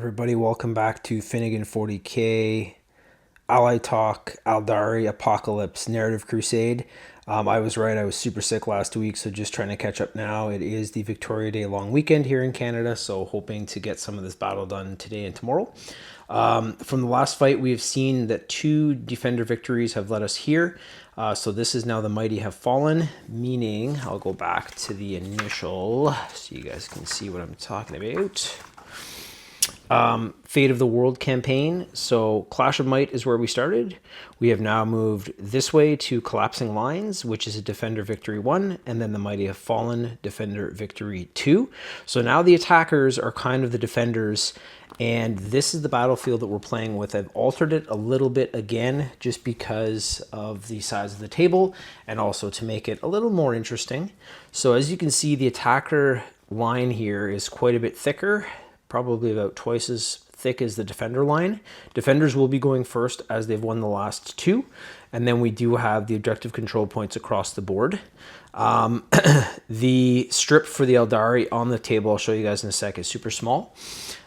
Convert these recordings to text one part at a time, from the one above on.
everybody? Welcome back to Finnigan 40k, Alaitoc, Aeldari, Apocalypse, Narrative Crusade. I was right, I was super sick last week, so just trying to catch up now. It is the Victoria Day long weekend here in Canada, so hoping to get some of this battle done today and tomorrow. From the last fight, we have seen that 2 defender victories have led us here. So this is now the mighty have fallen, meaning I'll go back to the initial so you guys can see what I'm talking about. Fate of the World campaign. So Clash of Might is where we started. We have now moved this way to Collapsing Lines, which is a Defender Victory 1, and then the Mighty Have Fallen, Defender Victory 2. So now the attackers are kind of the defenders, and this is the battlefield that we're playing with. I've altered it a little bit again, just because of the size of the table, and also to make it a little more interesting. So as you can see, the attacker line here is quite a bit thicker, probably about twice as thick as the defender line. Defenders will be going first as they've won the last 2. And then we do have the objective control points across the board. The strip for the Aeldari on the table, I'll show you guys in a sec, is super small.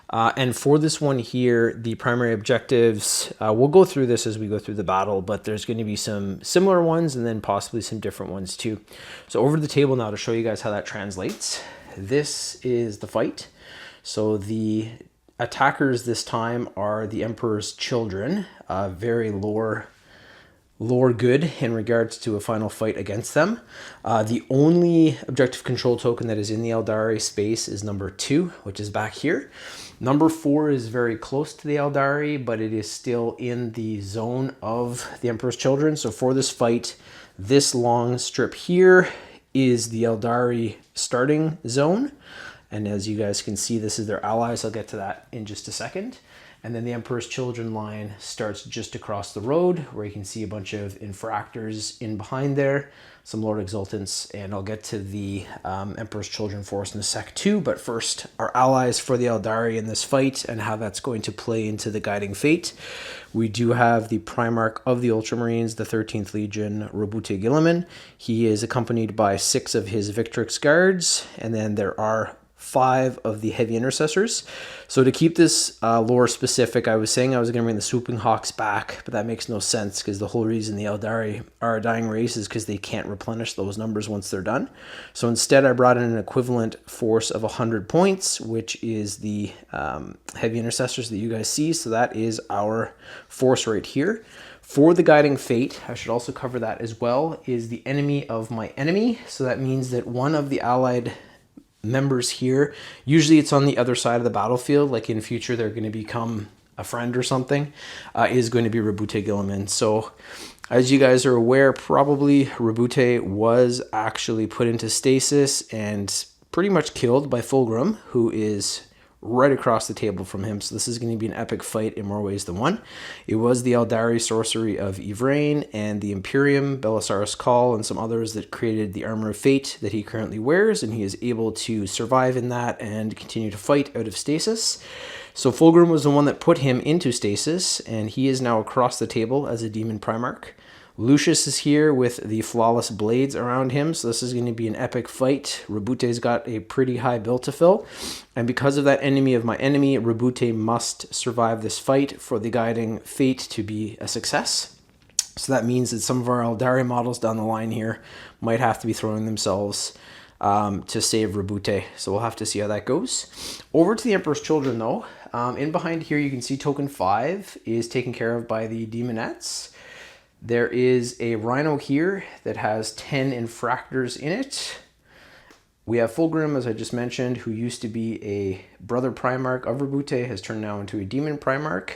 And for this one here, the primary objectives, we'll go through this as we go through the battle, but there's going to be some similar ones and then possibly some different ones too. So over to the table now to show you guys how that translates. This is the fight. So the attackers this time are the Emperor's children, very lore good in regards to a final fight against them. The only objective control token that is in the Aeldari space is number 2, which is back here. Number 4 is very close to the Aeldari, but it is still in the zone of the Emperor's children. So for this fight, this long strip here is the Aeldari starting zone. And as you guys can see, this is their allies. I'll get to that in just a second. And then the Emperor's Children line starts just across the road, where you can see a bunch of infractors in behind there, some Lord Exultants, and I'll get to the Emperor's Children force in a sec too. But first, our allies for the Aeldari in this fight and how that's going to play into the guiding fate. We do have the Primarch of the Ultramarines, the 13th Legion, Roboute Guilliman. He is accompanied by 6 of his Victrix guards, and then there are 5 of the heavy intercessors. So to keep this lore specific, I was saying I was going to bring the Swooping Hawks back, but that makes no sense because the whole reason the Aeldari are a dying race is because they can't replenish those numbers once they're done. So instead I brought in an equivalent force of 100 points, which is the heavy intercessors that you guys see. So that is our force right here. For the guiding fate, I should also cover that as well, is the enemy of my enemy. So that means that one of the allied members here, usually it's on the other side of the battlefield, like in future they're going to become a friend or something, is going to be Roboute Guilliman. So as you guys are aware, probably Roboute was actually put into stasis and pretty much killed by Fulgrim, who is right across the table from him. So this is going to be an epic fight in more ways than one. It was the Aeldari sorcery of Yvraine and the Imperium, Belisarius Cawl, and some others that created the Armor of Fate that he currently wears, and he is able to survive in that and continue to fight out of stasis. So Fulgrim was the one that put him into stasis, and he is now across the table as a Demon Primarch. Lucius is here with the flawless blades around him, so this is going to be an epic fight. Roboute's got a pretty high bill to fill, and because of that enemy of my enemy, Roboute must survive this fight for the guiding fate to be a success. So that means that some of our Aeldari models down the line here might have to be throwing themselves to save Roboute, so we'll have to see how that goes. Over to the Emperor's Children though, in behind here you can see token 5 is taken care of by the Demonettes. There is a Rhino here that has 10 infractors in it. We have Fulgrim, as I just mentioned, who used to be a brother Primarch of Roboute, has turned now into a Demon Primarch.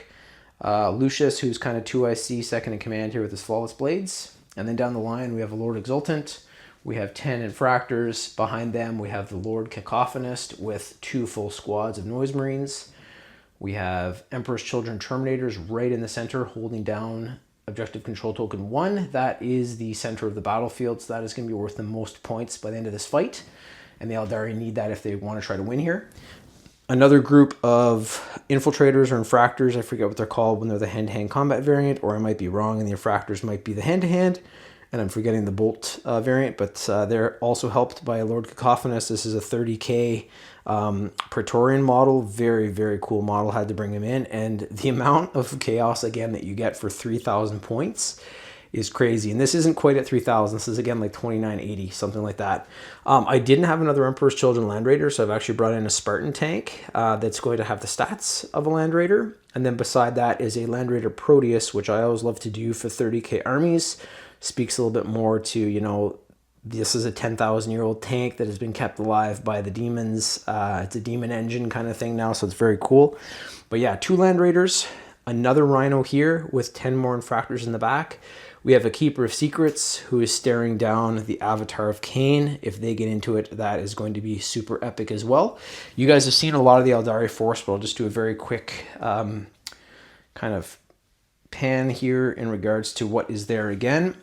Lucius, who's kind of 2IC, second in command here with his flawless blades. And then down the line, we have a Lord Exultant. We have 10 infractors. Behind them, we have the Lord Cacophonist with 2 full squads of Noise Marines. We have Emperor's Children Terminators right in the center, holding down objective control token 1. That is the center of the battlefield, so that is going to be worth the most points by the end of this fight, and the Aeldari need that if they want to try to win here. Another group of infiltrators or infractors, I forget what they're called when they're the hand-to-hand combat variant, or I might be wrong and the infractors might be the hand-to-hand. and I'm forgetting the Bolt variant, but they're also helped by Lord Cacophonous. This is a 30k Praetorian model. Very, very cool model. Had to bring him in, and the amount of chaos again that you get for 3,000 points is crazy. And this isn't quite at 3,000. This is again like 2980, something like that. I didn't have another Emperor's Children Land Raider, so I've actually brought in a Spartan tank that's going to have the stats of a Land Raider. And then beside that is a Land Raider Proteus, which I always love to do for 30k armies. Speaks a little bit more to, you know, this is a 10,000-year-old tank that has been kept alive by the demons. It's a demon engine kind of thing now, so it's very cool. But yeah, 2 Land Raiders, another Rhino here with 10 more Infractors in the back. We have a Keeper of Secrets who is staring down the Avatar of Cain. If they get into it, that is going to be super epic as well. You guys have seen a lot of the Aeldari force, but I'll just do a very quick kind of pan here in regards to what is there again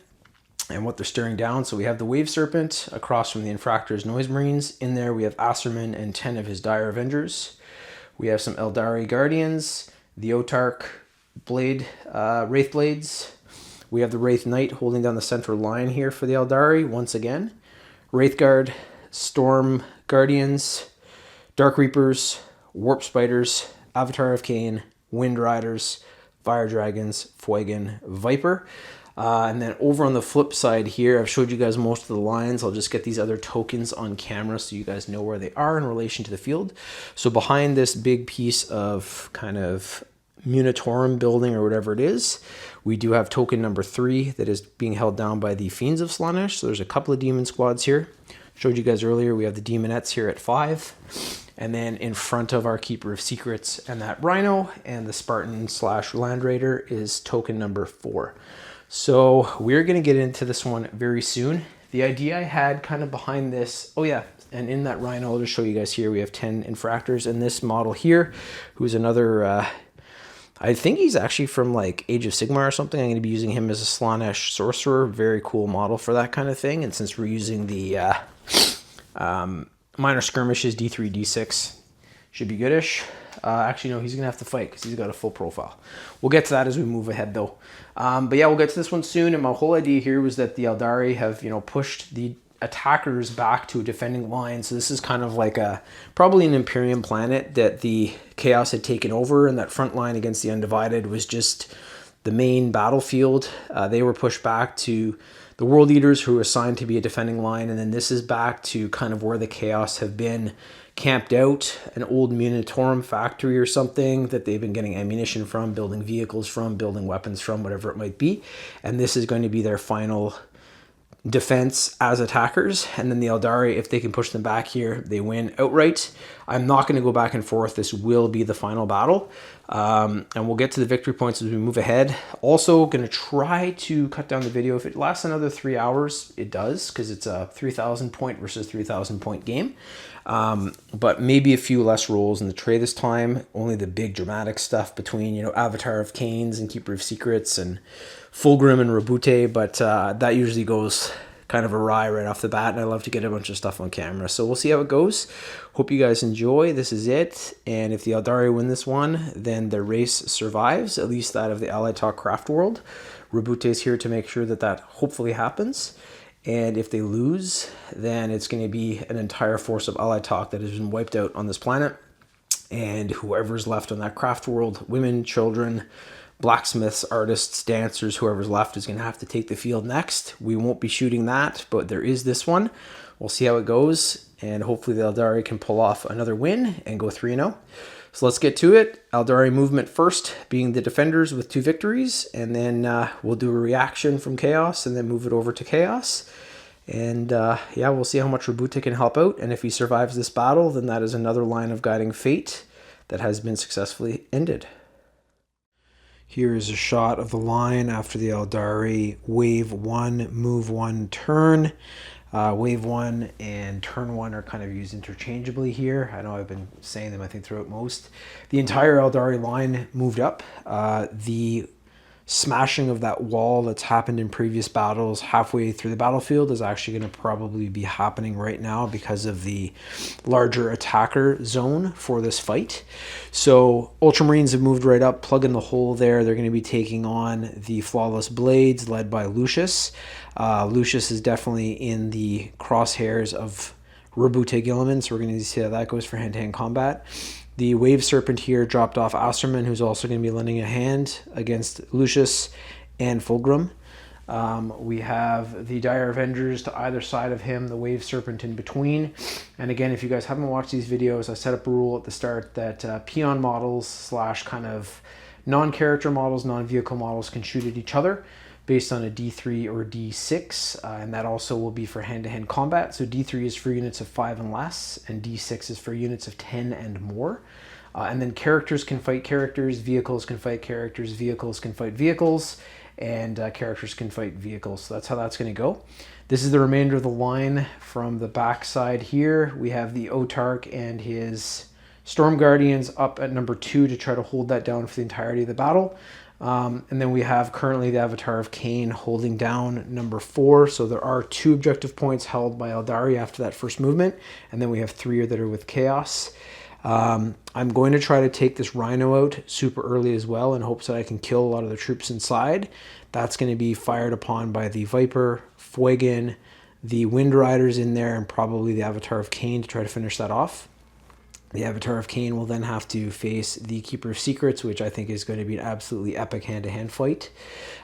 and what they're staring down. So we have the Wave Serpent across from the Infractors Noise Marines. In there we have Acerman and 10 of his Dire Avengers. We have some Aeldari Guardians, the Otarch Blade, Wraith Blades. We have the Wraith Knight holding down the central line here for the Aeldari once again. Wraith Guard, Storm Guardians, Dark Reapers, Warp Spiders, Avatar of Cain, Wind Riders, Fire Dragons, Fuegan, Viper. And then over on the flip side here, I've showed you guys most of the lines. I'll just get these other tokens on camera so you guys know where they are in relation to the field. So behind this big piece of kind of Munitorum building or whatever it is, we do have token number 3 that is being held down by the Fiends of Slaanesh. So there's a couple of demon squads here. Showed you guys earlier, we have the Demonettes here at 5. And then in front of our Keeper of Secrets and that Rhino and the Spartan / Land Raider is token number 4. So we're going to get into this one very soon. The idea I had kind of behind this, oh yeah, and in that Rhino, I'll just show you guys here, we have 10 Infractors. And this model here, who's another... I think he's actually from like Age of Sigmar or something. I'm going to be using him as a Slaanesh sorcerer. Very cool model for that kind of thing. And since we're using the minor skirmishes, D3, D6, should be goodish. Actually, no, he's going to have to fight because he's got a full profile. We'll get to that as we move ahead though. But yeah, we'll get to this one soon. And my whole idea here was that the Aeldari have, you know, pushed the attackers back to a defending line. So this is kind of like probably an Imperium planet that the Chaos had taken over, and that front line against the Undivided was just the main battlefield. They were pushed back to the World Eaters, who were assigned to be a defending line, and then this is back to kind of where the Chaos have been camped out, an old Munitorum factory or something that they've been getting ammunition from, building vehicles from, building weapons from, whatever it might be. And this is going to be their final defense as attackers. And then the Aeldari, if they can push them back here, they win outright. I'm not going to go back and forth. This will be the final battle. And we'll get to the victory points as we move ahead. Also going to try to cut down the video. If it lasts another 3 hours, it does, because it's a 3,000 point versus 3,000 point game. But maybe a few less rolls in the tray this time. Only the big dramatic stuff between, you know, Avatar of Cain's and Keeper of Secrets and Fulgrim and Roboute, but that usually goes kind of awry right off the bat, and I love to get a bunch of stuff on camera. So we'll see how it goes. Hope you guys enjoy. This is it. And if the Aeldari win this one, then the race survives, at least that of the Alaitoc Craftworld. Roboute is here to make sure that that hopefully happens. And if they lose, then it's going to be an entire force of Alaitoc that has been wiped out on this planet. And whoever's left on that craft world, women, children, blacksmiths, artists, dancers, whoever's left is going to have to take the field next. We won't be shooting that, but there is this one. We'll see how it goes, and hopefully the Aeldari can pull off another win and go 3-0. So let's get to it. Aeldari movement first, being the defenders with 2 victories, and then we'll do a reaction from Chaos and then move it over to Chaos. And yeah, we'll see how much Roboute can help out, and if he survives this battle, then that is another line of guiding fate that has been successfully ended. Here is a shot of the line after the Aeldari wave 1, move 1, turn. Wave 1 and turn 1 are kind of used interchangeably here. I know I've been saying them, I think, throughout most. The entire Aeldari line moved up. The smashing of that wall that's happened in previous battles halfway through the battlefield is actually going to probably be happening right now because of the larger attacker zone for this fight. So Ultramarines have moved right up, plug in the hole there. They're going to be taking on the Flawless Blades led by Lucius. Lucius is definitely in the crosshairs of Roboute Guilliman, so we're going to see how that goes for hand-to-hand combat. The Wave Serpent here dropped off Osterman, who's also going to be lending a hand against Lucius and Fulgrim. We have the Dire Avengers to either side of him, the Wave Serpent in between. And again, if you guys haven't watched these videos, I set up a rule at the start that peon models / kind of non-character models, non-vehicle models can shoot at each other based on a D3 or D6, and that also will be for hand-to-hand combat. So D3 is for units of 5 and less, and D6 is for units of 10 and more. And then characters can fight characters, vehicles can fight characters, vehicles can fight vehicles, and characters can fight vehicles. So that's how that's going to go. This is the remainder of the line from the back side here. We have the Autarch and his Storm Guardians up at number 2 to try to hold that down for the entirety of the battle. And then we have currently the Avatar of Cain holding down number 4. So there are 2 objective points held by Aeldari after that first movement. And then we have 3 that are with Chaos. I'm going to try to take this Rhino out super early as well in hopes that I can kill a lot of the troops inside. That's going to be fired upon by the Viper, Fuegan, the Wind Riders in there, and probably the Avatar of Cain to try to finish that off. The Avatar of Cain will then have to face the Keeper of Secrets, which I think is going to be an absolutely epic hand-to-hand fight.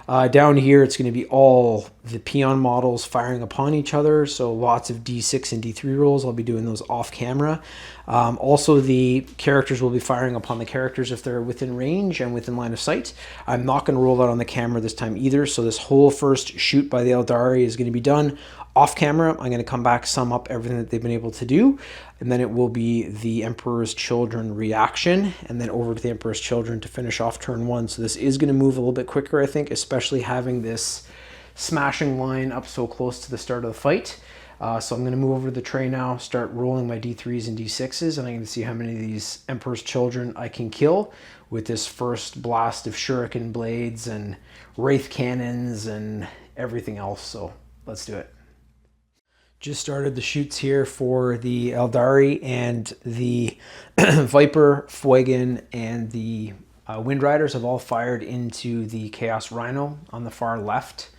Down here, it's going to be all the peon models firing upon each other, so lots of D6 and D3 rolls. I'll be doing those off camera. Also, the characters will be firing upon the characters if they're within range and within line of sight. I'm not going to roll that on the camera this time either, so this whole first shoot by the Aeldari is going to be done off camera. I'm going to come back, sum up everything that they've been able to do, and then it will be the Emperor's Children reaction, and then over to the Emperor's Children to finish off turn 1. So this is going to move a little bit quicker, I think, especially having this smashing line up so close to the start of the fight. So I'm going to move over to the tray now, start rolling my D3s and D6s, and I'm going to see how many of these Emperor's Children I can kill with this first blast of Shuriken Blades and Wraith Cannons and everything else. So let's do it. Just started the shoots here for the Aeldari, and the Viper, Fuegan, and the Wind Riders have all fired into the Chaos Rhino on the far left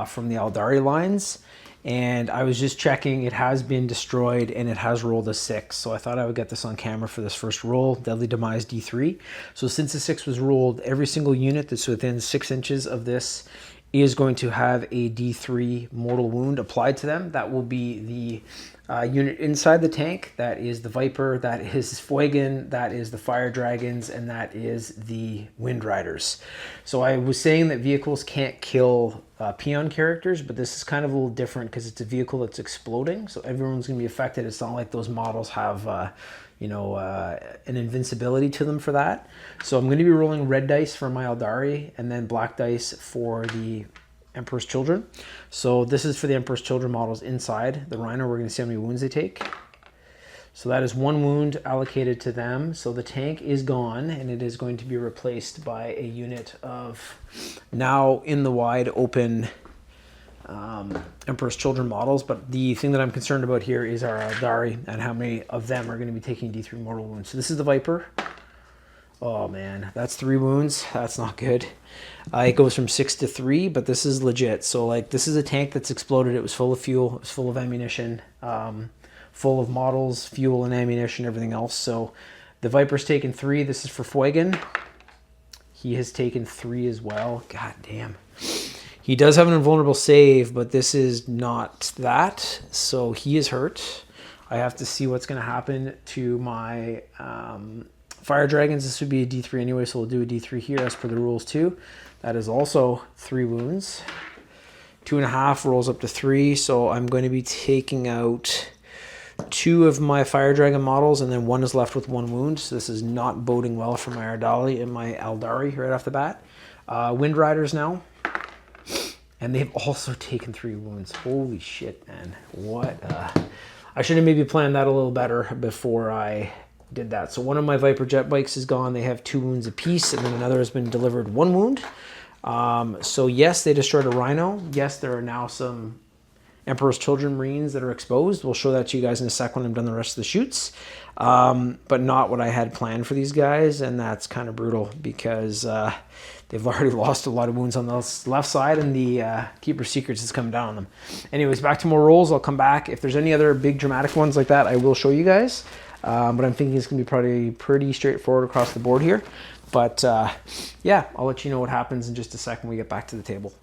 from the Aeldari lines. And I was just checking, it has been destroyed and it has rolled a 6. So I thought I would get this on camera for this first roll, Deadly Demise D3. So since the 6 was rolled, every single unit that's within 6 inches of this is going to have a D3 mortal wound applied to them. That will be the unit inside the tank. That is the Viper, that is Fuegan, that is the Fire Dragons, and that is the Wind Riders. So I was saying that vehicles can't kill peon characters, but this is kind of a little different because it's a vehicle that's exploding, so everyone's going to be affected. It's not like those models have an invincibility to them for that. So I'm going to be rolling red dice for my Aeldari and then black dice for the Emperor's Children. So this is for the Emperor's Children models inside the Rhino. We're going to see how many wounds they take. So that is 1 wound allocated to them. So the tank is gone, and it is going to be replaced by a unit of now in the wide open Emperor's Children models. But the thing that I'm concerned about here is our Aeldari and how many of them are going to be taking D3 mortal wounds. So this is the Viper. Oh man, that's 3 wounds. That's not good. It goes from 6 to 3, but this is legit. So like, this is a tank that's exploded. It was full of fuel. It was full of ammunition, full of models, fuel and ammunition, everything else. So the Viper's taken 3. This is for Fuegan. He has taken 3 as well. God damn. He does have an invulnerable save, but this is not that. So he is hurt. I have to see what's going to happen to my Fire Dragons. This would be a D3 anyway, so we'll do a D3 here as per the rules too. That is also 3 wounds. 2.5 rolls up to 3, so I'm going to be taking out 2 of my Fire Dragon models, and then 1 is left with 1 wound. So this is not boding well for my Aeldari and my Aeldari right off the bat. Wind Riders now. And they've also taken 3 wounds. Holy shit, man. What? I should have maybe planned that a little better before I did that. So one of my Viper jet bikes is gone. They have 2 wounds apiece, and then another has been delivered 1 wound. So yes, they destroyed a Rhino. Yes, there are now some Emperor's Children Marines that are exposed. We'll show that to you guys in a sec when I'm done the rest of the shoots. But not what I had planned for these guys, and that's kind of brutal because they've already lost a lot of wounds on the left side, and the Keeper's Secrets has come down on them. Anyways, back to more rolls. I'll come back. If there's any other big dramatic ones like that, I will show you guys. But I'm thinking it's going to be probably pretty straightforward across the board here. But yeah, I'll let you know what happens in just a second when we get back to the table.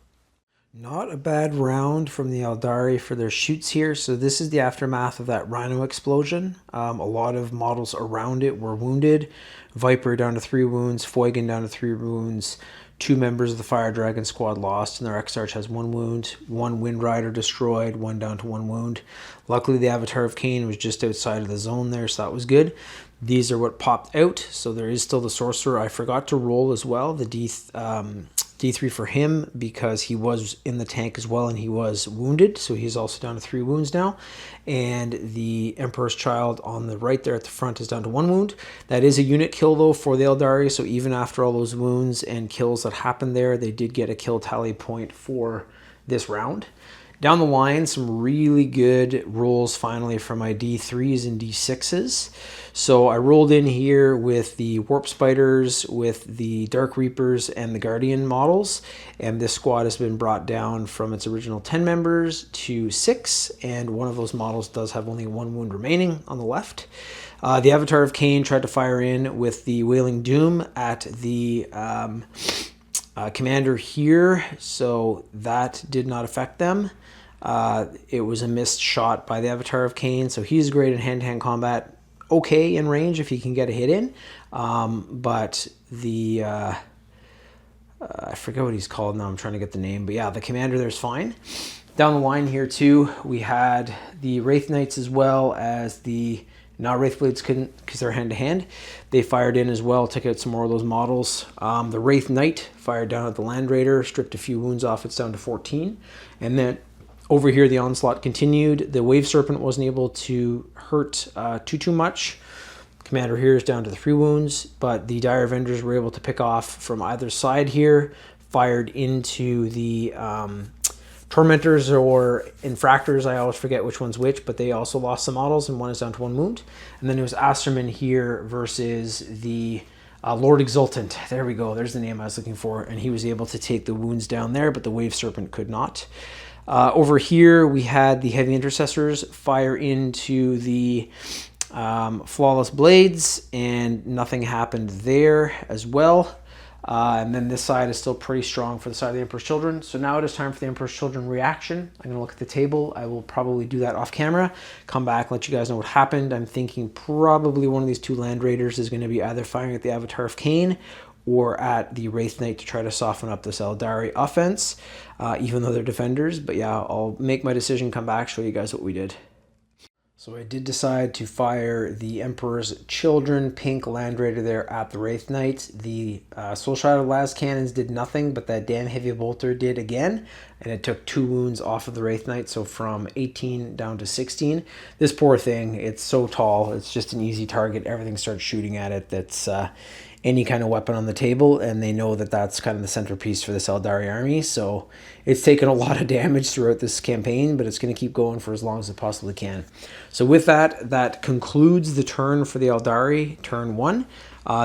Not a bad round from the Aeldari for their shoots here. So this is the aftermath of that Rhino explosion. A lot of models around it were wounded. Viper down to 3 wounds, Finnigan down to 3 wounds, 2 members of the Fire Dragon squad lost, and their Exarch has 1 wound, 1 Wind Rider destroyed, 1 down to 1 wound. Luckily the Avatar of Cain was just outside of the zone there, so that was good. These are what popped out, so there is still the Sorcerer. I forgot to roll as well, the D3 for him, because he was in the tank as well and he was wounded, so he's also down to 3 wounds now. And the Emperor's Child on the right there at the front is down to 1 wound. That is a unit kill though for the Aeldari, so even after all those wounds and kills that happened there, they did get a kill tally point for this round. Down the line, some really good rolls finally for my D3s and D6s. So I rolled in here with the Warp Spiders, with the Dark Reapers, and the Guardian models. And this squad has been brought down from its original 10 members to 6. And one of those models does have only 1 wound remaining on the left. The Avatar of Cain tried to fire in with the Wailing Doom at the commander here. So that did not affect them. It was a missed shot by the Avatar of Cain, so he's great in hand-to-hand combat, okay in range if he can get a hit in, but the, I forget what he's called now, I'm trying to get the name, but yeah, the commander there's fine. Down the line here too, we had the Wraith Knights as well as the, now Wraith Blades couldn't because they're hand-to-hand. They fired in as well, took out some more of those models. The Wraith Knight fired down at the Land Raider, stripped a few wounds off, it's down to 14, and then over here, the onslaught continued. The Wave Serpent wasn't able to hurt too much. Commander here is down to 3 wounds, but the Dire Avengers were able to pick off from either side here, fired into the Tormentors or Infractors. I always forget which one's which, but they also lost some models, and one is down to 1 wound. And then it was Asterman here versus the Lord Exultant. There we go. There's the name I was looking for. And he was able to take the wounds down there, but the Wave Serpent could not. Over here, we had the Heavy Intercessors fire into the Flawless Blades, and nothing happened there as well. And then this side is still pretty strong for the side of the Emperor's Children. So now it is time for the Emperor's Children reaction. I'm going to look at the table. I will probably do that off camera. Come back, let you guys know what happened. I'm thinking probably one of these 2 Land Raiders is going to be either firing at the Avatar of Cain or at the Wraith Knight to try to soften up this Aeldari offense, even though they're defenders. But yeah, I'll make my decision, come back, show you guys what we did. So I did decide to fire the Emperor's Children pink Land Raider there at the Wraith Knight. The Soul Shadow Las Cannons did nothing, but that damn Heavy Bolter did again, and it took 2 wounds off of the Wraith Knight, so from 18 down to 16. This poor thing, it's so tall, it's just an easy target. Everything starts shooting at it that's any kind of weapon on the table, and they know that that's kind of the centerpiece for this Aeldari army, so it's taken a lot of damage throughout this campaign, but it's going to keep going for as long as it possibly can. So with that, that concludes the turn for the Aeldari, turn 1.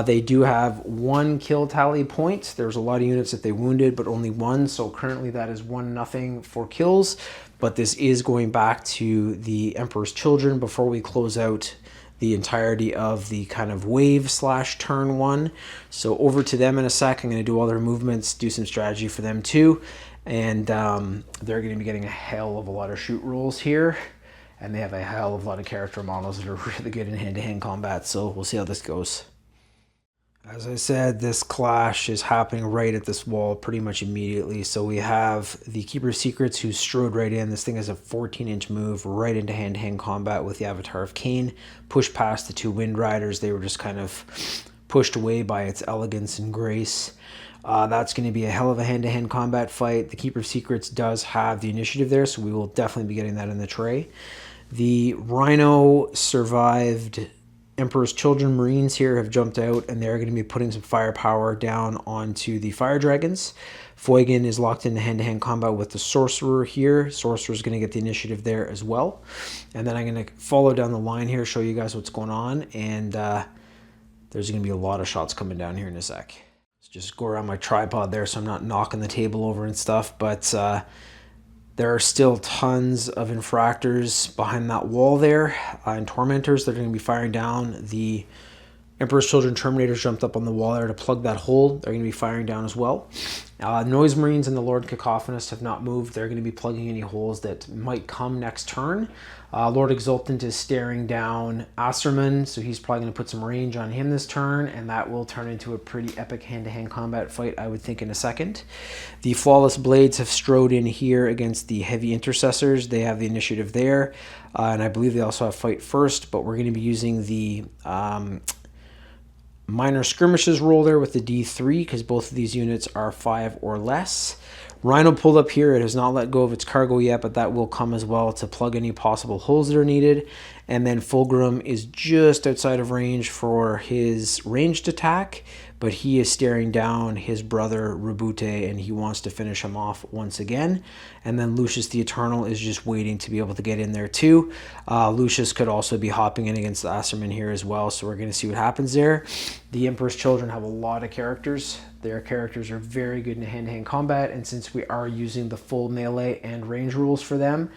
They do have 1 kill tally point. There's a lot of units that they wounded, but only 1, so currently that is 1-0 for kills, but this is going back to the Emperor's Children before we close out the entirety of the kind of wave / turn 1. So over to them in a sec. I'm going to do all their movements, do some strategy for them too. And they're going to be getting a hell of a lot of shoot rolls here. And they have a hell of a lot of character models that are really good in hand-to-hand combat. So we'll see how this goes. As I said, this clash is happening right at this wall pretty much immediately. So we have the Keeper of Secrets who strode right in. This thing is a 14-inch move right into hand-to-hand combat with the Avatar of Cain. Pushed past the 2 Wind Riders. They were just kind of pushed away by its elegance and grace. That's going to be a hell of a hand-to-hand combat fight. The Keeper of Secrets does have the initiative there, so we will definitely be getting that in the tray. The Rhino survived Emperor's Children Marines here have jumped out, and they're going to be putting some firepower down onto the fire dragons. Fulgrim is locked into hand-to-hand combat with the Sorcerer here. Sorcerer is going to get the initiative there as well. And then I'm going to follow down the line here, show you guys what's going on, and there's going to be a lot of shots coming down here in a sec. So just go around my tripod there so I'm not knocking the table over and stuff, but there are still tons of infractors behind that wall there, and tormentors that are going to be firing down. The Emperor's Children Terminators jumped up on the wall there to plug that hole. They're going to be firing down as well. Noise Marines and the Lord Cacophonist have not moved. They're going to be plugging any holes that might come next turn. Lord Exultant is staring down Asserman, so he's probably going to put some range on him this turn, and that will turn into a pretty epic hand-to-hand combat fight, I would think, in a second. The Flawless Blades have strode in here against the Heavy Intercessors. They have the initiative there, and I believe they also have fight first, but we're going to be using the minor skirmishes roll there with the D3 because both of these units are 5 or less. Rhino pulled up here. It has not let go of its cargo yet, but that will come as well to plug any possible holes that are needed. And then Fulgrim is just outside of range for his ranged attack, but he is staring down his brother Roboute, and he wants to finish him off once again. And then Lucius the Eternal is just waiting to be able to get in there too. Lucius could also be hopping in against the Asserman here as well, so we're going to see what happens there. The Emperor's Children have a lot of characters. Their characters are very good in hand-to-hand combat, and since we are using the full melee and range rules for them,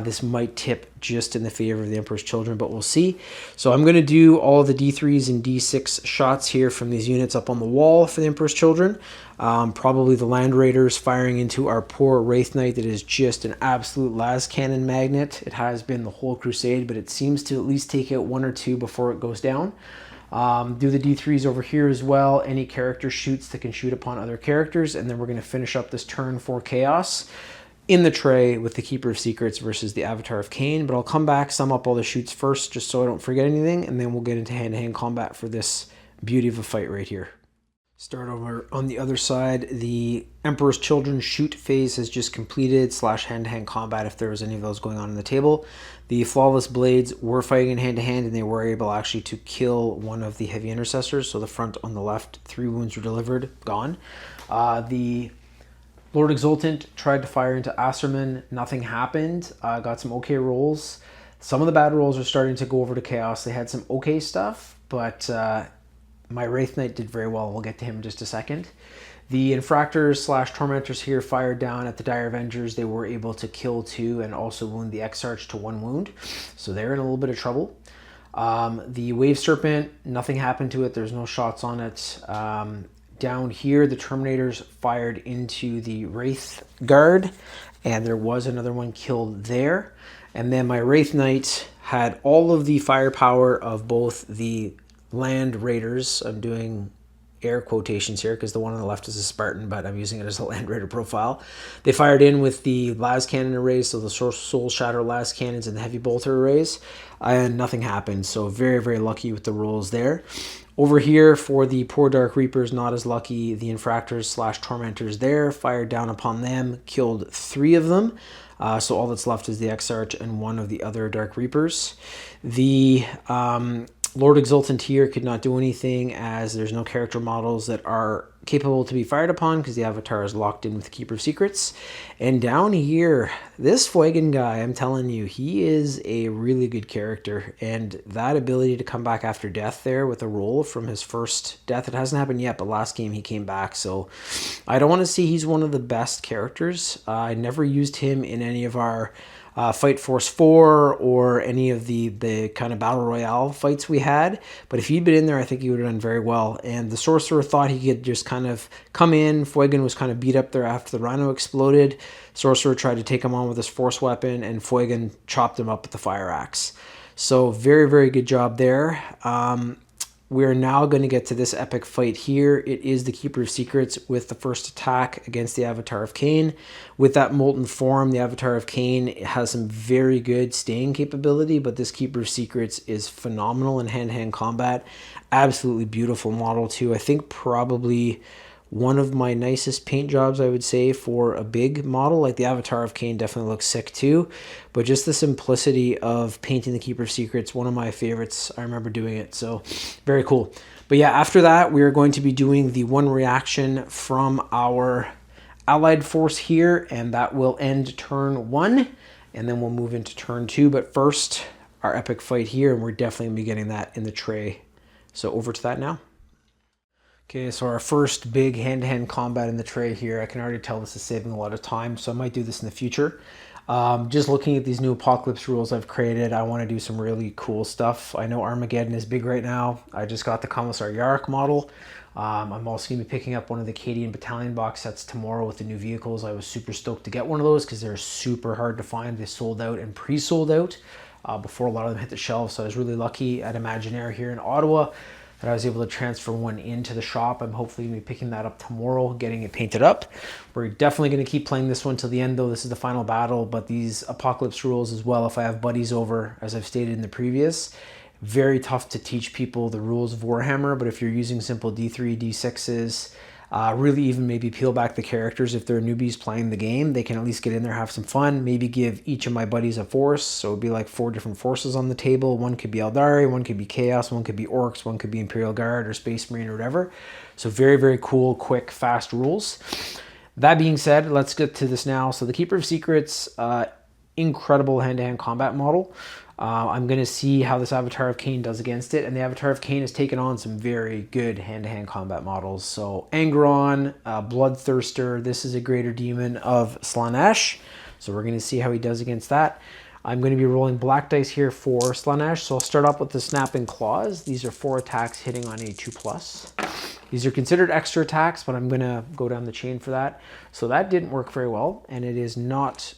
this might tip just in the favor of the Emperor's Children, but we'll see. So I'm going to do all of the D3s and D6 shots here from these units up on the wall for the Emperor's Children. Probably the Land Raiders firing into our poor Wraith Knight that is just an absolute las cannon magnet. It has been the whole Crusade, but it seems to at least take out 1 or 2 before it goes down. Do the D3s over here as well. Any character shoots that can shoot upon other characters, and then we're going to finish up this turn for Chaos in the tray with the Keeper of Secrets versus the Avatar of Cain. But I'll come back, sum up all the shoots first just so I don't forget anything, and then we'll get into hand-to-hand combat for this beauty of a fight right here. Start over on the other side. The Emperor's Children shoot phase has just completed, / hand-to-hand combat if there was any of those going on the table. The Flawless Blades were fighting in hand-to-hand, and they were able actually to kill one of the Heavy Intercessors. So the front on the left, 3 wounds were delivered, gone. The Lord Exultant tried to fire into Asserman. Nothing happened. Got some okay rolls. Some of the bad rolls are starting to go over to Chaos. They had some okay stuff, but my Wraith Knight did very well. We'll get to him in just a second. The Infractors / Tormentors here fired down at the Dire Avengers. They were able to kill 2 and also wound the Exarch to 1 wound. So they're in a little bit of trouble. The Wave Serpent, nothing happened to it. There's no shots on it. Down here, the Terminators fired into the Wraith Guard, and there was another one killed there. And then my Wraith Knight had all of the firepower of both the Land Raiders. I'm doing air quotations here because the one on the left is a Spartan, but I'm using it as a Land Raider profile. They fired in with the las cannon arrays, so the Soul Shatter las cannons and the heavy bolter arrays, and nothing happened. So very, very lucky with the rolls there. Over here for the poor Dark Reapers, not as lucky. The Infractors / Tormentors there fired down upon them, killed 3 of them. So all that's left is the Exarch and 1 of the other Dark Reapers. The Lord Exultant here could not do anything as there's no character models that are capable to be fired upon because the Avatar is locked in with the Keeper of Secrets. And down here, this Fulgrim guy, I'm telling you, he is a really good character. And that ability to come back after death there with a roll from his first death, it hasn't happened yet, but last game he came back. So I don't want to say he's one of the best characters. I never used him in any of our Fight Force 4 or any of the kind of Battle Royale fights we had. But if he'd been in there, I think he would have done very well. And the Sorcerer thought he could just kind of come in. Fulgrim was kind of beat up there after the Rhino exploded. Sorcerer tried to take him on with his Force weapon, and Fulgrim chopped him up with the Fire Axe. So very, very good job there. We're now going to get to this epic fight here. It is the Keeper of Secrets with the first attack against the Avatar of Cain. With that Molten Form, the Avatar of Cain has some very good staying capability, but this Keeper of Secrets is phenomenal in hand-to-hand combat. Absolutely beautiful model too. I think probably one of my nicest paint jobs, I would say, for a big model. Like the Avatar of Cain definitely looks sick too, but just the simplicity of painting the Keeper of Secrets, one of my favorites. I remember doing it, so very cool. But yeah, after that, we are going to be doing the one reaction from our allied force here, and that will end turn 1, and then we'll move into turn 2. But first, our epic fight here, and we're definitely going to be getting that in the tray. So over to that now. Okay, so our first big hand-to-hand combat in the tray here. I can already tell this is saving a lot of time, so I might do this in the future. Just looking at these new Apocalypse rules I've created, I want to do some really cool stuff. I know Armageddon is big right now. I just got the Commissar Yarrick model. I'm also going to be picking up one of the Cadian Battalion box sets tomorrow with the new vehicles. I was super stoked to get one of those because they're super hard to find. They sold out and pre-sold out before a lot of them hit the shelves, so I was really lucky at Imaginaire here in Ottawa that I was able to transfer one into the shop. I'm hopefully going to be picking that up tomorrow, getting it painted up. We're definitely going to keep playing this one till the end, though. This is the final battle, but these Apocalypse rules as well, if I have buddies over, as I've stated in the previous, very tough to teach people the rules of Warhammer, but if you're using simple D3, D6s, really even maybe peel back the characters. If they're newbies playing the game, they can at least get in there, have some fun, maybe give each of my buddies a force. So it'd be like 4 different forces on the table. One could be Aeldari, one could be Chaos, one could be Orcs, one could be Imperial Guard or Space Marine or whatever. So very, very cool, quick, fast rules. That being said, let's get to this now. So the Keeper of Secrets, incredible hand-to-hand combat model. I'm going to see how this Avatar of Cain does against it. And the Avatar of Cain has taken on some very good hand-to-hand combat models. So Angron, Bloodthirster, this is a greater demon of Slaanesh. So we're going to see how he does against that. I'm going to be rolling black dice here for Slaanesh. So I'll start off with the Snapping Claws. These are 4 attacks hitting on a 2+. These are considered extra attacks, but I'm going to go down the chain for that. So that didn't work very well, and it is not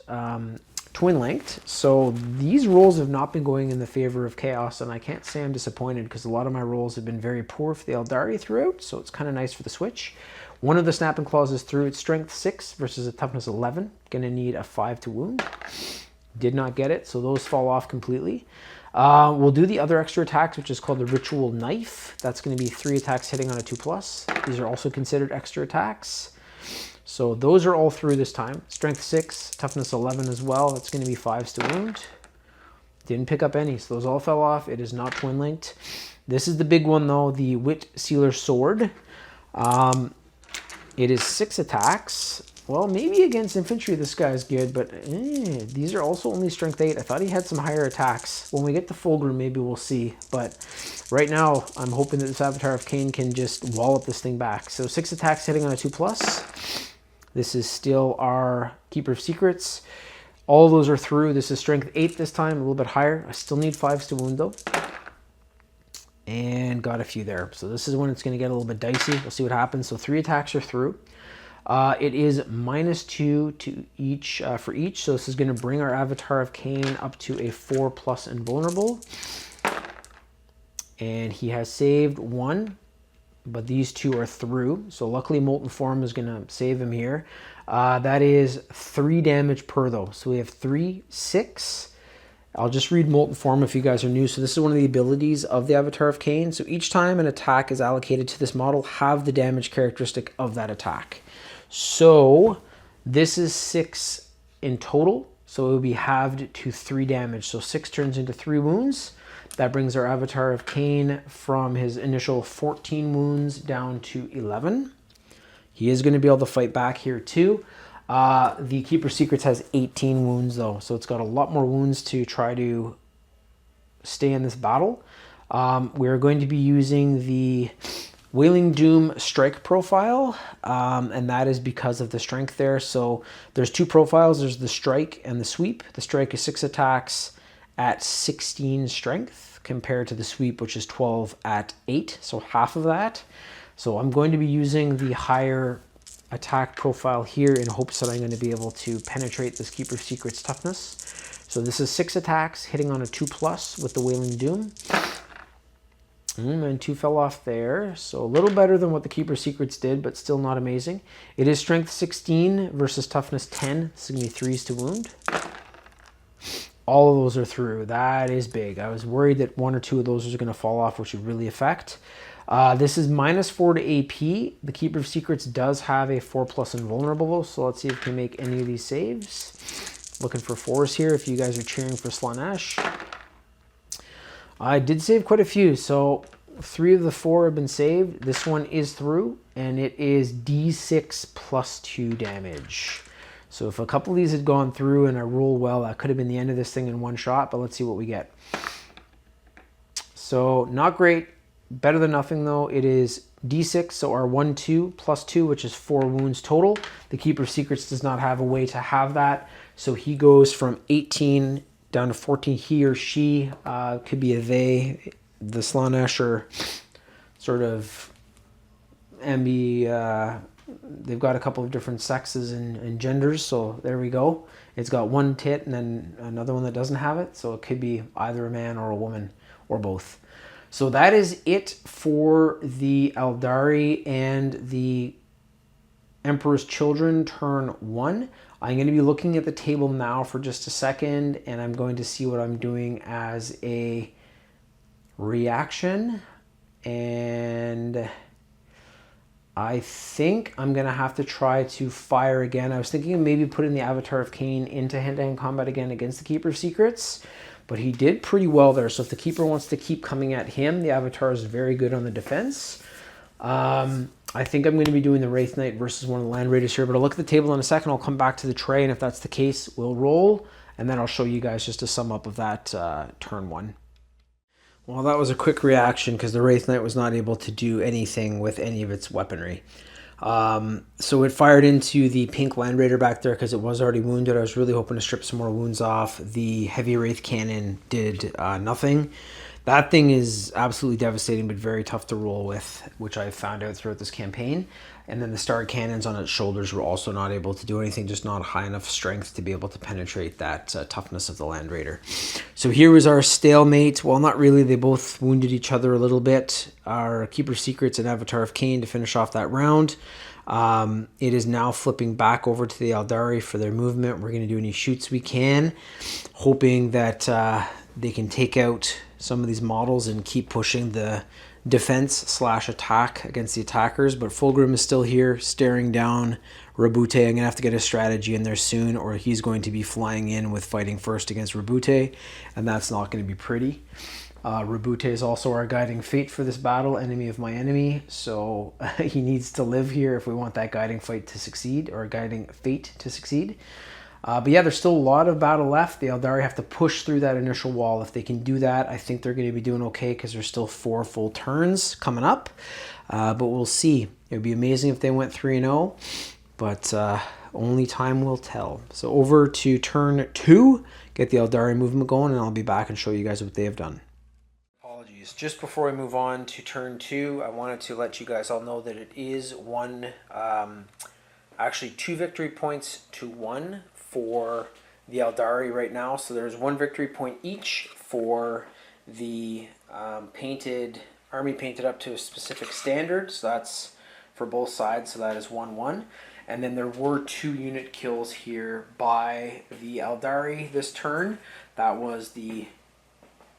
twin linked. So these rolls have not been going in the favor of Chaos, and I can't say I'm disappointed because a lot of my rolls have been very poor for the Aeldari throughout, so it's kind of nice for the switch. One of the Snapping Claws is through. It's strength 6 versus a toughness 11. Going to need a 5 to wound. Did not get it, so those fall off completely. We'll do the other extra attacks, which is called the Ritual Knife. That's going to be 3 attacks hitting on a 2+. These are also considered extra attacks. So those are all through this time. Strength 6, toughness 11 as well. That's going to be 5s to wound. Didn't pick up any, so those all fell off. It is not twin linked. This is the big one though, the Wit Sealer Sword. It is 6 attacks. Well, maybe against infantry this guy's good, but these are also only strength 8. I thought he had some higher attacks. When we get to Fulgrim, maybe we'll see. But right now, I'm hoping that this Avatar of Cain can just wallop this thing back. So 6 attacks hitting on a 2+. This is still our Keeper of Secrets. All of those are through. This is strength 8 this time, a little bit higher. I still need 5s to wound though. And got a few there. So this is when it's going to get a little bit dicey. We'll see what happens. So 3 attacks are through. It is -2 to each for each. So this is going to bring our Avatar of Cain up to a 4+ invulnerable. And he has saved 1. But these 2 are through. So luckily Molten Form is going to save him here. That is 3 damage per though. So we have 3, 6. I'll just read Molten Form if you guys are new. So this is one of the abilities of the Avatar of Cain. So each time an attack is allocated to this model, have the damage characteristic of that attack. So this is 6 in total. So it will be halved to 3 damage. So 6 turns into 3 wounds. That brings our Avatar of Cain from his initial 14 wounds down to 11. He is going to be able to fight back here too. The Keeper of Secrets has 18 wounds though, so it's got a lot more wounds to try to stay in this battle. We're going to be using the Wailing Doom strike profile, and that is because of the strength there. So there's 2 profiles. There's the strike and the sweep. The strike is 6 attacks at 16 strength compared to the sweep, which is 12 at 8, so half of that. So I'm going to be using the higher attack profile here in hopes that I'm going to be able to penetrate this Keeper of Secrets toughness. So this is 6 attacks hitting on a 2+ with the Wailing Doom. And 2 fell off there, so a little better than what the Keeper of Secrets did, but still not amazing. It is strength 16 versus toughness 10. This is going to be 3s to wound. All of those are through. That is big. I was worried that 1 or 2 of those was going to fall off, which would really affect. This is -4 to AP. The Keeper of Secrets does have a 4+ invulnerable, so let's see if we can make any of these saves. Looking for 4s here if you guys are cheering for Slaanesh. I did save quite a few, so 3 of the 4 have been saved. This one is through, and it is D6 +2 damage. So if a couple of these had gone through and I roll well, that could have been the end of this thing in one shot, but let's see what we get. So not great. Better than nothing, though. It is D6, so our 1/2 +2, which is 4 wounds total. The Keeper of Secrets does not have a way to have that, so he goes from 18 down to 14. He or she, could be a they. The Slaanesh are sort of they've got a couple of different sexes and genders, so there we go. It's got one tit and then another one that doesn't have it, so it could be either a man or a woman or both. So that is it for the Aeldari and the Emperor's Children turn 1. I'm going to be looking at the table now for just a second, and I'm going to see what I'm doing as a reaction. And I think I'm going to have to try to fire again. I was thinking of maybe putting the Avatar of Cain into hand-to-hand combat again against the Keeper of Secrets, but he did pretty well there. So if the Keeper wants to keep coming at him, the Avatar is very good on the defense. I think I'm going to be doing the Wraith Knight versus one of the Land Raiders here, but I'll look at the table in a second. I'll come back to the tray, and if that's the case, we'll roll, and then I'll show you guys just a sum up of that turn 1. Well, that was a quick reaction because the Wraith Knight was not able to do anything with any of its weaponry. So it fired into the pink Land Raider back there because it was already wounded. I was really hoping to strip some more wounds off. The heavy Wraith Cannon did nothing. That thing is absolutely devastating, but very tough to roll with, which I found out throughout this campaign. And then the Star Cannons on its shoulders were also not able to do anything, just not high enough strength to be able to penetrate that toughness of the Land Raider. So here was our stalemate. Well, not really. They both wounded each other a little bit. Our Keeper of Secrets and Avatar of Cain to finish off that round. It is now flipping back over to the Aeldari for their movement. We're going to do any shoots we can, hoping that they can take out some of these models and keep pushing the defense/attack against the attackers. But Fulgrim is still here staring down Roboute. I'm going to have to get a strategy in there soon, or he's going to be flying in with fighting first against Roboute, and that's not going to be pretty. Roboute is also our guiding fate for this battle, enemy of my enemy, so he needs to live here if we want that guiding fight to succeed, or guiding fate to succeed. But yeah, there's still a lot of battle left. The Aeldari have to push through that initial wall. If they can do that, I think they're going to be doing okay because there's still 4 full turns coming up. But we'll see. It would be amazing if they went 3-0, but only time will tell. So over to turn 2, get the Aeldari movement going, and I'll be back and show you guys what they have done. Apologies. Just before we move on to turn 2, I wanted to let you guys all know that it is actually 2 victory points to 1 for the Aeldari right now. So there's 1 victory point each for the army painted up to a specific standard. So that's for both sides. So that is 1-1. And then there were 2 unit kills here by the Aeldari this turn. That was the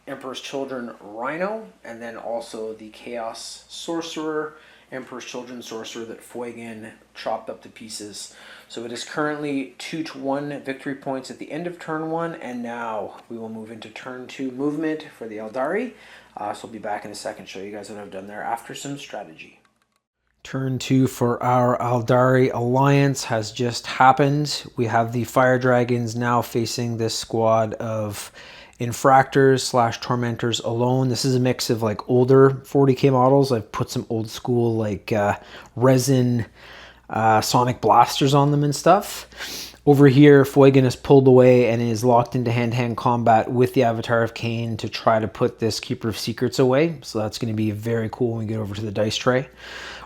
Emperor's Children Rhino, and then also the Chaos Sorcerer, Emperor's Children Sorcerer that Finnigan chopped up to pieces. So it is currently 2-1 victory points at the end of turn 1, and now we will move into turn 2 movement for the Aeldari. So I'll be back in a second, show you guys what I've done there after some strategy. Turn 2 for our Aeldari alliance has just happened. We have the Fire Dragons now facing this squad of Infractors/Tormentors alone. This is a mix of like older 40k models. I've put some old school like resin sonic blasters on them and stuff. Over here, Finnigan has pulled away and is locked into hand-to-hand combat with the Avatar of Cain to try to put this Keeper of Secrets away. So that's going to be very cool when we get over to the dice tray.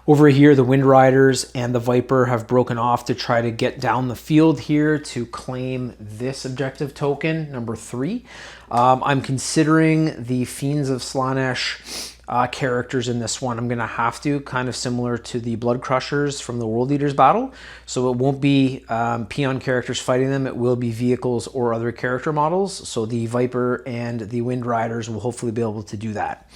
Over here, the Wind Riders and the Viper have broken off to try to get down the field here to claim this objective token, number 3. I'm considering the Fiends of Slaanesh characters in this one. I'm going to have to, kind of similar to the Blood Crushers from the World Eaters battle. So it won't be peon characters fighting them. It will be vehicles or other character models. So the Viper and the Wind Riders will hopefully be able to do that.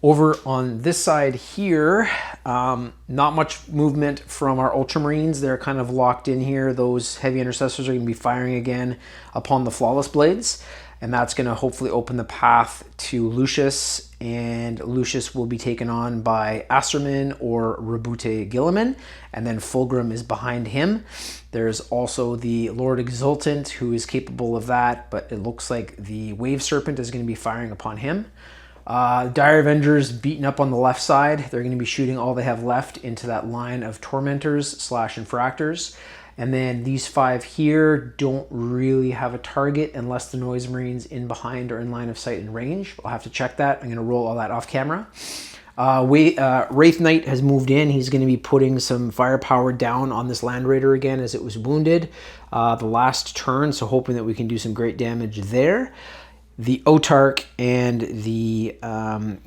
Over on this side here, not much movement from our Ultramarines. They're kind of locked in here. Those heavy intercessors are going to be firing again upon the Flawless Blades, and that's going to hopefully open the path to Lucius, and Lucius will be taken on by Acerman or Roboute Guilliman, and then Fulgrim is behind him. There's also the Lord Exultant, who is capable of that, but it looks like the Wave Serpent is going to be firing upon him. Dire Avengers beaten up on the left side. They're going to be shooting all they have left into that line of Tormentors / Infractors. And then these 5 here don't really have a target unless the Noise Marines in behind are in line of sight and range. I'll have to check that. I'm going to roll all that off camera. Wraith Knight has moved in. He's going to be putting some firepower down on this Land Raider again as it was wounded the last turn, so hoping that we can do some great damage there. The Autarch and the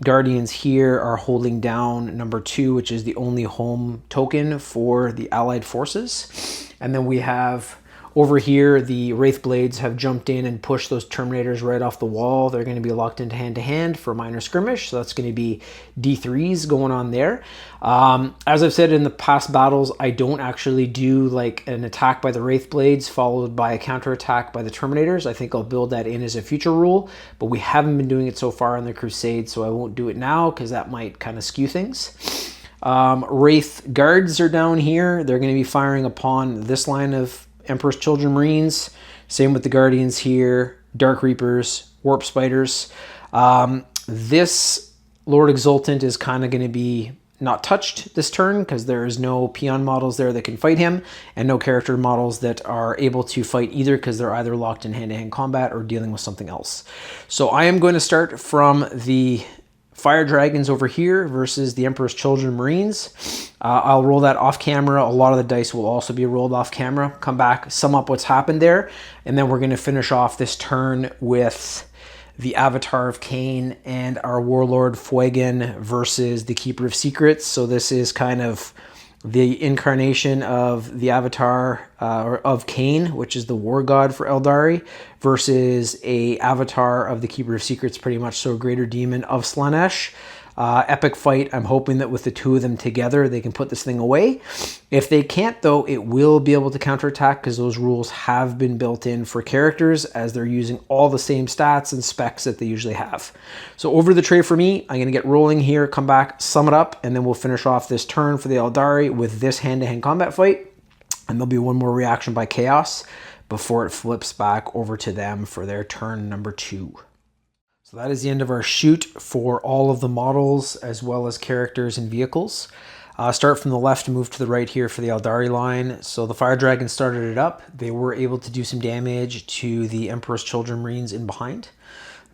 Guardians here are holding down number 2, which is the only home token for the Allied forces. And then we have over here, the Wraith Blades have jumped in and pushed those Terminators right off the wall. They're going to be locked into hand-to-hand for minor skirmish, so that's going to be D3s going on there. As I've said in the past battles, I don't actually do like an attack by the Wraith Blades followed by a counterattack by the Terminators. I think I'll build that in as a future rule, but we haven't been doing it so far on the Crusade, so I won't do it now because that might kind of skew things. Wraith Guards are down here. They're going to be firing upon this line of Emperor's Children Marines. Same with the Guardians here, Dark Reapers, Warp Spiders. This Lord Exultant is kind of going to be not touched this turn because there is no peon models there that can fight him, and no character models that are able to fight either because they're either locked in hand-to-hand combat or dealing with something else. So I am going to start from the Fire Dragons over here versus the Emperor's Children Marines. I'll roll that off camera. A lot of the dice will also be rolled off camera. Come back, sum up what's happened there, and then we're going to finish off this turn with the Avatar of Cain and our Warlord Fuigan versus the Keeper of Secrets. So this is kind of the incarnation of the Avatar of Cain, which is the war god for Aeldari, versus a avatar of the Keeper of Secrets, pretty much so a greater demon of Slaanesh. Epic fight. I'm hoping that with the 2 of them together, they can put this thing away. If they can't, though, it will be able to counterattack because those rules have been built in for characters as they're using all the same stats and specs that they usually have. So over the tray for me, I'm going to get rolling here, come back, sum it up, and then we'll finish off this turn for the Aeldari with this hand-to-hand combat fight. And there'll be one more reaction by Chaos before it flips back over to them for their turn number 2. So that is the end of our shoot for all of the models as well as characters and vehicles. Start from the left and move to the right here for the Aeldari line. So the Fire Dragon started it up. They were able to do some damage to the Emperor's Children Marines in behind.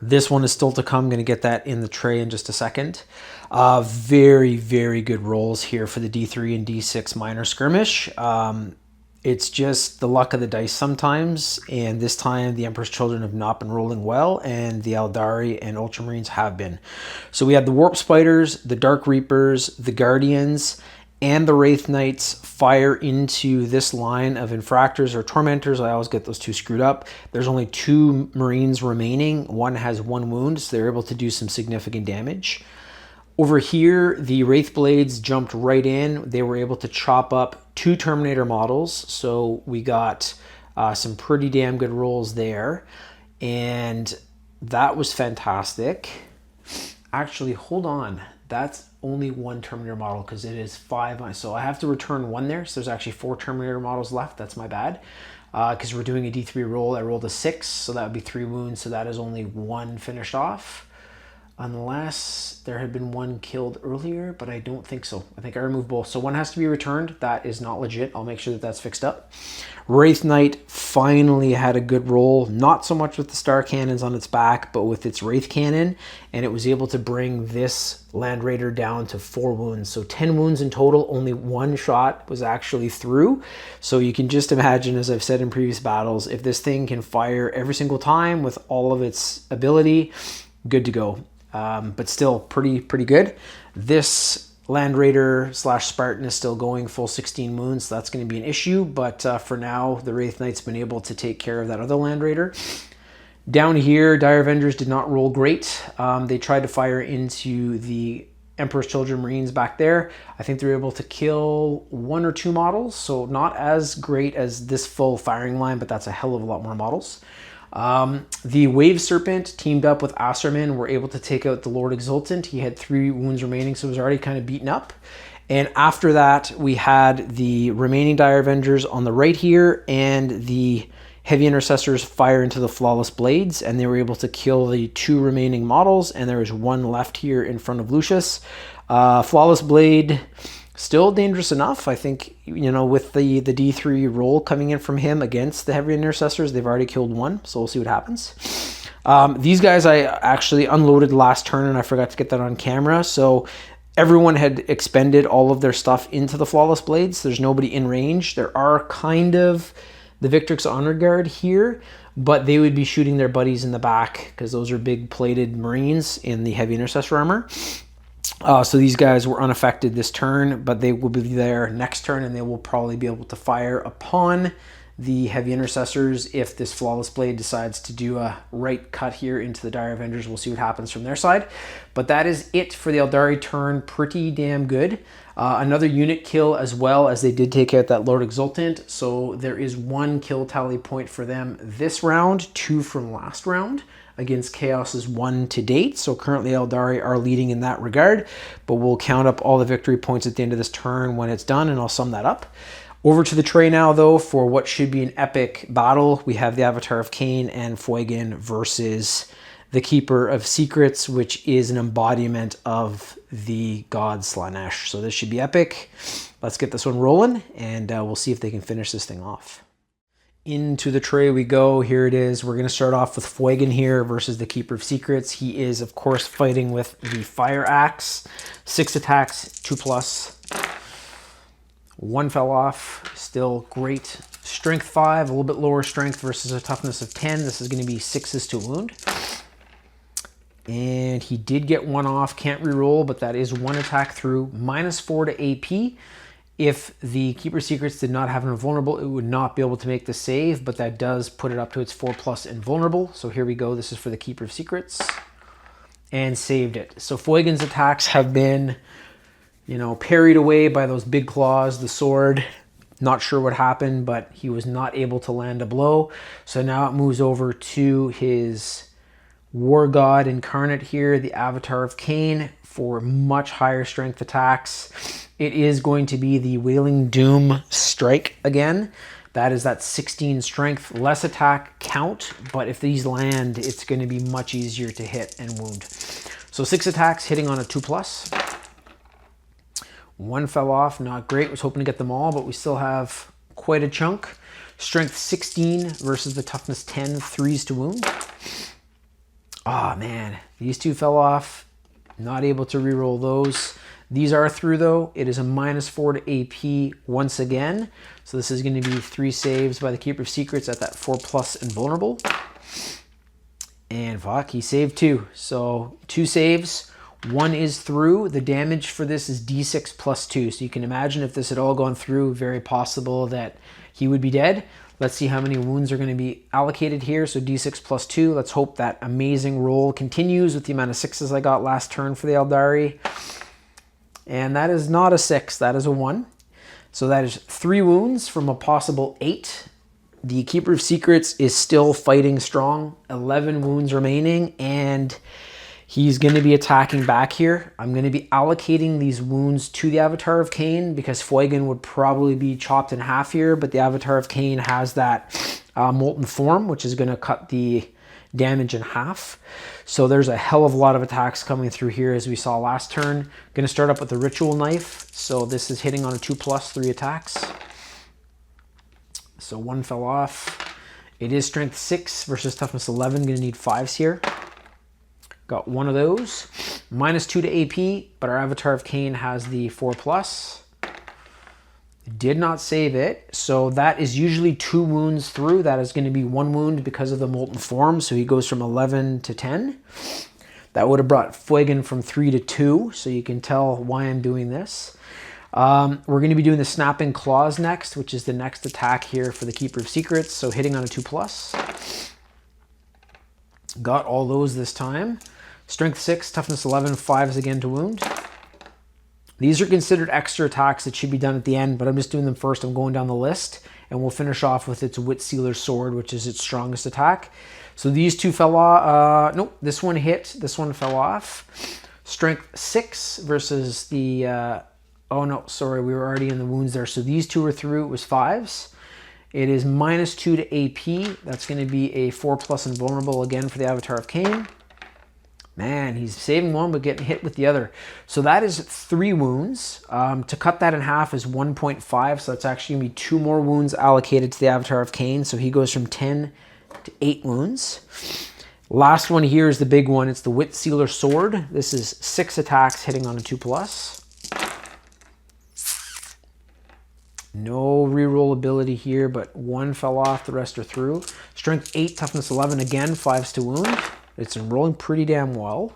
This one is still to come. I'm going to get that in the tray in just a second. Very, very good rolls here for the D3 and D6 minor skirmish. It's just the luck of the dice sometimes, and this time the Emperor's Children have not been rolling well, and the Aeldari and Ultramarines have been. So we had the Warp Spiders, the Dark Reapers, the Guardians, and the Wraith Knights fire into this line of Infractors or Tormentors. I always get those 2 screwed up. There's only 2 Marines remaining. One has 1 wound, so they're able to do some significant damage. Over here, the Wraith Blades jumped right in. They were able to chop up 2 Terminator models, so we got some pretty damn good rolls there, and that was fantastic. Actually, hold on. That's only 1 Terminator model because it is 5, so I have to return 1 there, so there's actually 4 Terminator models left. That's my bad. Because we're doing a D3 roll, I rolled a 6, so that would be 3 wounds, so that is only 1 finished off. Unless there had been 1 killed earlier, but I don't think so. I think I removed both. So 1 has to be returned. That is not legit. I'll make sure that that's fixed up. Wraith Knight finally had a good roll. Not so much with the Star Cannons on its back, but with its Wraith Cannon. And it was able to bring this Land Raider down to 4 wounds. So 10 wounds in total. Only 1 shot was actually through. So you can just imagine, as I've said in previous battles, if this thing can fire every single time with all of its ability, good to go. But still pretty good. This Land Raider / Spartan is still going full 16 wounds, so that's going to be an issue. But for now, the Wraith Knight's been able to take care of that other Land Raider. Down here, Dire Avengers did not roll great. They tried to fire into the Emperor's Children Marines back there. I think they were able to kill 1 or 2 models, so not as great as this full firing line, but that's a hell of a lot more models. The Wave Serpent teamed up with Asserman, were able to take out the Lord Exultant. He had 3 wounds remaining, so he was already kind of beaten up. And after that, we had the remaining Dire Avengers on the right here, and the Heavy Intercessors fire into the Flawless Blades, and they were able to kill the 2 remaining models, and there is 1 left here in front of Lucius. Flawless Blade, still dangerous enough. I think, you know, with the D3 roll coming in from him against the Heavy Intercessors, they've already killed 1, so we'll see what happens. These guys I actually unloaded last turn, and I forgot to get that on camera, so everyone had expended all of their stuff into the Flawless Blades. There's nobody in range. There are kind of the Victrix Honor Guard here, but they would be shooting their buddies in the back because those are big plated Marines in the Heavy Intercessor armor. So these guys were unaffected this turn, but they will be there next turn, and they will probably be able to fire upon the Heavy Intercessors if this Flawless Blade decides to do a right cut here into the Dire Avengers. We'll see what happens from their side. But that is it for the Aeldari turn. Pretty damn good. Another unit kill as well, as they did take out that Lord Exultant. So there is 1 kill tally point for them this round, 2 from last round. Against Chaos's 1 to date. So currently Aeldari are leading in that regard. But we'll count up all the victory points at the end of this turn when it's done, and I'll sum that up. Over to the tray now, though, for what should be an epic battle. We have the Avatar of Cain and Fuigan versus the Keeper of Secrets, which is an embodiment of the god Slaanesh. So this should be epic. Let's get this one rolling, and we'll see if they can finish this thing off. Into the tray we go. Here it is. We're going to start off with Fuigan here versus the Keeper of Secrets. He is, of course, fighting with the Fire Axe. 6 attacks, 2+. 1 fell off, still great. Strength 5, a little bit lower strength versus a toughness of 10. This is going to be 6s to wound. And he did get 1 off, can't reroll, but that is 1 attack through. -4 to AP. If the Keeper Secrets did not have an invulnerable, it would not be able to make the save, but that does put it up to its 4+ invulnerable. So here we go. This is for the Keeper of Secrets. And saved it. So Fuigan's attacks have been, you know, parried away by those big claws, the sword. Not sure what happened, but he was not able to land a blow. So now it moves over to his War God Incarnate here, the Avatar of Cain, for much higher strength attacks. It is going to be the Wailing Doom Strike again. That is that 16 strength, less attack count, but if these land, it's going to be much easier to hit and wound. So 6 attacks hitting on a 2+. 1 fell off, not great. Was hoping to get them all, but we still have quite a chunk. Strength 16 versus the toughness 10, 3s to wound. Oh man, these 2 fell off. Not able to reroll those. These are through though. It is a -4 to AP once again. So this is going to be 3 saves by the Keeper of Secrets at that 4+ invulnerable. And fuck, he saved 2. So 2 saves. 1 is through. The damage for this is D6 + 2. So you can imagine if this had all gone through, very possible that he would be dead. Let's see how many wounds are going to be allocated here. So D6 + 2. Let's hope that amazing roll continues with the amount of 6s I got last turn for the Aeldari. And that is not a 6. That is a 1. So that is 3 wounds from a possible 8. The Keeper of Secrets is still fighting strong. 11 wounds remaining, and he's going to be attacking back here. I'm going to be allocating these wounds to the Avatar of Cain because Fuigan would probably be chopped in half here, but the Avatar of Cain has that Molten Form, which is going to cut the damage in half. So there's a hell of a lot of attacks coming through here as we saw last turn. Going to start up with the Ritual Knife. So this is hitting on a 2+, 3 attacks. So 1 fell off. It is strength 6 versus toughness 11. Going to need 5s here. Got 1 of those. -2 to AP, but our Avatar of Cain has the 4+. Did not save it. So that is usually 2 wounds through. That is going to be 1 wound because of the Molten Form. So he goes from 11 to 10. That would have brought Fuigan from 3 to 2. So you can tell why I'm doing this. We're going to be doing the Snapping Claws next, which is the next attack here for the Keeper of Secrets. So hitting on a 2+. Got all those this time. Strength 6, toughness 11, 5s again to wound. These are considered extra attacks that should be done at the end, but I'm just doing them first. I'm going down the list, and we'll finish off with its Wit Sealer Sword, which is its strongest attack. So these two fell off. Nope, this one hit. This one fell off. Strength 6 versus the... oh no, sorry, we were already in the wounds there. So these two were through. It was 5s. It is -2 to AP. That's going to be a 4+ invulnerable again for the Avatar of Cain. Man, he's saving one but getting hit with the other. So that is 3 wounds. To cut that in half is 1.5. So that's actually going to be 2 more wounds allocated to the Avatar of Cain. So he goes from 10 to 8 wounds. Last one here is the big one. It's the Wit Sealer Sword. This is 6 attacks hitting on a 2+. No reroll ability here, but 1 fell off. The rest are through. Strength 8, toughness 11. Again, 5s to wound. It's rolling pretty damn well.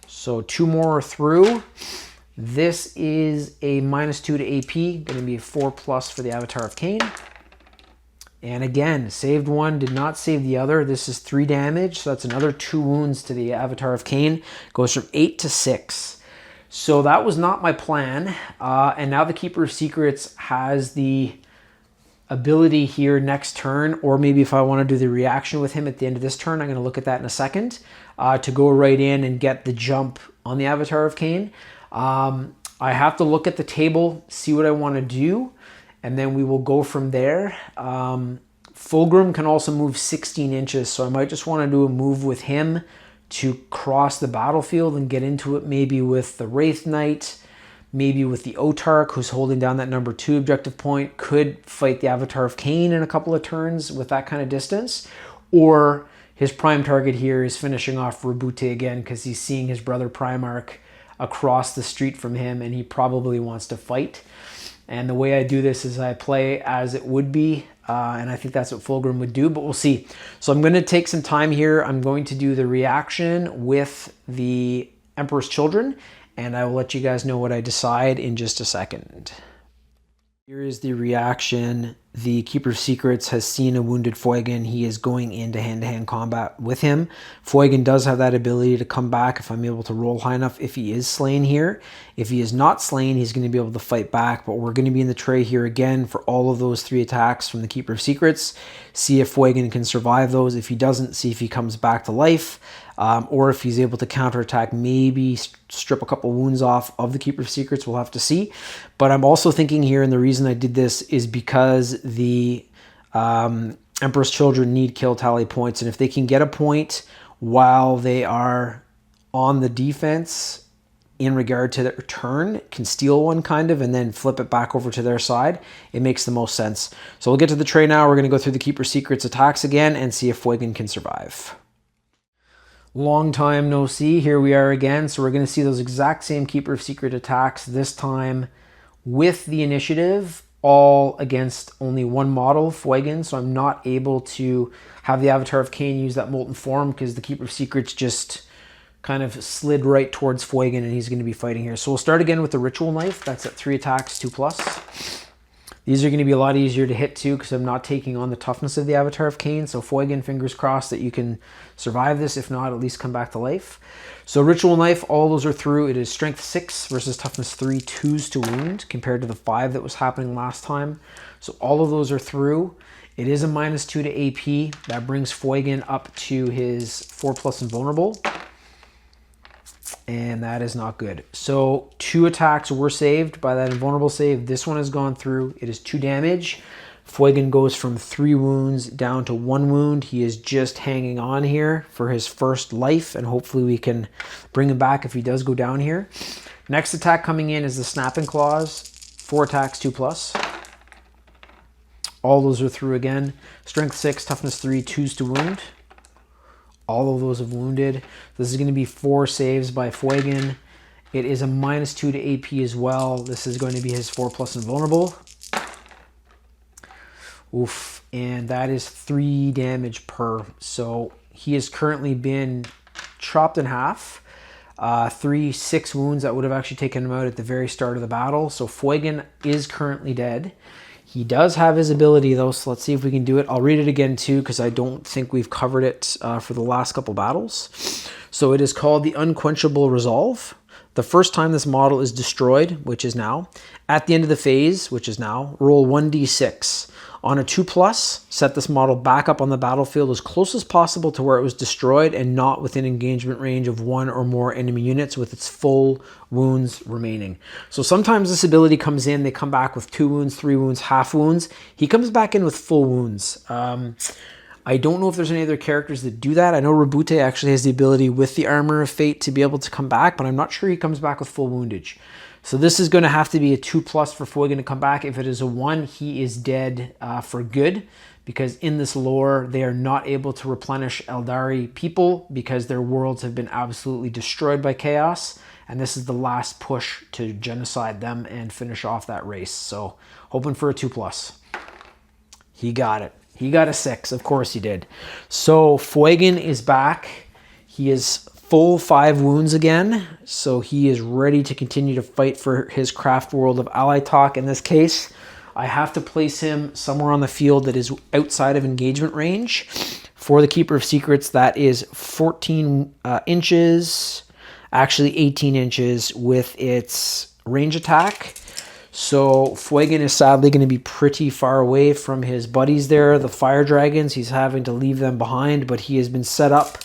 So 2 more are through. This is a -2 to AP. Going to be a 4+ for the Avatar of Cain. And again, saved one, did not save the other. This is 3 damage. So that's another 2 wounds to the Avatar of Cain. Goes from 8 to 6. So that was not my plan. And now the Keeper of Secrets has the ability here next turn, or maybe if I want to do the reaction with him at the end of this turn, I'm going to look at that in a second, to go right in and get the jump on the Avatar of Cain. I have to look at the table, see what I want to do, and then we will go from there. Fulgrim can also move 16 inches, so I might just want to do a move with him to cross the battlefield and get into it, maybe with the Wraith Knight, maybe with the Autarch, who's holding down that number 2 objective point, could fight the Avatar of Cain in a couple of turns with that kind of distance. Or his prime target here is finishing off Roboute again, because he's seeing his brother Primarch across the street from him, and he probably wants to fight. And the way I do this is I play as it would be, and I think that's what Fulgrim would do, but we'll see. So I'm going to take some time here. I'm going to do the reaction with the Emperor's Children, and I will let you guys know what I decide in just a second. Here is the reaction. The Keeper of Secrets has seen a wounded Finnigan. He is going into hand-to-hand combat with him. Finnigan does have that ability to come back if I'm able to roll high enough if he is slain here. If he is not slain, he's going to be able to fight back, but we're going to be in the tray here again for all of those 3 attacks from the Keeper of Secrets. See if Finnigan can survive those. If he doesn't, see if he comes back to life. Or if he's able to counterattack, maybe strip a couple wounds off of the Keeper of Secrets. We'll have to see. But I'm also thinking here, and the reason I did this is because the Emperor's Children need kill tally points. And if they can get a point while they are on the defense in regard to their turn, can steal one kind of, and then flip it back over to their side, it makes the most sense. So we'll get to the tray now. We're going to go through the Keeper of Secrets attacks again and see if Finnigan can survive. Long time no see. Here we are again. So we're going to see those exact same Keeper of Secret attacks, this time with the initiative, all against only one model, Finnigan. So I'm not able to have the Avatar of Cain use that Molten Form because the Keeper of Secrets just kind of slid right towards Finnigan, and he's going to be fighting here. So we'll start again with the Ritual Knife. That's at 3 attacks, 2+. These are going to be a lot easier to hit too because I'm not taking on the toughness of the Avatar of Cain. So Finnigan, fingers crossed that you can survive this. If not, at least come back to life. So Ritual Knife, all those are through. It is Strength 6 versus Toughness 3, 2s to wound compared to the 5 that was happening last time. So all of those are through. It is a -2 to AP. That brings Finnigan up to his 4+ invulnerable. And that is not good. So 2 attacks were saved by that invulnerable save. This one has gone through. It is 2 damage. Finnigan goes from 3 wounds down to 1 wound. He is just hanging on here for his first life, and hopefully we can bring him back if he does go down here. Next attack coming in is the Snapping Claws. 4 attacks, 2+. All those are through again. Strength 6, Toughness 3, 2s to wound. All of those have wounded. This is going to be 4 saves by Finnigan. It is a -2 to AP as well. This is going to be his 4+ invulnerable. Oof. And that is 3 damage per. So he has currently been chopped in half. 6 wounds that would have actually taken him out at the very start of the battle. So Finnigan is currently dead. He does have his ability though, so let's see if we can do it. I'll read it again too, because I don't think we've covered it for the last couple battles. So it is called the Unquenchable Resolve. The first time this model is destroyed, which is now, at the end of the phase, which is now, roll 1d6. On a 2+, set this model back up on the battlefield as close as possible to where it was destroyed and not within engagement range of one or more enemy units with its full wounds remaining. So sometimes this ability comes in, they come back with 2 wounds, 3 wounds, half wounds. He comes back in with full wounds. I don't know if there's any other characters that do that. I know Roboute actually has the ability with the Armor of Fate to be able to come back, but I'm not sure he comes back with full woundage. So this is going to have to be a 2+ for Fulgrim to come back. If it is a 1, he is dead for good, because in this lore, they are not able to replenish Aeldari people because their worlds have been absolutely destroyed by chaos. And this is the last push to genocide them and finish off that race. So hoping for a 2+. He got it. He got a 6. Of course he did. So Fulgrim is back. He is full 5 wounds again, so he is ready to continue to fight for his craft world of Alaitoc. In this case, I have to place him somewhere on the field that is outside of engagement range. For the Keeper of Secrets, that is 14 inches, actually 18 inches with its range attack. So Fulgrim is sadly going to be pretty far away from his buddies there, the fire dragons. He's having to leave them behind, but he has been set up.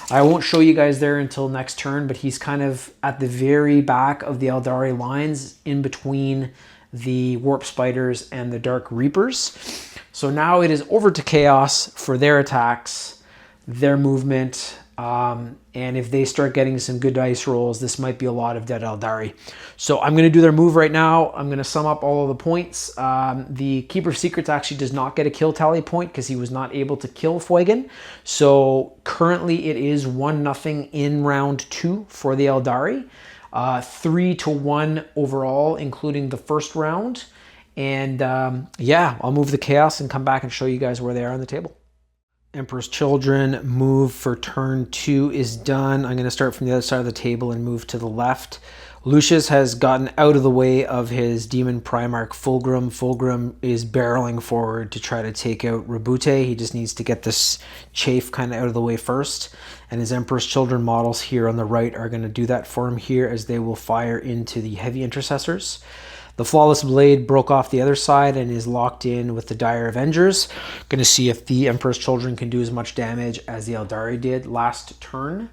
I won't show you guys there until next turn, but he's kind of at the very back of the Aeldari lines in between the Warp Spiders and the Dark Reapers. So now it is over to Chaos for their attacks, their movement, and if they start getting some good dice rolls, this might be a lot of dead Aeldari. So I'm going to do their move right now. I'm going to sum up all of the points. The Keeper of Secrets actually does not get a kill tally point because he was not able to kill Fulgrim. So currently it is 1-0 in round 2 for the Aeldari. 3-1 overall, including the first round. And yeah, I'll move the Chaos and come back and show you guys where they are on the table. Emperor's Children move for turn 2 is done. I'm going to start from the other side of the table and move to the left. Lucius has gotten out of the way of his Demon Primarch Fulgrim. Fulgrim is barreling forward to try to take out Roboute. He just needs to get this chafe kind of out of the way first. And his Emperor's Children models here on the right are going to do that for him here, as they will fire into the Heavy Intercessors. The Flawless Blade broke off the other side and is locked in with the Dire Avengers. Going to see if the Emperor's Children can do as much damage as the Aeldari did last turn.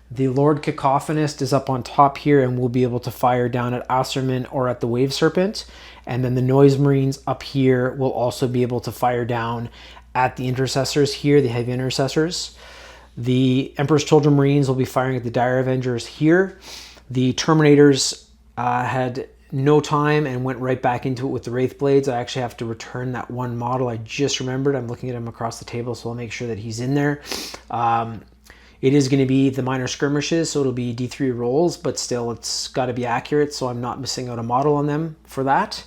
The Lord Cacophonist is up on top here and will be able to fire down at Asserman or at the Wave Serpent. And then the Noise Marines up here will also be able to fire down at the Intercessors here, the Heavy Intercessors. The Emperor's Children Marines will be firing at the Dire Avengers here. The Terminators had no time and went right back into it with the Wraith Blades. I actually have to return that one model. I just remembered. I'm looking at him across the table, so I'll make sure that he's in there. It is going to be the minor skirmishes, so it'll be D3 rolls, but still it's got to be accurate, so I'm not missing out a model on them for that.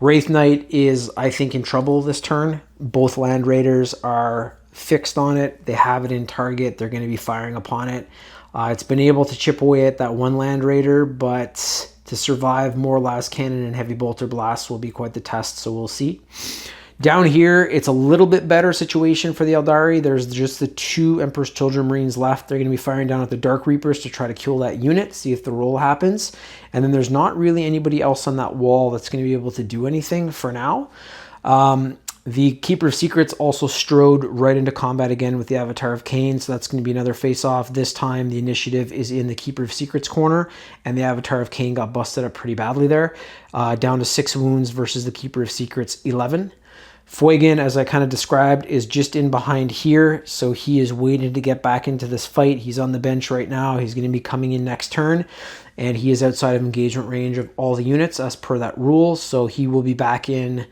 Wraith Knight is, I think, in trouble this turn. Both Land Raiders are fixed on it. They have it in target. They're going to be firing upon it. It's been able to chip away at that one Land Raider, but to survive more Las Cannon and Heavy Bolter Blasts will be quite the test, so we'll see. Down here, it's a little bit better situation for the Aeldari. There's just the 2 Emperor's Children Marines left. They're going to be firing down at the Dark Reapers to try to kill that unit, see if the roll happens. And then there's not really anybody else on that wall that's going to be able to do anything for now. The Keeper of Secrets also strode right into combat again with the Avatar of Cain, so that's going to be another face-off. This time, the initiative is in the Keeper of Secrets corner, and the Avatar of Cain got busted up pretty badly there. Down to 6 wounds versus the Keeper of Secrets 11. Fulgrim, as I kind of described, is just in behind here, so he is waiting to get back into this fight. He's on the bench right now. He's going to be coming in next turn, and he is outside of engagement range of all the units as per that rule, so he will be back in.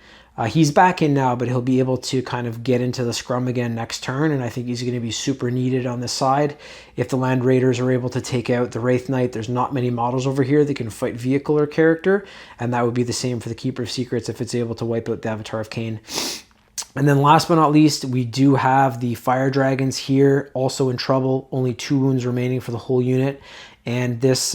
He's back in now, but he'll be able to kind of get into the scrum again next turn, and I think he's going to be super needed on this side. If the Land Raiders are able to take out the Wraith Knight, there's not many models over here that can fight vehicle or character, and that would be the same for the Keeper of Secrets if it's able to wipe out the Avatar of Cain. And then last but not least, we do have the Fire Dragons here, also in trouble. Only 2 wounds remaining for the whole unit. And this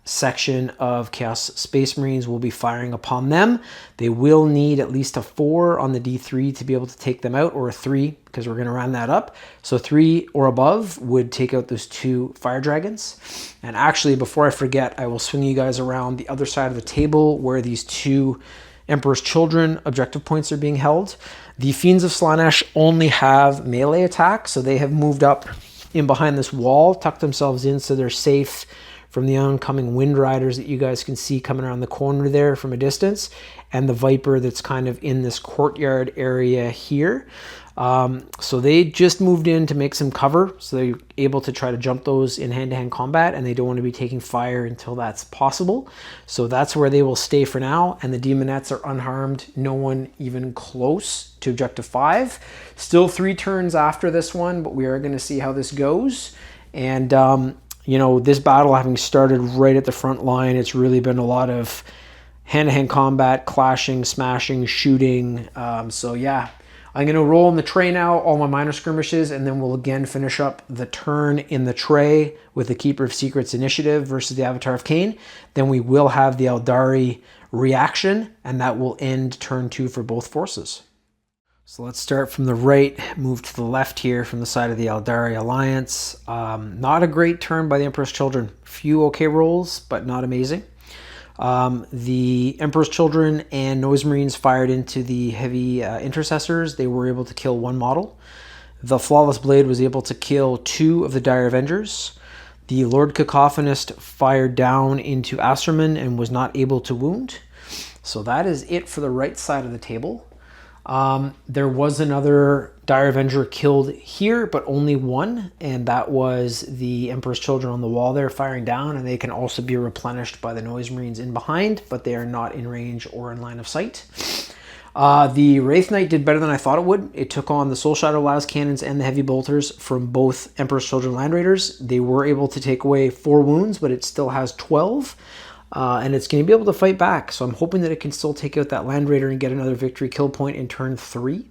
section of Chaos Space Marines will be firing upon them. They will need at least a 4 on the D3 to be able to take them out, or a 3 because we're going to round that up. So 3 or above would take out those 2 fire dragons. And actually, before I forget, I will swing you guys around the other side of the table where these 2 Emperor's Children objective points are being held. The Fiends of Slaanesh only have melee attack, so they have moved up in behind this wall, tucked themselves in so they're safe from the oncoming Wind Riders that you guys can see coming around the corner there from a distance, and the Viper that's kind of in this courtyard area here. So they just moved in to make some cover, so they're able to try to jump those in hand-to-hand combat, and they don't want to be taking fire until that's possible. So that's where they will stay for now, and the Demonettes are unharmed, no one even close to Objective 5. Still 3 turns after this one, but we are going to see how this goes. And you know, this battle having started right at the front line, it's really been a lot of hand-to-hand combat, clashing, smashing, shooting. So yeah, I'm going to roll in the tray now, all my minor skirmishes, and then we'll again finish up the turn in the tray with the Keeper of Secrets initiative versus the Avatar of Cain. Then we will have the Aeldari reaction, and that will end turn 2 for both forces. So let's start from the right, move to the left here from the side of the Aeldari Alliance. Not a great turn by the Emperor's Children. Few okay rolls, but not amazing. The Emperor's Children and Noise Marines fired into the heavy intercessors. They were able to kill 1 model. The Flawless Blade was able to kill 2 of the Dire Avengers. The Lord Cacophonist fired down into Asterman and was not able to wound. So that is it for the right side of the table. There was another Dire Avenger killed here, but only 1, and that was the Emperor's Children on the wall there firing down, and they can also be replenished by the Noise Marines in behind, but they are not in range or in line of sight. The Wraith Knight did better than I thought it would. It took on the Soul Shadow Las Cannons and the Heavy Bolters from both Emperor's Children Land Raiders. They were able to take away 4 wounds, but it still has 12. And it's going to be able to fight back. So I'm hoping that it can still take out that Land Raider and get another victory kill point in turn 3.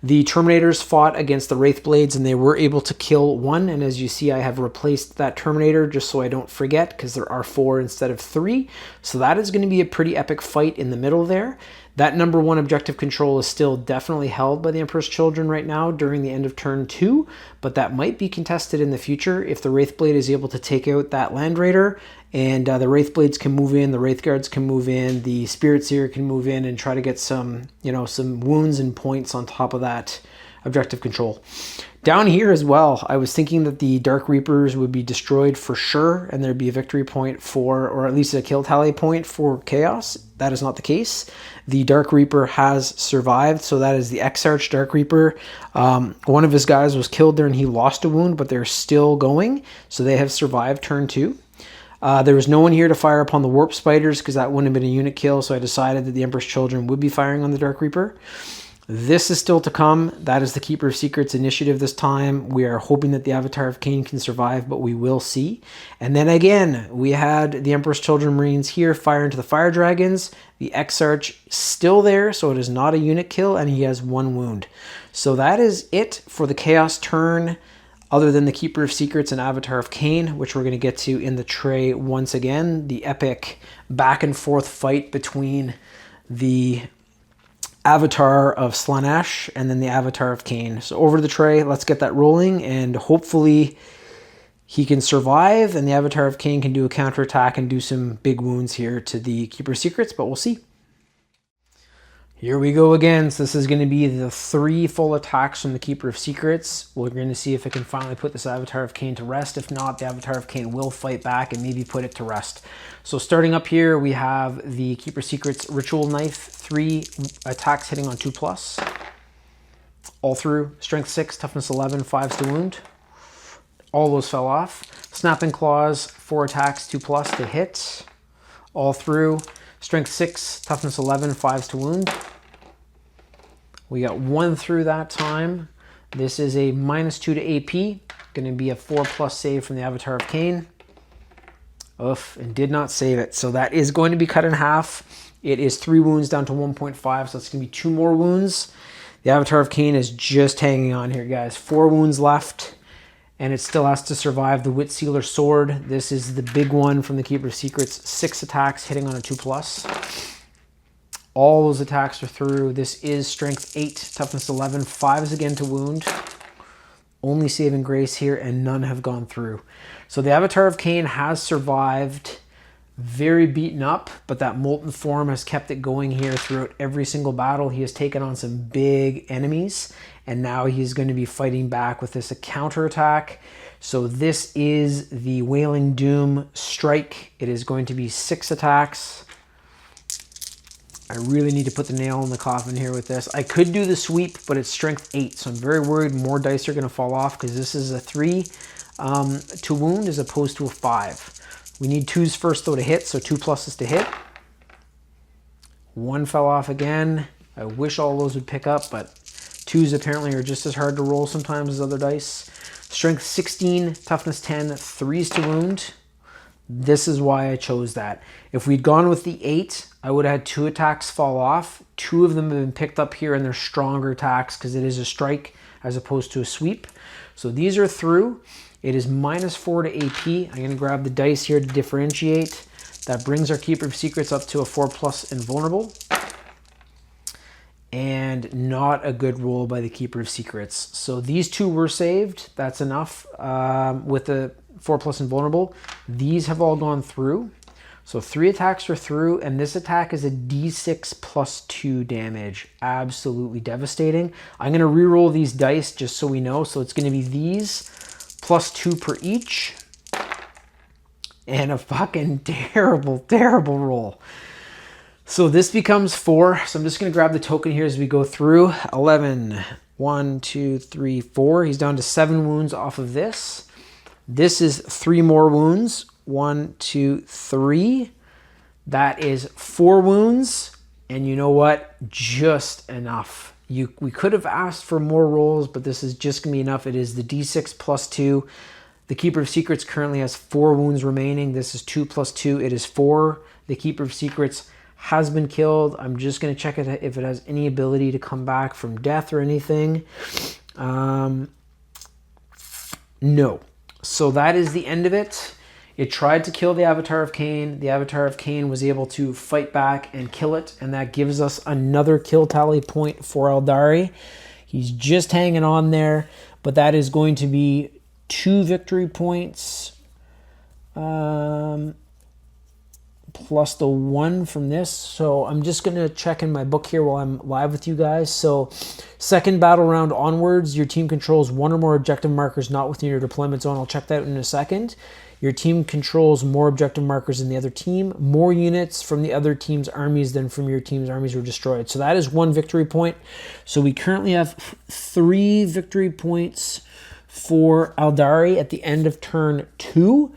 The Terminators fought against the Wraith Blades, and they were able to kill 1. And as you see, I have replaced that Terminator just so I don't forget, because there are 4 instead of 3. So that is going to be a pretty epic fight in the middle there. That number 1 objective control is still definitely held by the Emperor's Children right now during the end of turn 2, but that might be contested in the future if the Wraithblade is able to take out that Land Raider, and the Wraithblades can move in, the Wraith Guards can move in, the Spirit Seer can move in and try to get some, you know, some wounds and points on top of that objective control. Down here as well, I was thinking that the Dark Reapers would be destroyed for sure, and there'd be a victory point for, or at least a kill tally point for Chaos. That is not the case. The Dark Reaper has survived, so that is the Exarch Dark Reaper. One of his guys was killed there and he lost a wound, but they're still going, so they have survived turn 2. There was no one here to fire upon the Warp Spiders because that wouldn't have been a unit kill, so I decided that the Emperor's Children would be firing on the Dark Reaper. This is still to come. That is the Keeper of Secrets initiative this time. We are hoping that the Avatar of Cain can survive, but we will see. And then again, we had the Emperor's Children Marines here fire into the Fire Dragons. The Exarch still there, so it is not a unit kill, and he has 1 wound. So that is it for the Chaos turn, other than the Keeper of Secrets and Avatar of Cain, which we're going to get to in the tray once again. The epic back and forth fight between the Avatar of Slaanesh and then the Avatar of Cain. So over to the tray, let's get that rolling, and hopefully he can survive and the Avatar of Cain can do a counterattack and do some big wounds here to the Keeper of Secrets, but we'll see. Here we go again. So this is going to be the 3 full attacks from the Keeper of Secrets. We're going to see if it can finally put this Avatar of Cain to rest. If not, the Avatar of Cain will fight back and maybe put it to rest. So starting up here, we have the Keeper of Secrets Ritual Knife. 3 attacks hitting on 2+. All through. Strength 6, Toughness 11, 5s to wound. All those fell off. Snapping Claws, 4 attacks, 2+ to hit. All through. Strength 6, Toughness 11, 5s to wound. We got 1 through that time. This is a -2 to AP. Going to be a 4+ save from the Avatar of Cain. Oof, and did not save it. So that is going to be cut in half. It is 3 wounds down to 1.5, so it's going to be 2 more wounds. The Avatar of Cain is just hanging on here, guys. 4 wounds left. and it still has to survive the Wit Sealer Sword. This is the big one from the Keeper of Secrets. 6 attacks hitting on a 2+. All those attacks are through. This is strength 8, toughness 11, 5s again to wound. Only saving grace here, and none have gone through. So the Avatar of Cain has survived, very beaten up, but that Molten Form has kept it going here throughout every single battle. He has taken on some big enemies, and now he's going to be fighting back with this counterattack. So this is the Wailing Doom Strike. It is going to be 6 attacks. I really need to put the nail in the coffin here with this. I could do the sweep, but it's strength 8, so I'm very worried more dice are going to fall off because this is a 3 to wound as opposed to a 5. We need 2s first, though, to hit, so 2 pluses to hit. 1 fell off again. I wish all those would pick up, but 2s apparently are just as hard to roll sometimes as other dice. Strength 16, toughness 10, 3s to wound. This is why I chose that. If we'd gone with the 8, I would have had 2 attacks fall off. 2 of them have been picked up here, and they're stronger attacks because it is a strike as opposed to a sweep. So these are through. It is -4 to AP. I'm going to grab the dice here to differentiate. That brings our Keeper of Secrets up to a 4+ invulnerable. And not a good roll by the Keeper of Secrets. So these 2 were saved. That's enough with the 4+ invulnerable. These have all gone through. So 3 attacks are through, and this attack is a D6 +2 damage. Absolutely devastating. I'm going to re-roll these dice just so we know. So it's going to be these +2 per each. And a fucking terrible, terrible roll. So this becomes 4. So I'm just going to grab the token here as we go through. 11. 1, 2, 3, 4. He's down to 7 wounds off of this. This is 3 more wounds. 1, 2, 3. That is 4 wounds. And you know what? Just enough. We could have asked for more rolls, but this is just going to be enough. It is the D6 +2. The Keeper of Secrets currently has 4 wounds remaining. This is 2 + 2. It is 4. The Keeper of Secrets has been killed. I'm just going to check it if it has any ability to come back from death or anything. No. So that is the end of it. It tried to kill the Avatar of Cain. The Avatar of Cain was able to fight back and kill it, and that gives us another kill tally point for Aeldari. He's just hanging on there, but that is going to be 2 victory points plus the 1 from this. So I'm just going to check in my book here while I'm live with you guys. So second battle round onwards, your team controls 1 or more objective markers not within your deployment zone. I'll check that in a second. Your team controls more objective markers than the other team. More units from the other team's armies than from your team's armies were destroyed. So that is 1 victory point. So we currently have 3 victory points for Aeldari at the end of turn 2,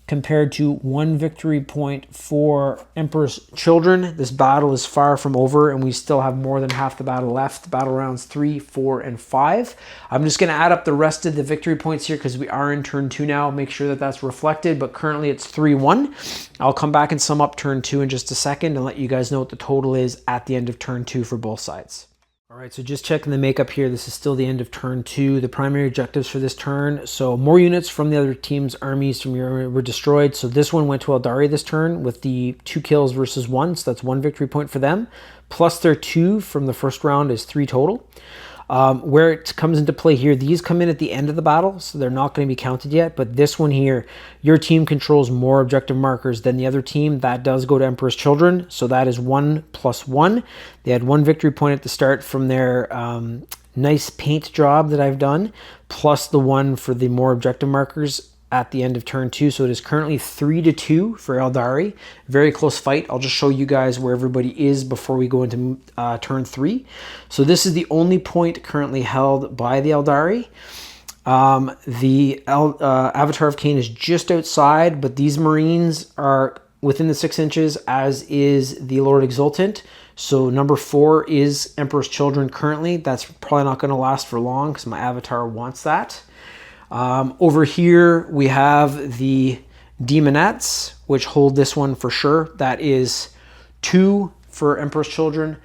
compared to 1 victory point for Emperor's Children. This battle is far from over, and we still have more than half the battle left. Battle rounds 3, 4, and 5. I'm just going to add up the rest of the victory points here because we are in turn 2 now. Make sure that that's reflected, but currently it's 3-1. I'll come back and sum up turn 2 in just a second and let you guys know what the total is at the end of turn 2 for both sides. All right, so just checking the makeup here. This is still the end of turn 2. The primary objectives for this turn. So more units from the other team's armies from your army were destroyed. So this one went to Aeldari this turn with the 2 kills versus 1. So that's 1 victory point for them. Plus their 2 from the first round is 3 total. Where it comes into play here, these come in at the end of the battle, so they're not going to be counted yet. But this one here, your team controls more objective markers than the other team. That does go to Emperor's Children, so that is 1 + 1. They had 1 victory point at the start from their nice paint job that I've done, plus the 1 for the more objective markers at the end of turn 2. So it is currently 3-2 for Aeldari. Very close fight. I'll just show you guys where everybody is before we go into turn 3. So this is the only point currently held by the Aeldari. The Avatar of Cain is just outside, but these Marines are within the 6 inches, as is the Lord Exultant. So number 4 is Emperor's Children currently. That's probably not going to last for long because my Avatar wants that. Over here we have the Demonettes, which hold this one for sure. That is 2 for Emperor's Children,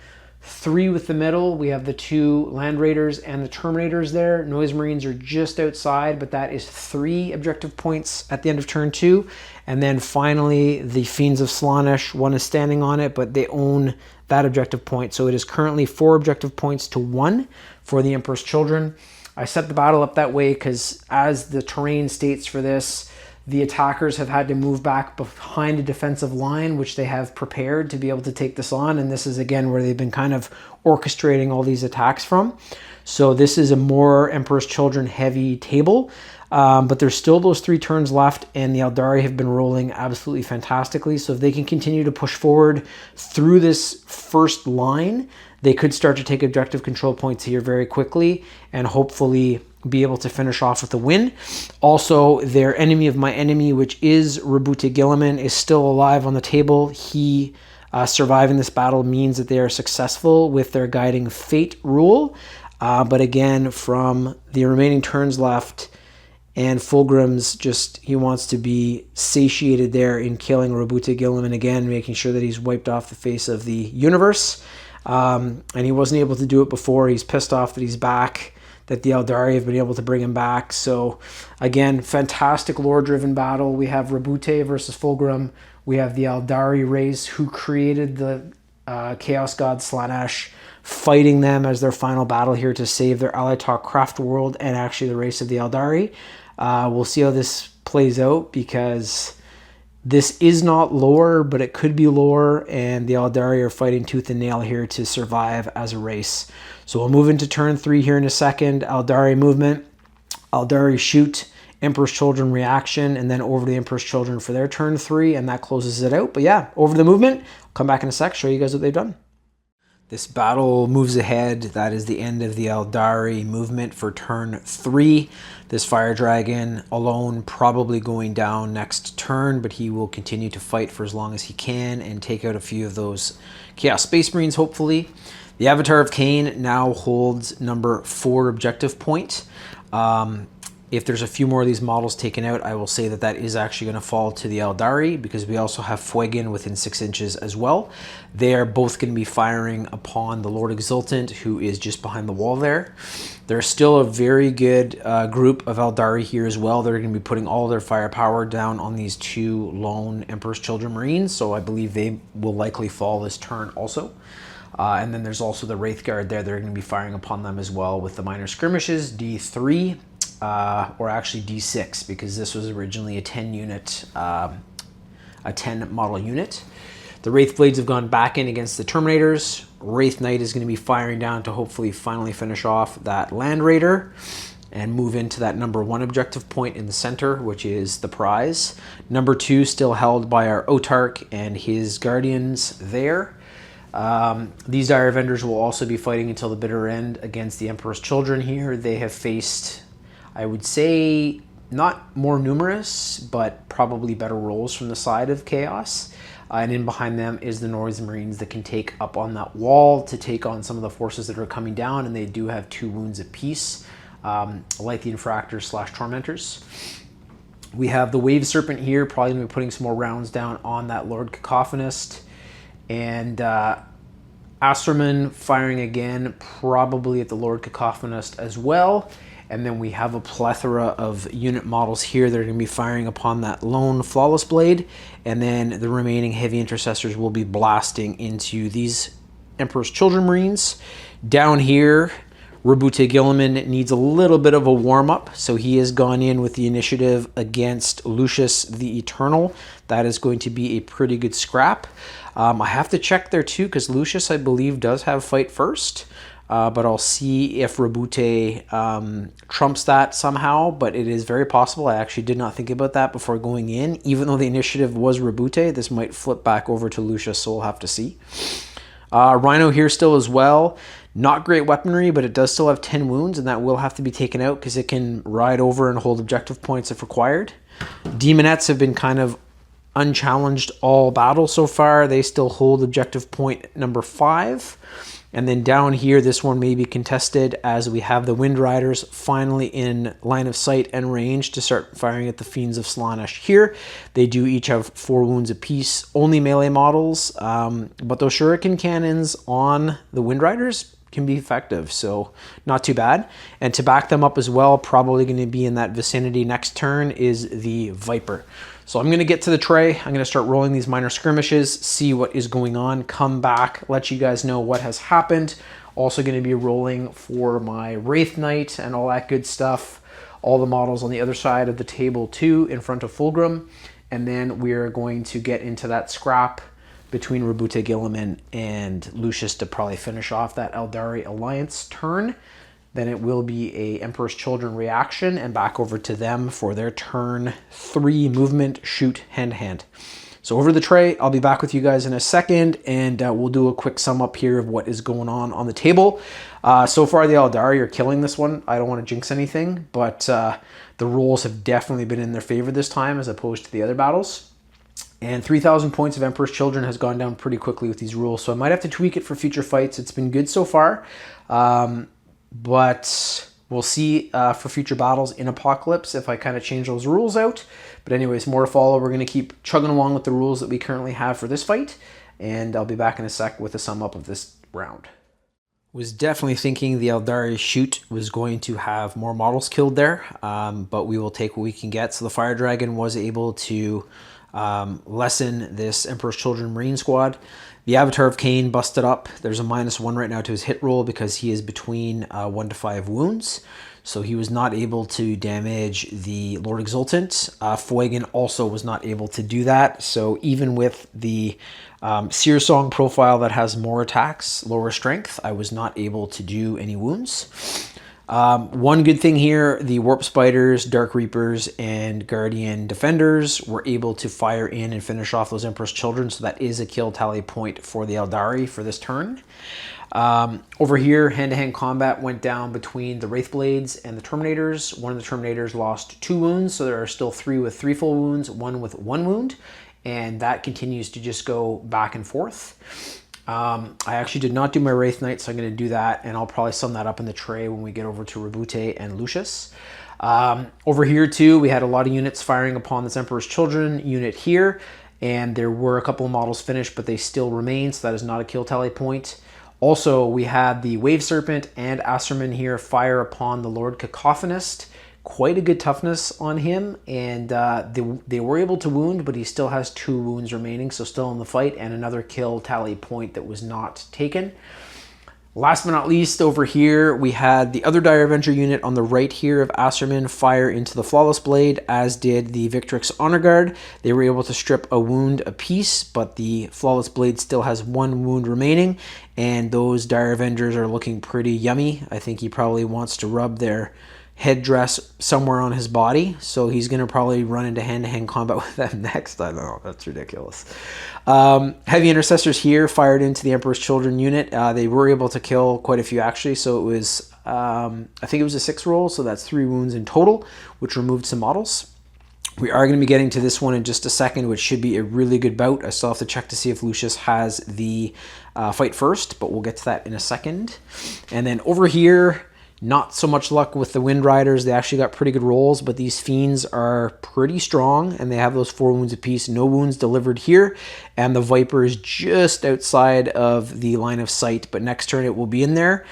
3 with the middle. We have the 2 Land Raiders and the Terminators there. Noise Marines are just outside, but that is 3 objective points at the end of turn 2. And then finally, the Fiends of Slaanesh. 1 is standing on it, but they own that objective point. So it is currently 4 objective points to 1 for the Emperor's Children. I set the battle up that way because, as the terrain states for this, the attackers have had to move back behind a defensive line, which they have prepared to be able to take this on. And this is, again, where they've been kind of orchestrating all these attacks from. So this is a more Emperor's Children heavy table. But there's still those 3 turns left, and the Aeldari have been rolling absolutely fantastically. So if they can continue to push forward through this first line, they could start to take objective control points here very quickly and hopefully be able to finish off with a win. Also, their enemy of my enemy, which is Roboute Guilliman, is still alive on the table. He surviving this battle means that they are successful with their Guiding Fate rule. But again, from the remaining turns left, and Fulgrim's he wants to be satiated there in killing Roboute Guilliman again, making sure that he's wiped off the face of the universe. And he wasn't able to do it before. He's pissed off that he's back, that the Aeldari have been able to bring him back. So again, fantastic lore-driven battle. We have Roboute versus Fulgrim. We have the Aeldari race who created the Chaos God Slaanesh, fighting them as their final battle here to save their Alaitoc Craftworld and actually the race of the Aeldari. We'll see how this plays out, because this is not lore, but it could be lore, and the Aeldari are fighting tooth and nail here to survive as a race. So we'll move into turn 3 here in a second. Aeldari movement, Aeldari shoot, Emperor's Children reaction, and then over to the Emperor's Children for their turn 3, and that closes it out. But yeah, over the movement. I'll come back in a sec, show you guys what they've done. This battle moves ahead. That is the end of the Aeldari movement for turn 3. This Fire Dragon alone probably going down next turn, but he will continue to fight for as long as he can and take out a few of those Chaos Space Marines, hopefully. The Avatar of Cain now holds number 4 objective point. If there's a few more of these models taken out, I will say that that is actually going to fall to the Aeldari, because we also have Finnigan within 6 inches as well. They are both going to be firing upon the Lord Exultant, who is just behind the wall there. There's still a very good group of Aeldari here as well. They're going to be putting all their firepower down on these 2 lone Emperor's Children Marines, so I believe they will likely fall this turn also. And then there's also the Wraith Guard there. They're going to be firing upon them as well with the minor skirmishes, D3. Or actually D6, because this was originally a 10 unit, a 10 model unit. The Wraith Blades have gone back in against the Terminators. Wraith Knight is going to be firing down to hopefully finally finish off that Land Raider and move into that number 1 objective point in the center, which is the prize. Number 2 still held by our Autarch and his Guardians there. These Dire Vendors will also be fighting until the bitter end against the Emperor's Children here. They have faced, I would say, not more numerous, but probably better rolls from the side of Chaos. And in behind them is the Noise Marines that can take up on that wall to take on some of the forces that are coming down, and they do have 2 wounds apiece, like the Infractors / Tormentors. We have the Wave Serpent here, probably going to be putting some more rounds down on that Lord Cacophonist. And Astraman firing again, probably at the Lord Cacophonist as well. And then we have a plethora of unit models here that are going to be firing upon that lone Flawless Blade. And then the remaining heavy intercessors will be blasting into these Emperor's Children Marines. Down here, Roboute Guilliman needs a little bit of a warm-up, so he has gone in with the initiative against Lucius the Eternal. That is going to be a pretty good scrap. I have to check there too, because Lucius, I believe, does have fight first. But I'll see if Roboute trumps that somehow, but it is very possible. I actually did not think about that before going in. Even though the initiative was Roboute, this might flip back over to Lucius, so we'll have to see. Rhino here still as well. Not great weaponry, but it does still have 10 wounds, and that will have to be taken out because it can ride over and hold objective points if required. Demonettes have been kind of unchallenged all battle so far. They still hold objective point number 5. And then down here, this one may be contested as we have the Wind Riders finally in line of sight and range to start firing at the Fiends of Slaanesh here. They do each have 4 wounds apiece, only melee models, but those Shuriken cannons on the Wind Riders can be effective, so not too bad. And to back them up as well, probably going to be in that vicinity next turn, is the Viper. So I'm going to get to the tray. I'm going to start rolling these minor skirmishes, see what is going on, come back, let you guys know what has happened. Also going to be rolling for my Wraith Knight and all that good stuff. All the models on the other side of the table too, in front of Fulgrim. And then we're going to get into that scrap between Roboute Guilliman and Lucius to probably finish off that Aeldari Alliance turn. Then it will be a Emperor's Children reaction and back over to them for their turn 3 movement, shoot, hand-to-hand. So over the tray, I'll be back with you guys in a second, and we'll do a quick sum up here of what is going on the table. So far, the Aeldari are killing this one. I don't want to jinx anything, but the rolls have definitely been in their favor this time as opposed to the other battles. And 3,000 points of Emperor's Children has gone down pretty quickly with these rules, so I might have to tweak it for future fights. It's been good so far. But we'll see for future battles in Apocalypse if I kind of change those rules out. But anyways, more to follow. We're going to keep chugging along with the rules that we currently have for this fight. And I'll be back in a sec with a sum up of this round. Was definitely thinking the Aeldari shoot was going to have more models killed there. But we will take what we can get. So the Fire Dragon was able to lessen this Emperor's Children Marine Squad. The Avatar of Cain busted up. There's a -1 right now to his hit roll because he is between 1 to 5 wounds. So he was not able to damage the Lord Exultant. Fuigan also was not able to do that. So even with the Seer Song profile that has more attacks, lower strength, I was not able to do any wounds. One good thing here, the Warp Spiders, Dark Reapers, and Guardian Defenders were able to fire in and finish off those Emperor's Children, so that is a kill tally point for the Aeldari for this turn. Over here, hand-to-hand combat went down between the Wraithblades and the Terminators. One of the Terminators lost 2 wounds, so there are still 3 with 3 full wounds, 1 with 1 wound, and that continues to just go back and forth. I actually did not do my Wraith Knight, so I'm going to do that, and I'll probably sum that up in the tray when we get over to Roboute and Lucius. Over here, too, we had a lot of units firing upon this Emperor's Children unit here, and there were a couple of models finished, but they still remain, so that is not a kill tally point. Also, we had the Wave Serpent and Acerman here fire upon the Lord Cacophonist. Quite a good toughness on him, and they were able to wound, but he still has 2 wounds remaining, so still in the fight, and another kill tally point that was not taken. Last but not least, over here, we had the other Dire Avenger unit on the right here of Acerman fire into the Flawless Blade, as did the Victrix Honor Guard. They were able to strip a wound apiece, but the Flawless Blade still has 1 wound remaining, and those Dire Avengers are looking pretty yummy. I think he probably wants to rub their headdress somewhere on his body, so he's going to probably run into hand-to-hand combat with them next. I don't know, that's ridiculous. Heavy Intercessors here fired into the Emperor's Children unit. They were able to kill quite a few actually, so it was, I think it was a 6 roll, so that's 3 wounds in total, which removed some models. We are going to be getting to this one in just a second, which should be a really good bout. I still have to check to see if Lucius has the fight first, but we'll get to that in a second. And then over here, not so much luck with the Wind Riders. They actually got pretty good rolls, but these Fiends are pretty strong, and they have those 4 wounds apiece. No wounds delivered here, and the Viper is just outside of the line of sight, but next turn it will be in there.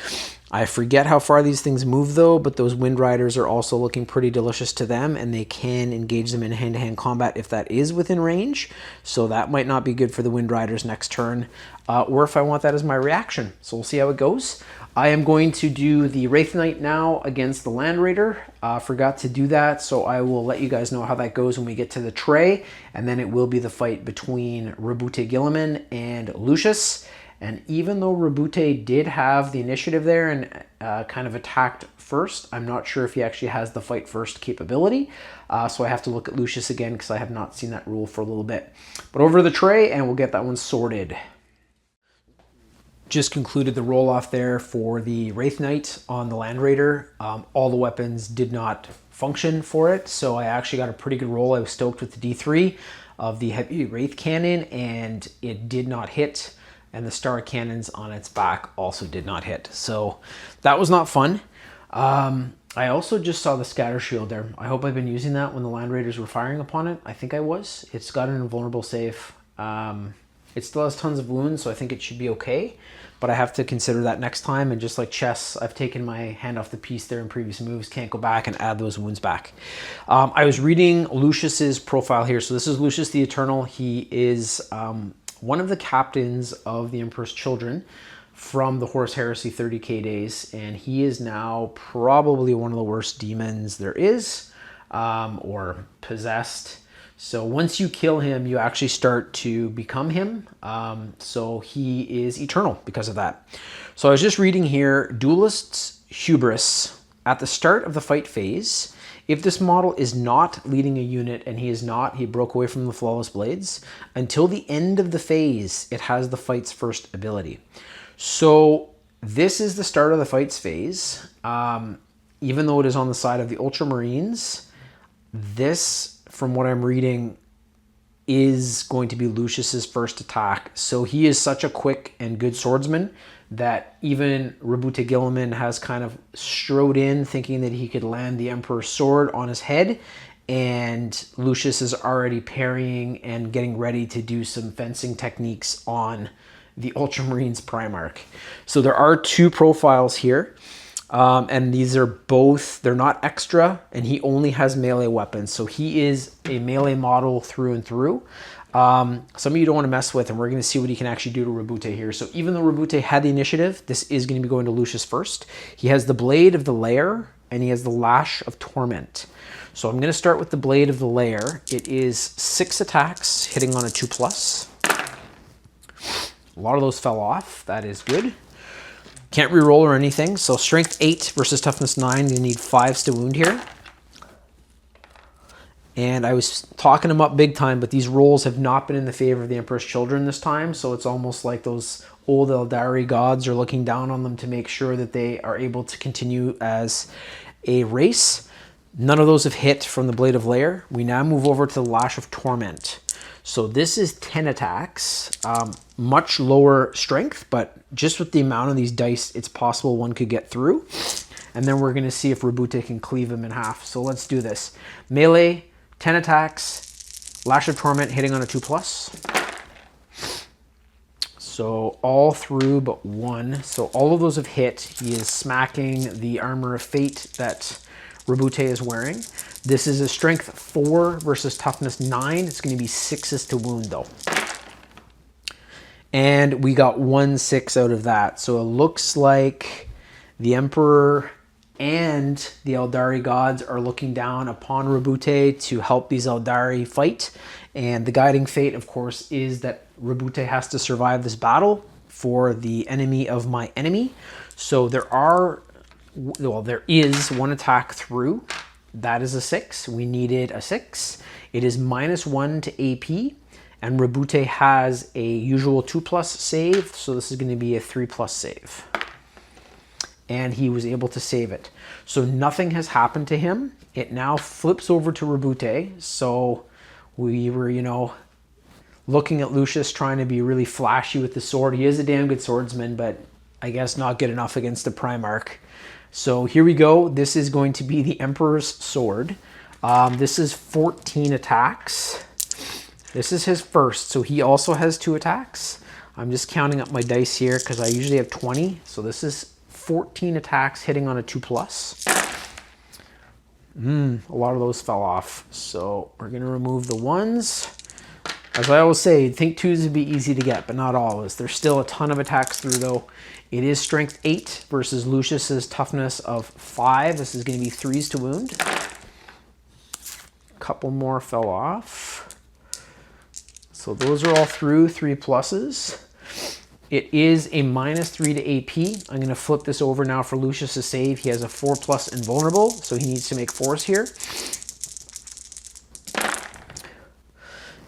I forget how far these things move, though, but those Wind Riders are also looking pretty delicious to them, and they can engage them in hand-to-hand combat if that is within range, so that might not be good for the Wind Riders next turn, or if I want that as my reaction. So we'll see how it goes. I am going to do the Wraith Knight now against the Land Raider. Forgot to do that, so I will let you guys know how that goes when we get to the tray, and then it will be the fight between Roboute Guilliman and Lucius. And even though Roboute did have the initiative there and kind of attacked first, I'm not sure if he actually has the fight first capability. So I have to look at Lucius again because I have not seen that rule for a little bit. But over to the tray, and we'll get that one sorted. Just concluded the roll-off there for the Wraith Knight on the Land Raider. All the weapons did not function for it, so I actually got a pretty good roll. I was stoked with the D3 of the Heavy Wraith Cannon, and it did not hit and the star cannons on its back also did not hit. So that was not fun. I also just saw the scatter shield there. I hope I've been using that when the Land Raiders were firing upon it. I think I was. It's got an invulnerable save. It still has tons of wounds, so I think it should be okay. But I have to consider that next time. And just like chess, I've taken my hand off the piece there in previous moves. Can't go back and add those wounds back. I was reading Lucius's profile here. So this is Lucius the Eternal. He is one of the captains of the Emperor's Children from the Horus Heresy 30k days. And he is now probably one of the worst demons there is, or possessed. So once you kill him, you actually start to become him. So he is eternal because of that. So I was just reading here, Duelist's Hubris. At the start of the fight phase, if this model is not leading a unit, and he broke away from the Flawless Blades, until the end of the phase, it has the fight's first ability. So this is the start of the fight's phase. Even though it is on the side of the Ultramarines, this, from what I'm reading, is going to be Lucius's first attack. So he is such a quick and good swordsman that even Roboute Guilliman has kind of strode in thinking that he could land the Emperor's sword on his head, and Lucius is already parrying and getting ready to do some fencing techniques on the Ultramarines Primarch. So there are two profiles here. And these are both, they're not extra, and he only has melee weapons. So he is a melee model through and through. Some of you don't want to mess with, and we're going to see what he can actually do to Roboute here. So even though Roboute had the initiative, this is going to be going to Lucius first. He has the Blade of the Lair, and he has the Lash of Torment. So I'm going to start with the Blade of the Lair. It is 6 attacks, hitting on a 2+. A lot of those fell off. That is good. Can't reroll or anything. So strength 8 versus toughness 9. You need 5s to wound here. And I was talking him up big time, but these rolls have not been in the favor of the Emperor's Children this time. So it's almost like those old Aeldari gods are looking down on them to make sure that they are able to continue as a race. None of those have hit from the Blade of Lair. We now move over to the Lash of Torment. So this is 10 attacks, much lower strength, but just with the amount of these dice, it's possible one could get through. And then we're going to see if Roboute can cleave him in half. So let's do this. Melee, 10 attacks, Lash of Torment hitting on a 2+. So all through but 1. So all of those have hit. He is smacking the Armor of Fate that Roboute is wearing. This is a strength 4 versus toughness 9. It's going to be 6s to wound though. And we got 1 6 out of that. So it looks like the Emperor and the Aeldari gods are looking down upon Roboute to help these Aeldari fight. And the guiding fate, of course, is that Roboute has to survive this battle for the enemy of my enemy. So there is 1 attack through. That is a 6. We needed a 6. It is -1 to AP, and Roboute has a usual 2+ save, so this is going to be a 3+ save. And he was able to save it. So nothing has happened to him. It now flips over to Roboute. So we were, looking at Lucius trying to be really flashy with the sword. He is a damn good swordsman, but I guess not good enough against the Primarch. So here we go. This is going to be the Emperor's Sword. This is 14 attacks. This is his first, so he also has 2 attacks. I'm just counting up my dice here because I usually have 20. So this is 14 attacks hitting on a 2+. A lot of those fell off. So we're going to remove the 1s. As I always say, you'd think 2s would be easy to get, but not always. There's still a ton of attacks through though. It is strength 8 versus Lucius's toughness of 5. This is going to be 3s to wound. A couple more fell off. So those are all through 3+. It is a -3 to AP. I'm going to flip this over now for Lucius to save. He has a 4+ invulnerable, so he needs to make 4s here.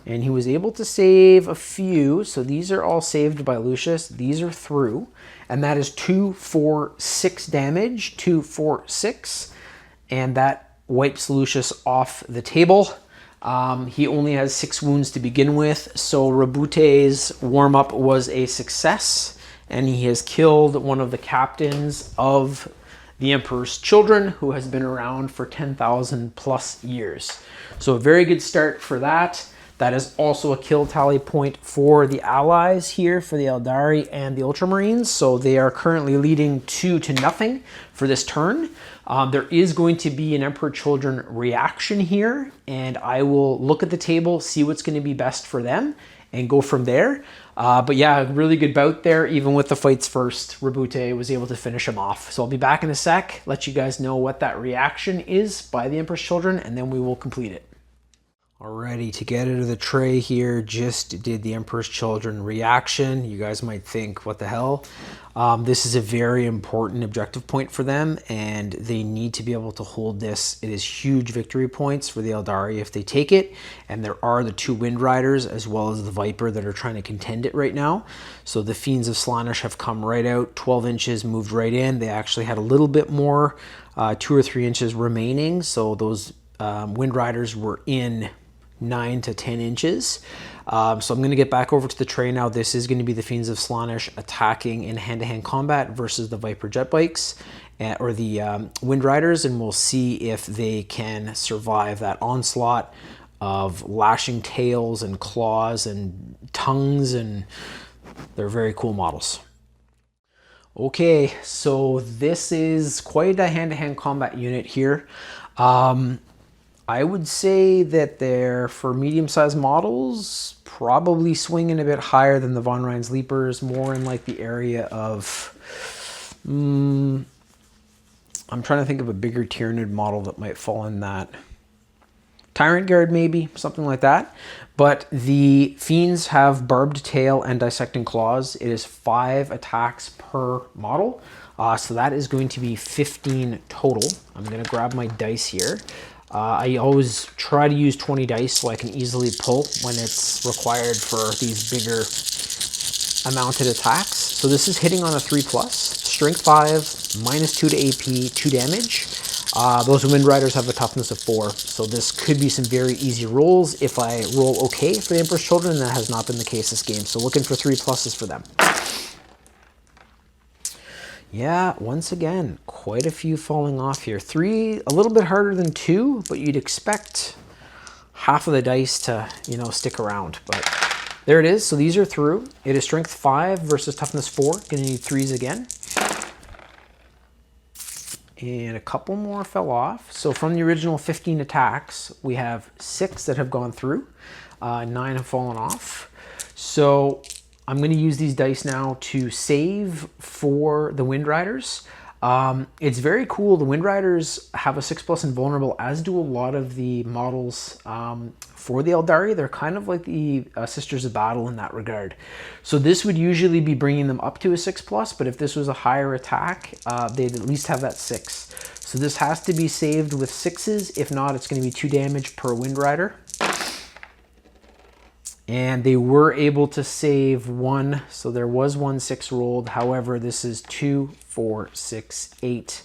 And he was able to save a few. So these are all saved by Lucius. These are through. And that is 2, 4, 6 damage. 2, 4, 6. And that wipes Lucius off the table. He only has 6 wounds to begin with, so Roboute's warm-up was a success, and he has killed one of the captains of the Emperor's Children, who has been around for 10,000 plus years. So a very good start for that. That is also a kill tally point for the allies here, for the Aeldari and the Ultramarines. So they are currently leading 2-0 for this turn. There is going to be an Emperor Children reaction here, and I will look at the table, see what's going to be best for them, and go from there. But yeah, really good bout there. Even with the fights first, Roboute was able to finish him off. So I'll be back in a sec, let you guys know what that reaction is by the Emperor's Children, and then we will complete it. Alrighty, to get into the tray here, just did the Emperor's Children reaction. You guys might think, what the hell? This is a very important objective point for them, and they need to be able to hold this. It is huge victory points for the Aeldari if they take it, and there are the 2 Wind Riders as well as the Viper that are trying to contend it right now. So the Fiends of Slaanesh have come right out, 12 inches, moved right in. They actually had a little bit more, 2 or 3 inches remaining, so those Wind Riders were in 9 to 10 inches. So I'm going to get back over to the tray now. This is going to be the Fiends of Slaanesh attacking in hand-to-hand combat versus the Viper jet bikes or the Wind Riders, and we'll see if they can survive that onslaught of lashing tails and claws and tongues, and they're very cool models. Okay, so this is quite a hand-to-hand combat unit here. I would say that they're, for medium-sized models, probably swinging a bit higher than the Von Rein's Leapers, more in like the area of, I'm trying to think of a bigger Tyranid model that might fall in that. Tyrant Guard maybe, something like that. But the Fiends have Barbed Tail and Dissecting Claws. It is 5 attacks per model. So that is going to be 15 total. I'm going to grab my dice here. I always try to use 20 dice so I can easily pull when it's required for these bigger amounted attacks. So this is hitting on a 3+, strength 5, -2 to AP, 2 damage. Those Wind Riders have a toughness of 4, so this could be some very easy rolls if I roll okay for the Emperor's Children. That has not been the case this game, so looking for 3+ for them. Yeah, once again, quite a few falling off here. 3, a little bit harder than 2, but you'd expect half of the dice to, you know, stick around. But there it is. So these are through. It is strength 5 versus toughness 4. Gonna need 3s again. And a couple more fell off. So from the original 15 attacks, we have 6 that have gone through. 9 have fallen off. So I'm going to use these dice now to save for the Wind Riders. It's very cool. The Wind Riders have a 6+ invulnerable, as do a lot of the models for the Aeldari. They're kind of like the Sisters of Battle in that regard. So this would usually be bringing them up to a 6+, but if this was a higher attack, they'd at least have that 6. So this has to be saved with 6s. If not, it's going to be 2 damage per Wind Rider. And they were able to save 1, so there was 1 6 rolled. However, this is 2, 4, 6, 8,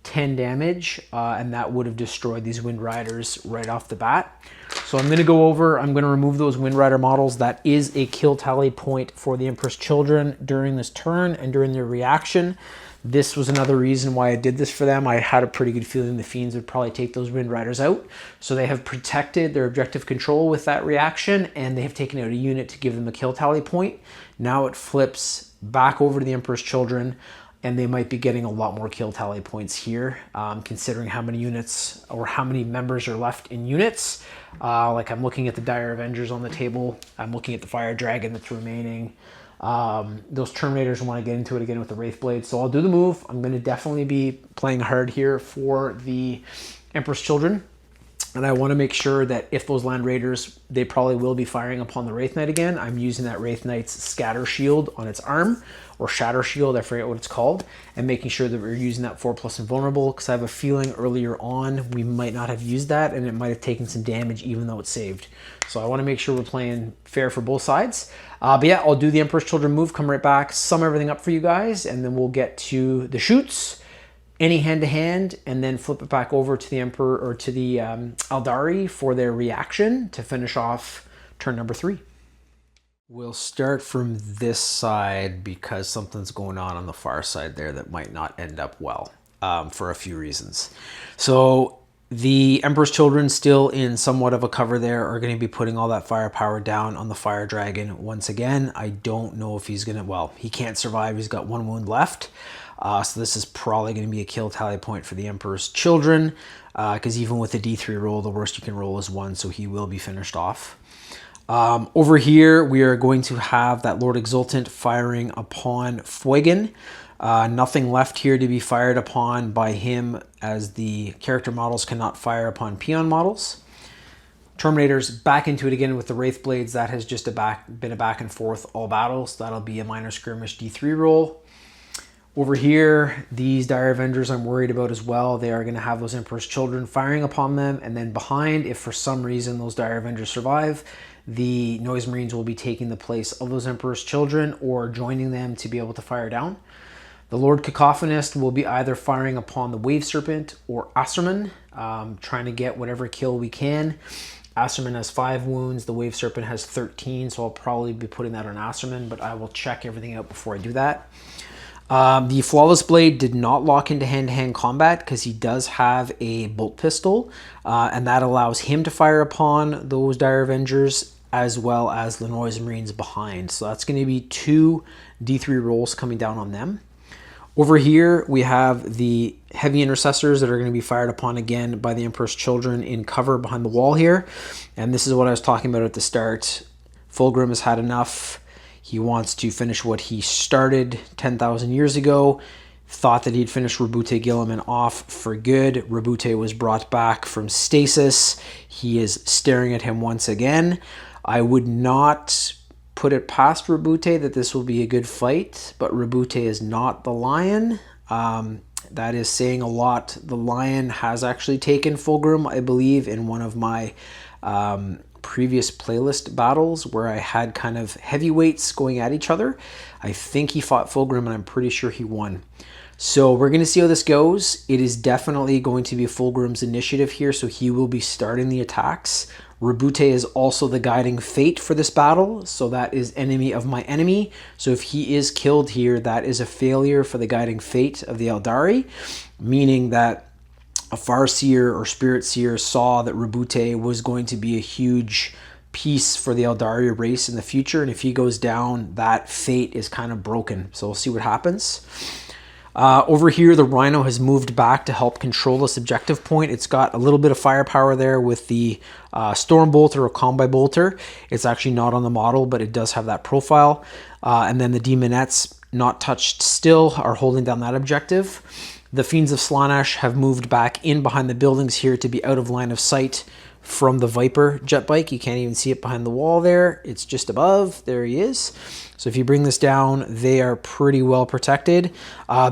10 damage, and that would have destroyed these Wind Riders right off the bat. So I'm going to go over, I'm going to remove those Wind Rider models. That is a kill tally point for the Emperor's Children during this turn and during their reaction. This was another reason why I did this for them. I had a pretty good feeling the Fiends would probably take those Wind Riders out. So they have protected their objective control with that reaction, and they have taken out a unit to give them a kill tally point. Now it flips back over to the Emperor's Children, and they might be getting a lot more kill tally points here, considering how many units or how many members are left in units. Like I'm looking at the Dire Avengers on the table. I'm looking at the Fire Dragon that's remaining. Those Terminators want to get into it again with the Wraithblade. So I'll do the move. I'm going to definitely be playing hard here for the Emperor's Children. And I want to make sure that if those Land Raiders, they probably will be firing upon the Wraith Knight again. I'm using that Wraith Knight's Scatter Shield on its arm, or Shatter Shield, I forget what it's called, and making sure that we're using that 4+ invulnerable, because I have a feeling earlier on we might not have used that, and it might have taken some damage even though it's saved. So I want to make sure we're playing fair for both sides. But yeah, I'll do the Emperor's Children move, come right back, sum everything up for you guys, and then we'll get to the shoots, any hand-to-hand, and then flip it back over to the Emperor or to the Aeldari for their reaction to finish off turn number 3. We'll start from this side because something's going on the far side there that might not end up well for a few reasons. So the Emperor's Children, still in somewhat of a cover there, are going to be putting all that firepower down on the Fire Dragon once again. I don't know if he's going to, well, he can't survive. He's got 1 wound left. So this is probably going to be a kill tally point for the Emperor's Children, because even with a D3 roll, the worst you can roll is 1, so he will be finished off. Over here, we are going to have that Lord Exultant firing upon Fulgrim. Nothing left here to be fired upon by him, as the character models cannot fire upon peon models. Terminator's back into it again with the Wraith Blades. That has just been a back and forth all battles. That'll be a minor skirmish D3 roll. Over here, these Dire Avengers I'm worried about as well. They are going to have those Emperor's Children firing upon them. And then behind, if for some reason those Dire Avengers survive, the Noise Marines will be taking the place of those Emperor's Children or joining them to be able to fire down. The Lord Cacophonist will be either firing upon the Wave Serpent or Asserman, trying to get whatever kill we can. Asserman has 5 wounds, the Wave Serpent has 13, so I'll probably be putting that on Asserman, but I will check everything out before I do that. The Flawless Blade did not lock into hand-to-hand combat because he does have a bolt pistol, and that allows him to fire upon those Dire Avengers as well as the Noise Marines behind. So that's going to be 2 D3 rolls coming down on them. Over here, we have the Heavy Intercessors that are going to be fired upon again by the Emperor's Children in cover behind the wall here. And this is what I was talking about at the start. Fulgrim has had enough. He wants to finish what he started 10,000 years ago. Thought that he'd finish Roboute Guilliman off for good. Roboute was brought back from stasis. He is staring at him once again. I would not put it past Roboute that this will be a good fight, but Roboute is not the Lion. That is saying a lot. The Lion has actually taken Fulgrim, I believe, in one of my previous playlist battles where I had kind of heavyweights going at each other. I think he fought Fulgrim, and I'm pretty sure he won. So we're going to see how this goes. It is definitely going to be Fulgrim's initiative here, so he will be starting the attacks. Roboute is also the guiding fate for this battle, so that is enemy of my enemy. So if he is killed here, that is a failure for the guiding fate of the Aeldari, meaning that a Farseer or Spirit Seer saw that Roboute was going to be a huge piece for the Aeldari race in the future, and if he goes down, that fate is kind of broken. So we'll see what happens. Over here, the Rhino has moved back to help control this objective point. It's got a little bit of firepower there with the Storm Bolter or Combi Bolter. It's actually not on the model, but it does have that profile. And then the Demonettes, not touched still, are holding down that objective. The Fiends of Slaanesh have moved back in behind the buildings here to be out of line of sight from the Viper jet bike. You can't even see it behind the wall there. It's just above. There he is. So if you bring this down, they are pretty well protected.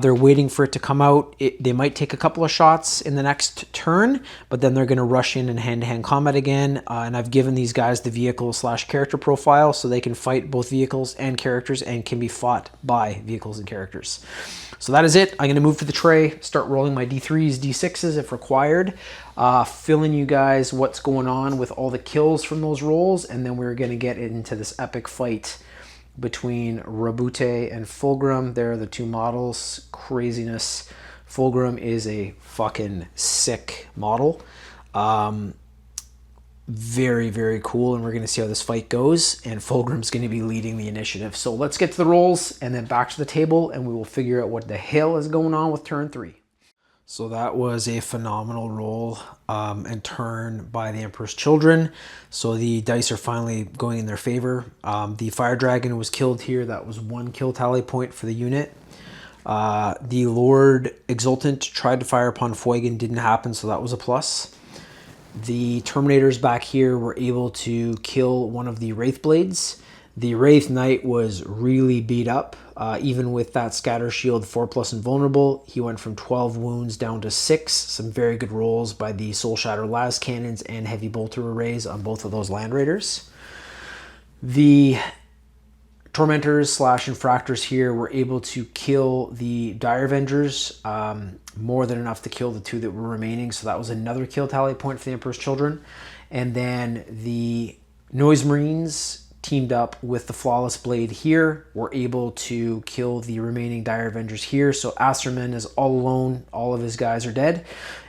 They're waiting for it to come out. They might take a couple of shots in the next turn, but then they're going to rush in hand-to-hand combat again. And I've given these guys the vehicle/character profile so they can fight both vehicles and characters and can be fought by vehicles and characters. So that is it. I'm going to move to the tray, start rolling my D3s, D6s if required, filling you guys what's going on with all the kills from those rolls, and then we're going to get into this epic fight between Roboute and Fulgrim. There are the 2 models. Craziness. Fulgrim is a fucking sick model. Very, very cool, and we're going to see how this fight goes, and Fulgrim's going to be leading the initiative. So let's get to the rolls, and then back to the table, and we will figure out what the hell is going on with turn 3. So that was a phenomenal roll and turn by the Emperor's Children. So the dice are finally going in their favor. The Fire Dragon was killed here. That was 1 kill tally point for the unit. The Lord Exultant tried to fire upon Fulgrim, didn't happen, so that was a plus. The Terminators back here were able to kill one of the Wraith Blades. The Wraith Knight was really beat up. Even with that Scatter Shield 4+ invulnerable, he went from 12 wounds down to 6. Some very good rolls by the Soul Shatter Las Cannons and Heavy Bolter Arrays on both of those Land Raiders. The Tormentors slash Infractors here were able to kill the Dire Avengers, more than enough to kill the 2 that were remaining. So that was another kill tally point for the Emperor's Children. And then the Noise Marines teamed up with the Flawless Blade here, were able to kill the remaining Dire Avengers here. So Acerman is all alone. All of his guys are dead.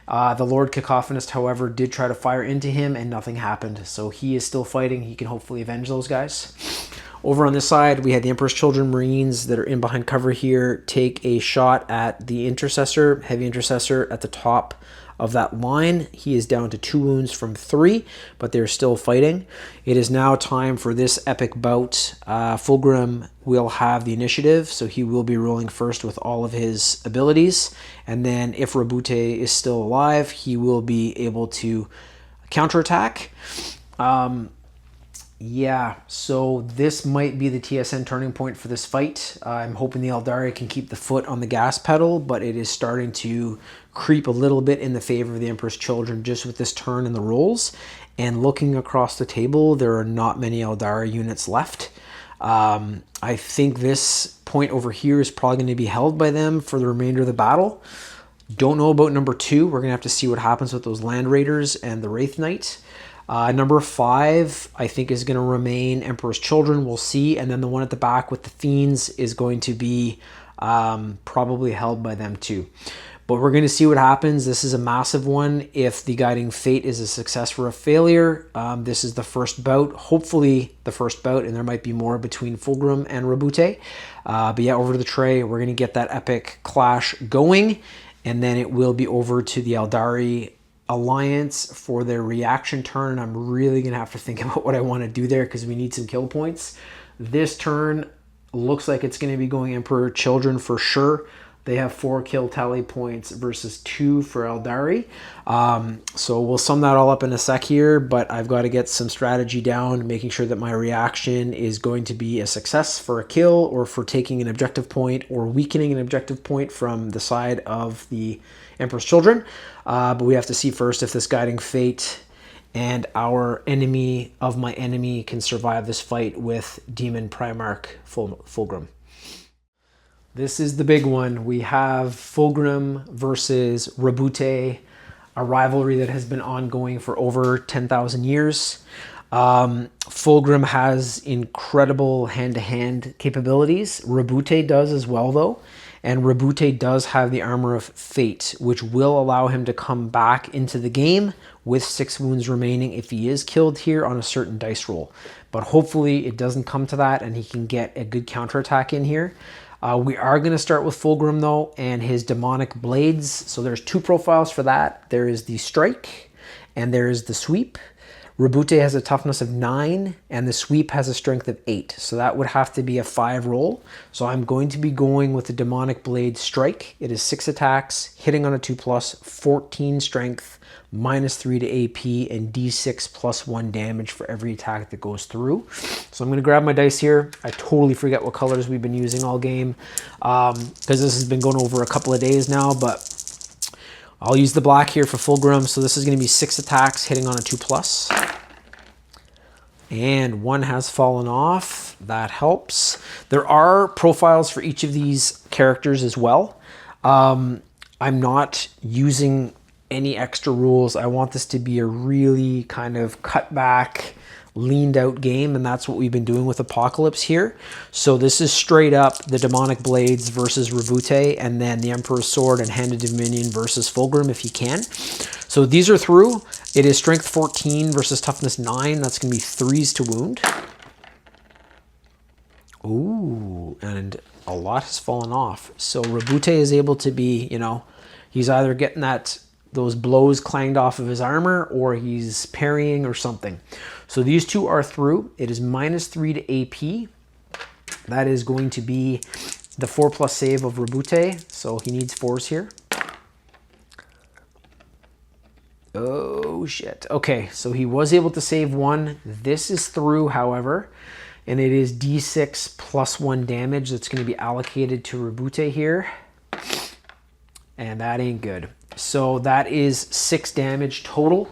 The Lord Cacophonist, however, did try to fire into him and nothing happened. So he is still fighting. He can hopefully avenge those guys. Over on this side, we had the Emperor's Children Marines that are in behind cover here take a shot at the Intercessor, Heavy Intercessor at the top of that line. He is down to 2 wounds from 3, but they're still fighting. It is now time for this epic bout. Fulgrim will have the initiative, so he will be rolling first with all of his abilities. And then if Roboute is still alive, he will be able to counterattack. Yeah, so this might be the TSN turning point for this fight. I'm hoping the Aeldari can keep the foot on the gas pedal, but it is starting to creep a little bit in the favor of the Emperor's Children just with this turn and the rolls. And looking across the table, there are not many Aeldari units left. I think this point over here is probably going to be held by them for the remainder of the battle. Don't know about number 2. We're going to have to see what happens with those Land Raiders and the Wraith Knight. Number 5, I think, is going to remain Emperor's Children. We'll see. And then the one at the back with the Fiends is going to be probably held by them too. But we're going to see what happens. This is a massive one. If the Guiding Fate is a success or a failure, this is the first bout. Hopefully the first bout, and there might be more between Fulgrim and Roboute. But yeah, over to the tray. We're going to get that epic clash going. And then it will be over to the Aeldari Alliance for their reaction turn. I'm really going to have to think about what I want to do there because we need some kill points. This turn looks like it's going to be going Emperor Children for sure. They have 4 kill tally points versus 2 for Aeldari. So we'll sum that all up in a sec here, but I've got to get some strategy down, making sure that my reaction is going to be a success for a kill or for taking an objective point or weakening an objective point from the side of the Emperor's Children. But we have to see first if this Guiding Fate and our enemy of my enemy can survive this fight with Demon Primarch Fulgrim. This is the big one. We have Fulgrim versus Roboute, a rivalry that has been ongoing for over 10,000 years. Fulgrim has incredible hand-to-hand capabilities. Roboute does as well, though. And Roboute does have the Armor of Fate, which will allow him to come back into the game with 6 wounds remaining if he is killed here on a certain dice roll. But hopefully it doesn't come to that and he can get a good counterattack in here. We are going to start with Fulgrim, though, and his Demonic Blades. So there's 2 profiles for that. There is the Strike and there is the Sweep. Roboute has a toughness of 9 and the Sweep has a strength of 8. So that would have to be a 5 roll. So I'm going to be going with the Demonic Blade Strike. It is 6 attacks, hitting on a 2+, 14 strength, -3 to AP, and D6 +1 damage for every attack that goes through. So I'm going to grab my dice here. I totally forget what colors we've been using all game because this has been going over a couple of days now, but I'll use the black here for Fulgrim. So this is going to be 6 attacks, hitting on a 2+. And 1 has fallen off. That helps. There are profiles for each of these characters as well. I'm not using any extra rules. I want this to be a really kind of cut back, leaned out game, and that's what we've been doing with Apocalypse here. So this is straight up the Demonic Blades versus Roboute, and then the Emperor's Sword and Hand of Dominion versus Fulgrim if he can. So these are through. It is strength 14 versus toughness 9. That's going to be 3s to wound. Ooh, and a lot has fallen off. So Roboute is able to be, you know, he's either getting those blows clanged off of his armor or he's parrying or something. So these 2 are through. It is -3 to AP. That is going to be the 4+ save of Roboute. So he needs 4s here. Oh, shit. Okay, so he was able to save 1. This is through, however, and it is D6 +1 damage that's going to be allocated to Roboute here. And that ain't good. So that is 6 damage total.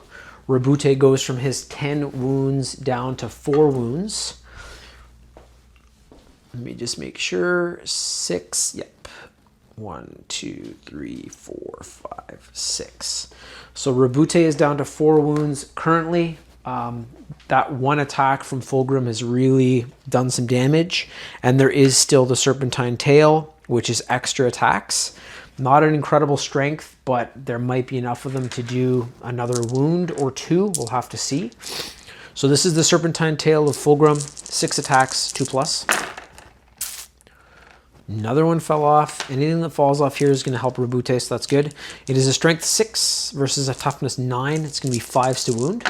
Roboute goes from his 10 wounds down to 4 wounds. Let me just make sure. 6. Yep. 1, 2, 3, 4, 5, 6. So Roboute is down to 4 wounds currently. That one attack from Fulgrim has really done some damage. And there is still the Serpentine Tail, which is extra attacks. Not an incredible strength, but there might be enough of them to do another wound or 2. We'll have to see. So this is the Serpentine Tail of Fulgrim. 6 attacks, 2+. Another one fell off. Anything that falls off here is going to help Roboute, so that's good. It is a strength 6 versus a toughness 9. It's going to be 5s to wound.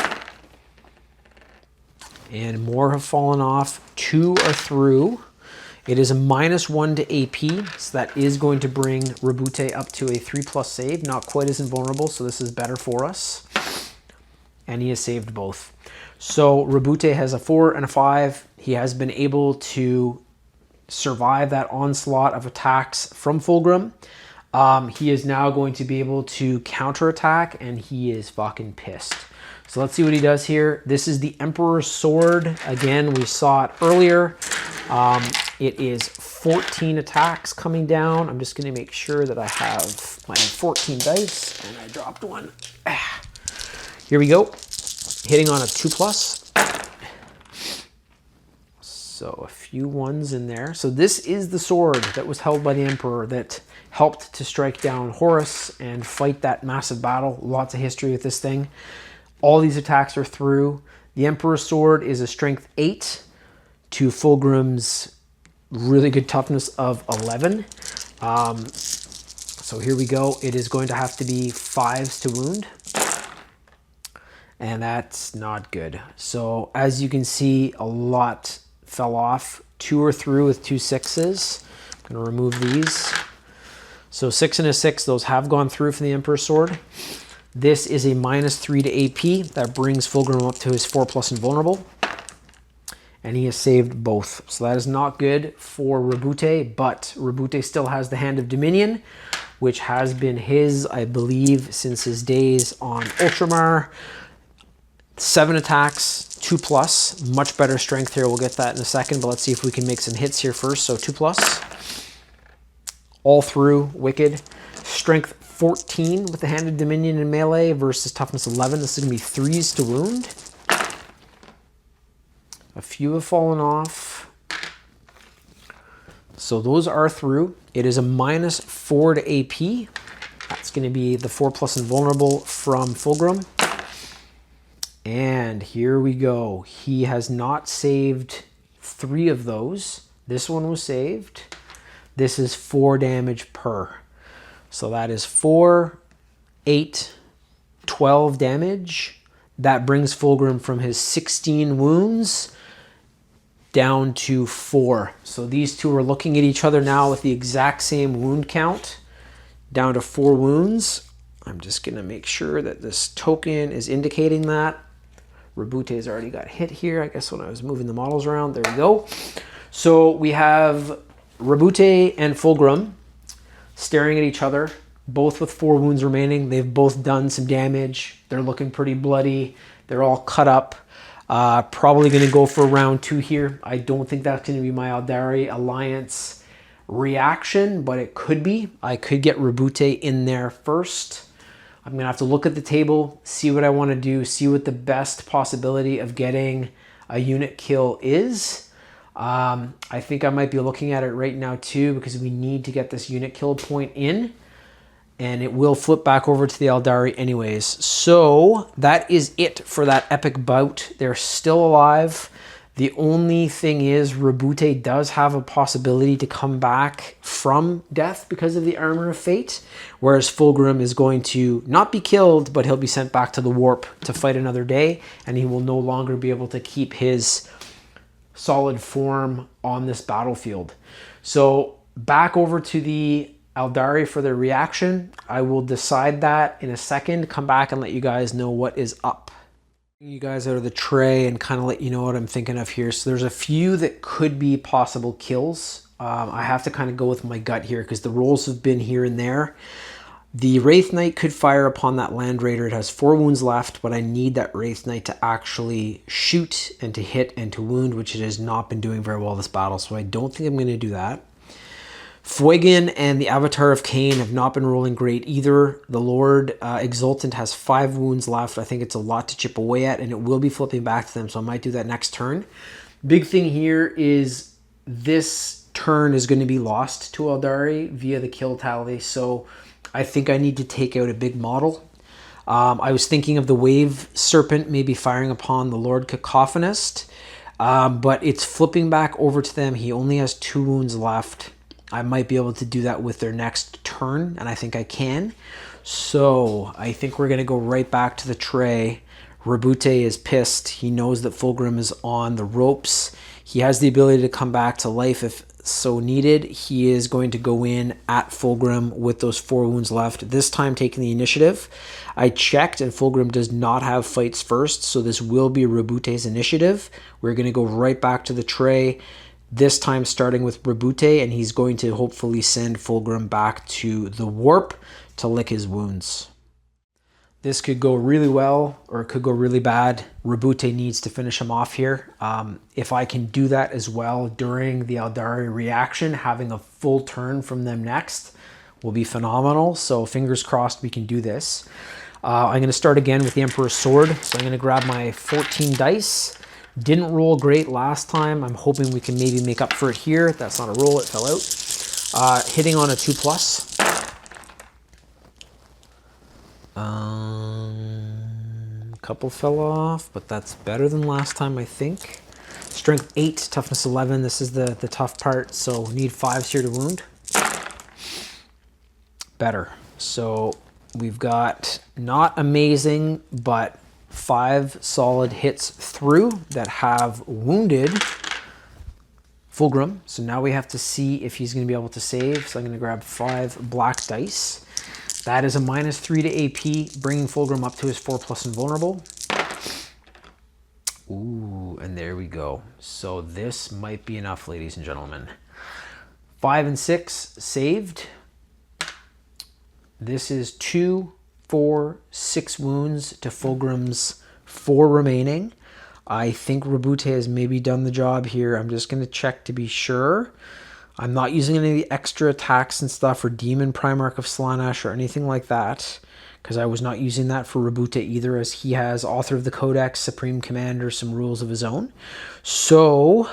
And more have fallen off. 2 are through. It is a -1 to AP, so that is going to bring Roboute up to a 3+ save. Not quite as invulnerable, so this is better for us. And he has saved both. So Roboute has a 4 and a 5. He has been able to survive that onslaught of attacks from Fulgrim. He is now going to be able to counterattack, and he is fucking pissed. So let's see what he does here. This is the Emperor's Sword. Again, we saw it earlier. It is 14 attacks coming down. I'm just going to make sure that I have my 14 dice, and I dropped one. Here we go. Hitting on a 2+. So a few 1s in there. So this is the sword that was held by the Emperor that helped to strike down Horus and fight that massive battle. Lots of history with this thing. All these attacks are through. The Emperor's Sword is a strength 8 to Fulgrim's really good toughness of 11. So here we go. It is going to have to be 5s to wound. And that's not good. So as you can see, a lot fell off. 2 are through with 2 6s. I'm going to remove these. So 6 and a 6, those have gone through for the Emperor's Sword. This is a -3 to AP. That brings Fulgrim up to his 4+ invulnerable. And he has saved both. So that is not good for Roboute, but Roboute still has the Hand of Dominion, which has been his, I believe, since his days on Ultramar. 7 attacks, 2+, much better strength here. We'll get that in a second, but let's see if we can make some hits here first. So 2+, all through, wicked. Strength 14 with the Hand of Dominion in melee versus toughness 11. This is going to be 3s to wound. A few have fallen off. So those are through. It is a -4 to AP. That's going to be the 4+ invulnerable from Fulgrim. And here we go. He has not saved 3 of those. This one was saved. This is 4 damage per. So that is 4, 8, 12 damage. That brings Fulgrim from his 16 wounds down to 4. So these two are looking at each other now with the exact same wound count, down to 4 wounds. I'm just going to make sure that this token is indicating that. Roboute has already got hit here, I guess, when I was moving the models around. There we go. So we have Roboute and Fulgrim staring at each other, both with 4 wounds remaining. They've both done some damage. They're looking pretty bloody. They're all cut up. Probably going to go for round 2 here. I don't think that's going to be my Aeldari Alliance reaction, but it could be. I could get Roboute in there first. I'm going to have to look at the table, see what I want to do, see what the best possibility of getting a unit kill is. I think I might be looking at it right now too, because we need to get this unit kill point in, and it will flip back over to the Aeldari anyways. So that is it for that epic bout. They're still alive. The only thing is Roboute does have a possibility to come back from death because of the Armor of Fate, whereas Fulgrim is going to not be killed, but he'll be sent back to the Warp to fight another day, and he will no longer be able to keep his solid form on this battlefield. So back over to the Aeldari for their reaction. I will decide that in a second, come back and let you guys know what is up. You guys out of the tray and kind of let you know what I'm thinking of here. So there's a few that could be possible kills. I have to kind of go with my gut here because the rolls have been here and there. The Wraith Knight could fire upon that Land Raider. It has 4 wounds left, but I need that Wraith Knight to actually shoot and to hit and to wound, which it has not been doing very well this battle, so I don't think I'm going to do that. Finnigan and the Avatar of Cain have not been rolling great either. The Lord Exultant has 5 wounds left. I think it's a lot to chip away at, and it will be flipping back to them, so I might do that next turn. Big thing here is this turn is going to be lost to Aeldari via the kill tally, so I think I need to take out a big model. I was thinking of the Wave Serpent maybe firing upon the Lord Cacophonist, but it's flipping back over to them. He only has 2 wounds left. I might be able to do that with their next turn, and I think I can. So I think we're going to go right back to the tray. Roboute is pissed. He knows that Fulgrim is on the ropes. He has the ability to come back to life if so needed. He is going to go in at Fulgrim with those 4 wounds left, this time taking the initiative. I checked, and Fulgrim does not have fights first, so this will be Roboute's initiative. We're going to go right back to the tray, this time starting with Roboute, and he's going to hopefully send Fulgrim back to the warp to lick his wounds. This could go really well, or it could go really bad. Roboute needs to finish him off here. If I can do that as well during the Aeldari reaction, having a full turn from them next will be phenomenal. So fingers crossed we can do this. I'm going to start again with the Emperor's Sword. So I'm going to grab my 14 dice. Didn't roll great last time. I'm hoping we can maybe make up for it here. That's not a roll, it fell out. Hitting on a 2+. Couple fell off, but that's better than last time, I think. Strength 8, toughness 11. This is the tough part, so need 5s here to wound. Better. So we've got not amazing, but 5 solid hits through that have wounded Fulgrim. So now we have to see if he's going to be able to save. So I'm going to grab 5 black dice. That is a -3 to AP, bringing Fulgrim up to his 4+ invulnerable. Ooh, and there we go. So this might be enough, ladies and gentlemen. 5 and 6 saved. This is 2, 4, 6 wounds to Fulgrim's 4 remaining. I think Roboute has maybe done the job here. I'm just going to check to be sure. I'm not using any of the extra attacks and stuff for Demon Primarch of Slaanesh or anything like that, because I was not using that for Roboute either, as he has Author of the Codex, Supreme Commander, some rules of his own. So,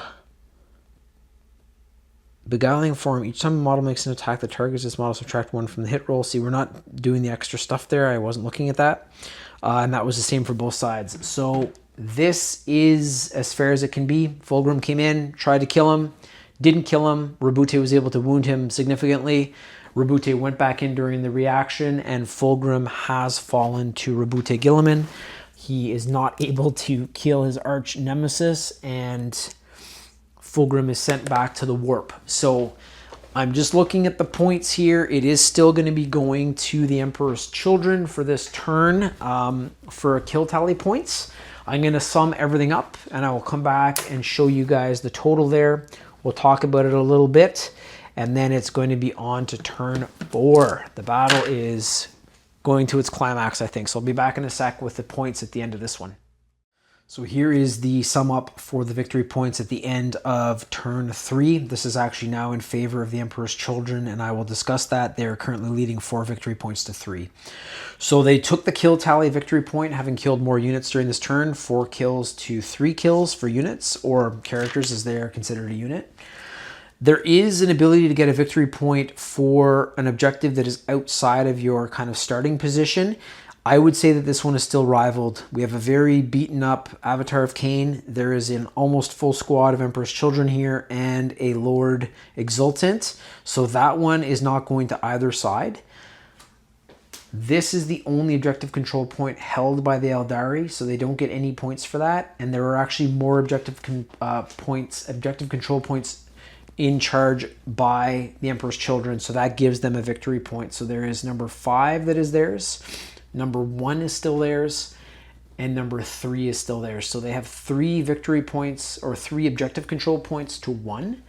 Beguiling Form. Each time a model makes an attack that targets this model, subtract 1 from the hit roll. See, we're not doing the extra stuff there. I wasn't looking at that. And that was the same for both sides. So, this is as fair as it can be. Fulgrim came in, tried to kill him. Didn't kill him. Roboute was able to wound him significantly. Roboute went back in during the reaction, and Fulgrim has fallen to Roboute Guilliman. He is not able to kill his arch nemesis, and Fulgrim is sent back to the warp. So I'm just looking at the points here. It is still going to be going to the Emperor's Children for this turn for kill tally points. I'm going to sum everything up, and I will come back and show you guys the total there. We'll talk about it a little bit, and then it's going to be on to turn 4. The battle is going to its climax, I think. So I'll be back in a sec with the points at the end of this one. So here is the sum up for the victory points at the end of turn 3. This is actually now in favor of the Emperor's Children, and I will discuss that. They are currently leading 4 victory points to 3. So they took the kill tally victory point, having killed more units during this turn, 4 kills to 3 kills for units, or characters as they are considered a unit. There is an ability to get a victory point for an objective that is outside of your kind of starting position. I would say that this one is still rivaled. We have a very beaten up Avatar of Cain. There is an almost full squad of Emperor's Children here and a Lord Exultant. So that one is not going to either side. This is the only objective control point held by the Aeldari, so they don't get any points for that. And there are actually more objective control points in charge by the Emperor's Children, so that gives them a victory point. So there is number 5 that is theirs. Number 1 is still theirs, and number 3 is still theirs. So they have 3 victory points, or 3 objective control points to 1.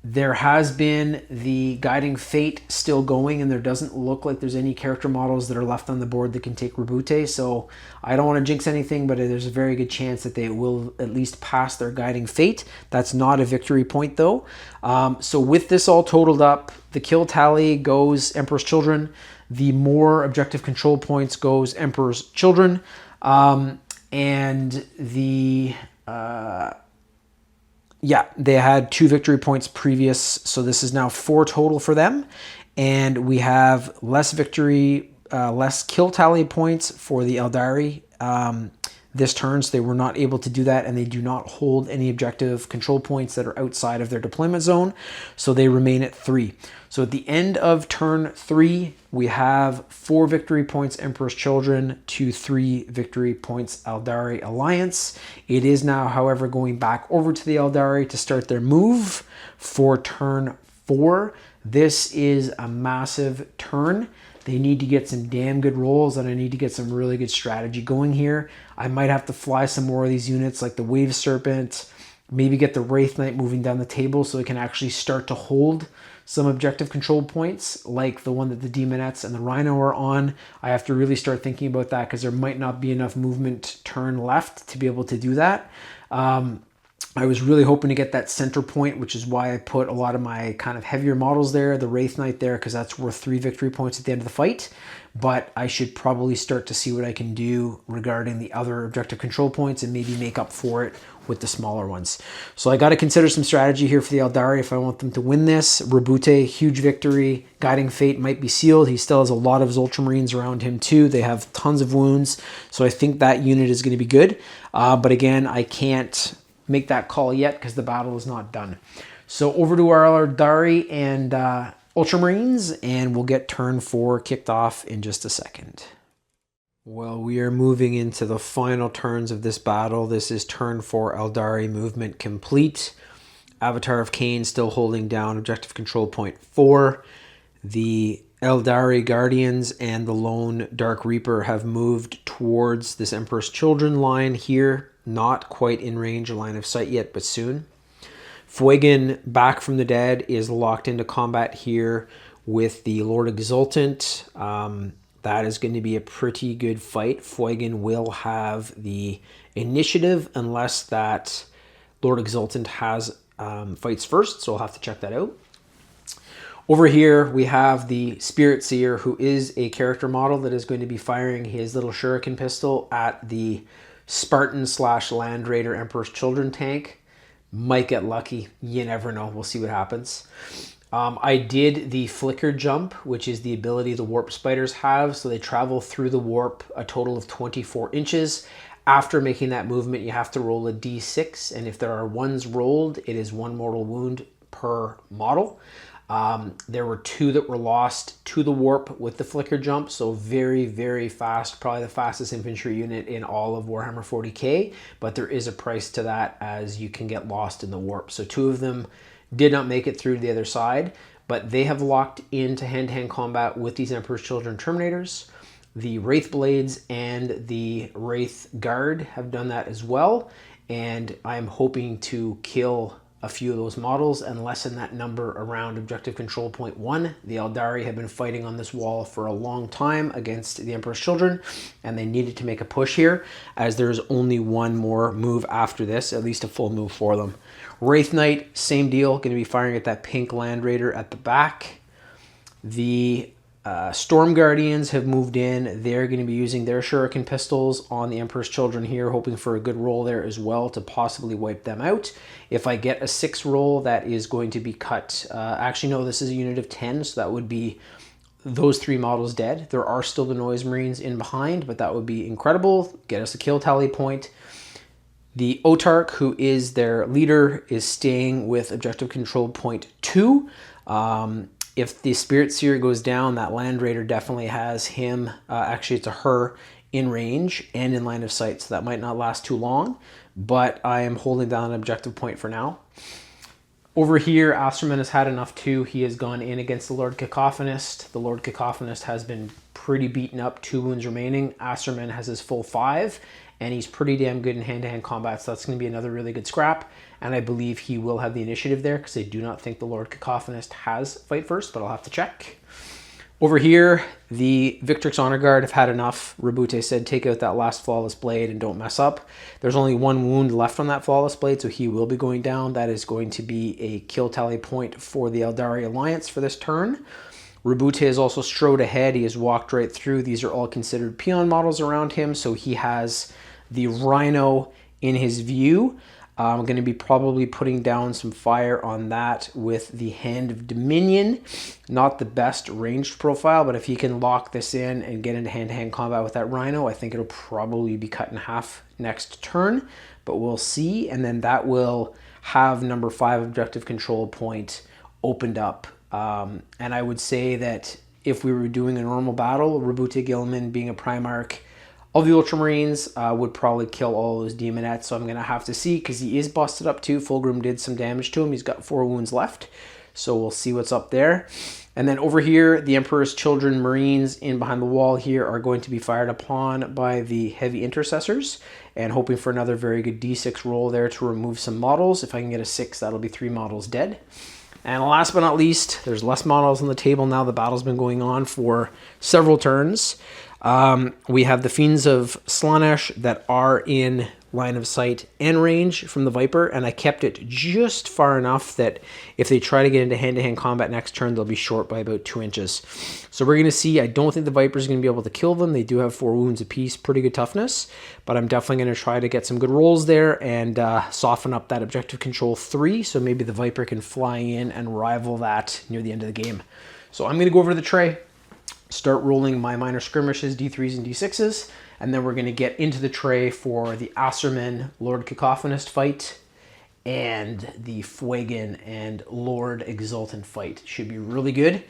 There has been the Guiding Fate still going, and there doesn't look like there's any character models that are left on the board that can take Roboute, so I don't want to jinx anything, but there's a very good chance that they will at least pass their Guiding Fate. That's not a victory point, though. So with this all totaled up, the kill tally goes Emperor's Children. The more objective control points goes Emperor's Children. And the... yeah, they had 2 victory points previous, so this is now 4 total for them. And we have less victory, less kill tally points for the Aeldari this turn, so they were not able to do that, and they do not hold any objective control points that are outside of their deployment zone, so they remain at 3. So at the end of turn 3, we have 4 victory points Emperor's Children to 3 victory points Aeldari Alliance. It is now, however, going back over to the Aeldari to start their move for turn 4. This is a massive turn. They need to get some damn good rolls, and I need to get some really good strategy going here. I might have to fly some more of these units like the Wave Serpent, maybe get the Wraith Knight moving down the table so it can actually start to hold some objective control points like the one that the Demonettes and the Rhino are on. I have to really start thinking about that because there might not be enough movement turn left to be able to do that. I was really hoping to get that center point, which is why I put a lot of my kind of heavier models there, the Wraith Knight there, because that's worth 3 victory points at the end of the fight. But I should probably start to see what I can do regarding the other objective control points and maybe make up for it with the smaller ones. So I got to consider some strategy here for the Aeldari if I want them to win this. Roboute, huge victory. Guiding Fate might be sealed. He still has a lot of his Ultramarines around him too. They have tons of wounds. So I think that unit is going to be good. But again, I can't make that call yet because the battle is not done. So over to our Aeldari and Ultramarines, and we'll get turn 4 kicked off in just a second. Well, we are moving into the final turns of this battle. This is turn 4 Aeldari movement complete. Avatar of Cain still holding down objective control point 4. The Aeldari Guardians and the lone Dark Reaper have moved towards this Emperor's Children line here. Not quite in range or line of sight yet, but soon. Finnigan, back from the dead, is locked into combat here with the Lord Exultant. That is going to be a pretty good fight. Finnigan will have the initiative unless that Lord Exultant has fights first, so I'll have to check that out. Over here, we have the Spirit Seer, who is a character model that is going to be firing his little shuriken pistol at the Spartan / Land Raider Emperor's Children tank. Might get lucky. You never know. We'll see what happens. I did the flicker jump, which is the ability the warp spiders have. So they travel through the warp a total of 24 inches. After making that movement, you have to roll a d6. And if there are 1s rolled, it is 1 mortal wound per model. There were 2 that were lost to the warp with the flicker jump, so very, very fast, probably the fastest infantry unit in all of Warhammer 40k, but there is a price to that as you can get lost in the warp. So 2 of them did not make it through to the other side, but they have locked into hand-to-hand combat with these Emperor's Children Terminators. The Wraith Blades and the Wraith Guard have done that as well, and I'm hoping to kill a few of those models and lessen that number around objective control point 1. The Aeldari have been fighting on this wall for a long time against the Emperor's Children, and they needed to make a push here as there's only 1 more move after this, at least a full move for them. Wraith Knight, same deal, going to be firing at that pink Land Raider at the back. The Storm Guardians have moved in. They're going to be using their shuriken pistols on the Emperor's Children here, hoping for a good roll there as well to possibly wipe them out. If I get a 6 roll, that is going to be cut. Actually, no, this is a unit of 10, so that would be those 3 models dead. There are still the Noise Marines in behind, but that would be incredible. Get us a kill tally point. The Autarch, who is their leader, is staying with objective control point 2. If the Spirit Seer goes down, that Land Raider definitely has him, actually it's a her, in range and in line of sight, so that might not last too long, but I am holding down an objective point for now. Over here, Asterman has had enough too. He has gone in against the Lord Cacophonist. The Lord Cacophonist has been pretty beaten up, 2 wounds remaining. Asterman has his full 5, and he's pretty damn good in hand-to-hand combat, so that's going to be another really good scrap, and I believe he will have the initiative there, because I do not think the Lord Cacophonist has fight first, but I'll have to check. Over here, the Victrix Honor Guard have had enough. Roboute said, take out that last Flawless Blade and don't mess up. There's only one wound left on that Flawless Blade, so he will be going down. That is going to be a kill tally point for the Aeldari Alliance for this turn. Roboute has also strode ahead. He has walked right through. These are all considered peon models around him, so he has the Rhino in his view. I'm going to be probably putting down some fire on that with the Hand of Dominion. Not the best ranged profile, but if he can lock this in and get into hand-to-hand combat with that Rhino, I think it'll probably be cut in half next turn, but we'll see. And then that will have number 5 objective control point opened up. And I would say that if we were doing a normal battle, Roboute Guilliman being a Primarch of the Ultramarines would probably kill all those demonettes, so I'm going to have to see, because he is busted up too. Fulgrim did some damage to him. He's got 4 wounds left, so we'll see what's up there. And then over here, the Emperor's Children Marines in behind the wall here are going to be fired upon by the Heavy Intercessors, and hoping for another very good D6 roll there to remove some models. If I can get a 6, that'll be 3 models dead. And last but not least, there's less models on the table now. The battle's been going on for several turns. We have the Fiends of Slaanesh that are in line of sight and range from the Viper, and I kept it just far enough that if they try to get into hand-to-hand combat next turn, they'll be short by about 2 inches. So we're going to see. I don't think the Viper's going to be able to kill them. They do have 4 wounds apiece, pretty good toughness, but I'm definitely going to try to get some good rolls there and soften up that objective control 3, so maybe the Viper can fly in and rival that near the end of the game. So I'm going to go over to the tray, start rolling my minor skirmishes, D3s and D6s, and then we're going to get into the tray for the Asserman Lord Cacophonist fight and the Fuegan and Lord Exultant fight. Should be really good.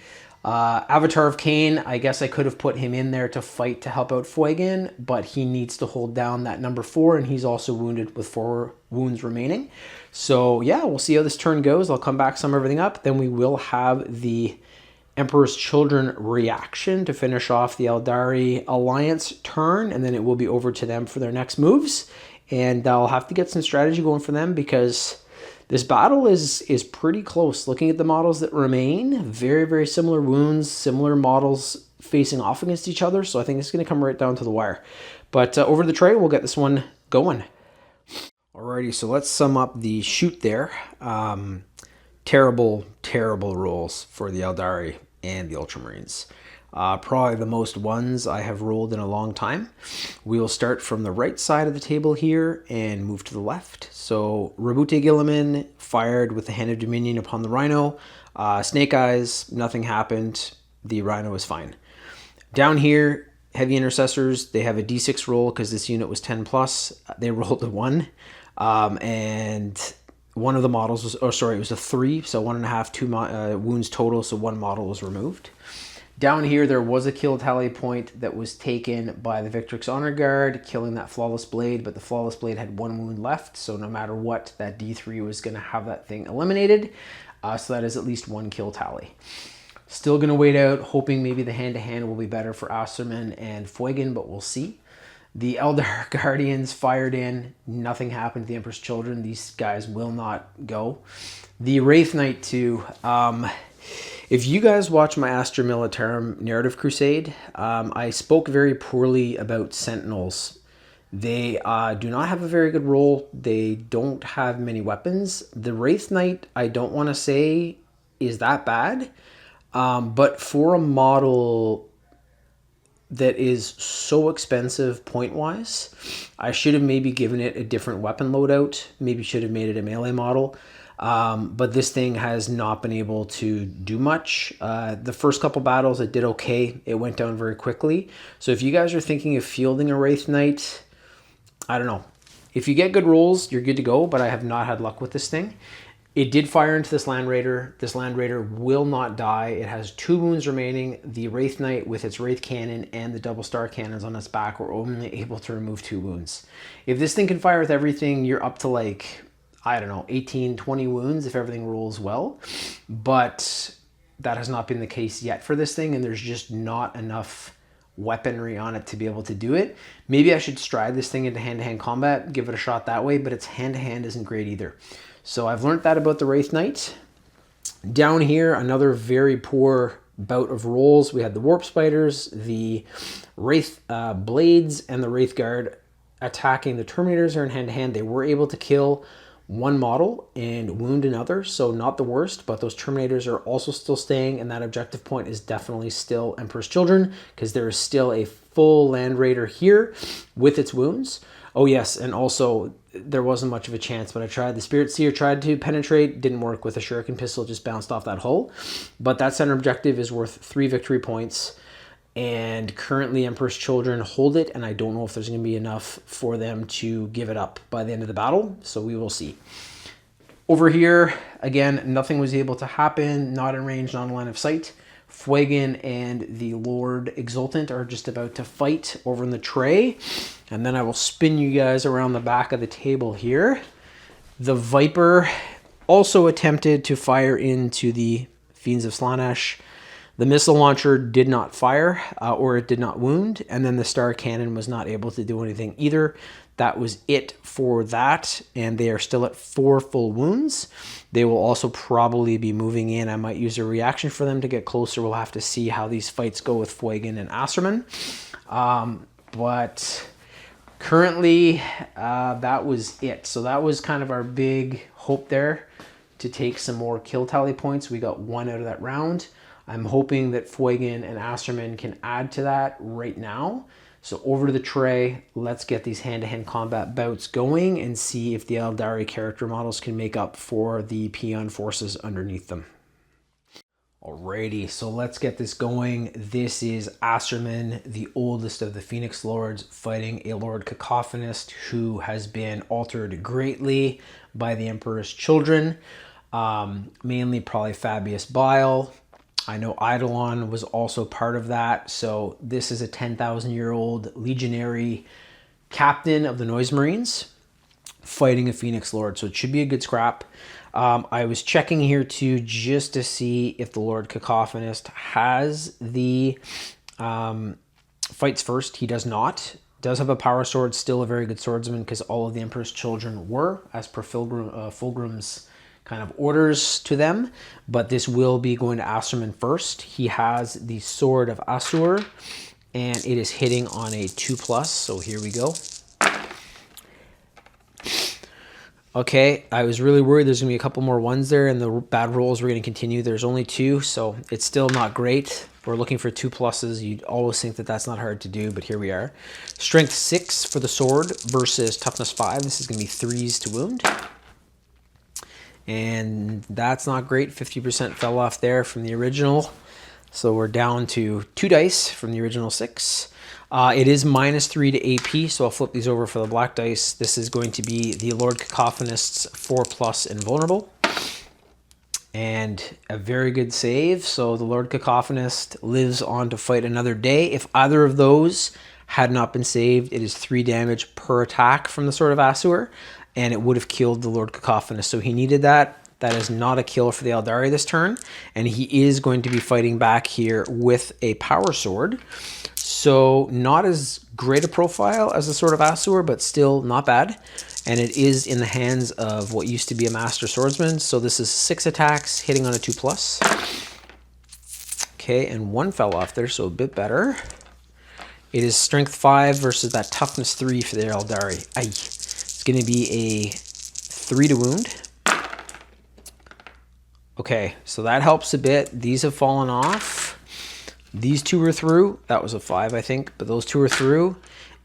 Avatar of Cain, I guess I could have put him in there to fight to help out Fuegan, but he needs to hold down that number 4, and he's also wounded with 4 wounds remaining. So yeah, we'll see how this turn goes. I'll come back, sum everything up. Then we will have the Emperor's Children reaction to finish off the Aeldari Alliance turn, and then it will be over to them for their next moves. And I'll have to get some strategy going for them, because this battle is pretty close. Looking at the models that remain, very, very similar wounds, similar models facing off against each other, so I think it's going to come right down to the wire. But over the tray, we'll get this one going. Alrighty, so let's sum up the shoot there. Terrible, terrible rolls for the Aeldari and the Ultramarines. Probably the most ones I have rolled in a long time. We will start from the right side of the table here and move to the left. So Roboute Guilliman fired with the Hand of Dominion upon the Rhino. Snake Eyes, nothing happened. The Rhino was fine. Down here, Heavy Intercessors, they have a D6 roll because this unit was 10 plus. They rolled a 1. And one of the models was, it was a 3, so 1.5, 2 wounds total, so 1 model was removed. Down here, there was a kill tally point that was taken by the Victrix Honor Guard, killing that Flawless Blade, but the Flawless Blade had 1 wound left, so no matter what, that D3 was going to have that thing eliminated, so that is at least 1 kill tally. Still going to wait out, hoping maybe the hand-to-hand will be better for Asserman and Fuegan, but we'll see. The Eldar Guardians fired in. Nothing happened to the Emperor's Children. These guys will not go. The Wraith Knight too. If you guys watch my Astra Militarum narrative crusade, I spoke very poorly about Sentinels. They do not have a very good role. They don't have many weapons. The Wraith Knight, I don't want to say is that bad, but for a model that is so expensive point-wise, I should have maybe given it a different weapon loadout. Maybe should have made it a melee model. But this thing has not been able to do much. The first couple battles, it did okay. It went down very quickly. So if you guys are thinking of fielding a Wraith Knight, I don't know. If you get good rolls, you're good to go, but I have not had luck with this thing. It did fire into this Land Raider. This Land Raider will not die. It has 2 wounds remaining. The Wraith Knight with its Wraith Cannon and the double star cannons on its back were only able to remove 2 wounds. If this thing can fire with everything, you're up to like, I don't know, 18, 20 wounds if everything rolls well. But that has not been the case yet for this thing, and there's just not enough weaponry on it to be able to do it. Maybe I should stride this thing into hand-to-hand combat, give it a shot that way, but its hand-to-hand isn't great either. So I've learned that about the Wraith Knight. Down here, another very poor bout of rolls. We had the Warp Spiders, the Wraith Blades, and the Wraith Guard attacking. The Terminators are in hand-to-hand. They were able to kill one model and wound another, so not the worst, but those Terminators are also still staying, and that objective point is definitely still Emperor's Children, because there is still a full Land Raider here with its wounds. Oh yes, and also there wasn't much of a chance, but I tried. The Spirit Seer tried to penetrate, didn't work with a Shuriken Pistol, just bounced off that hull. But that center objective is worth 3 victory points, and currently Emperor's Children hold it, and I don't know if there's going to be enough for them to give it up by the end of the battle, so we will see. Over here, again, nothing was able to happen, not in range, not in line of sight. Fuigan and the Lord Exultant are just about to fight over in the tray, and then I will spin you guys around the back of the table here. The Viper also attempted to fire into the Fiends of Slaanesh. The missile launcher did not fire, or it did not wound, and then the Star Cannon was not able to do anything either. That was it for that, and they are still at 4 full wounds. They will also probably be moving in. I might use a reaction for them to get closer. We'll have to see how these fights go with Fuigan and Acerman. But currently, that was it. So that was kind of our big hope there to take some more kill tally points. We got 1 out of that round. I'm hoping that Fuigan and Acerman can add to that right now. So over to the tray, let's get these hand-to-hand combat bouts going and see if the Aeldari character models can make up for the peon forces underneath them. Alrighty, so let's get this going. This is Acerman, the oldest of the Phoenix Lords, fighting a Lord Cacophonist who has been altered greatly by the Emperor's Children, mainly probably Fabius Bile. I know Eidolon was also part of that. So this is a 10,000-year-old legionary captain of the Noise Marines fighting a Phoenix Lord. So it should be a good scrap. I was checking here too just to see if the Lord Cacophonist has the fights first. He does not. Does have a power sword, still a very good swordsman because all of the Emperor's Children were, as per Fulgrim's kind of orders to them, but this will be going to Acerman first. He has the Sword of Asur, and it is hitting on a 2+, so here we go. Okay, I was really worried there's going to be a couple more ones there, and the bad rolls were going to continue. There's only 2, so it's still not great. We're looking for 2+. You'd always think that that's not hard to do, but here we are. Strength 6 for the sword versus Toughness 5. This is going to be 3s to wound. And that's not great. 50% fell off there from the original. So we're down to 2 dice from the original 6. It is -3 to AP, so I'll flip these over for the black dice. This is going to be the Lord Cacophonist's 4+ invulnerable. And a very good save. So the Lord Cacophonist lives on to fight another day. If either of those had not been saved, it is 3 damage per attack from the Sword of Asur, and it would have killed the Lord Cacophonist. So he needed that. That is not a kill for the Aeldari this turn, and he is going to be fighting back here with a power sword. So not as great a profile as the Sword of Asur, but still not bad. And it is in the hands of what used to be a Master Swordsman. So this is 6 attacks, hitting on a 2+. Okay, and 1 fell off there, so a bit better. It is Strength 5 versus that Toughness 3 for the Aeldari. Aye. It's going to be a 3 to wound. Okay, so that helps a bit. These have fallen off. These 2 are through. That was a 5, I think, but those 2 are through.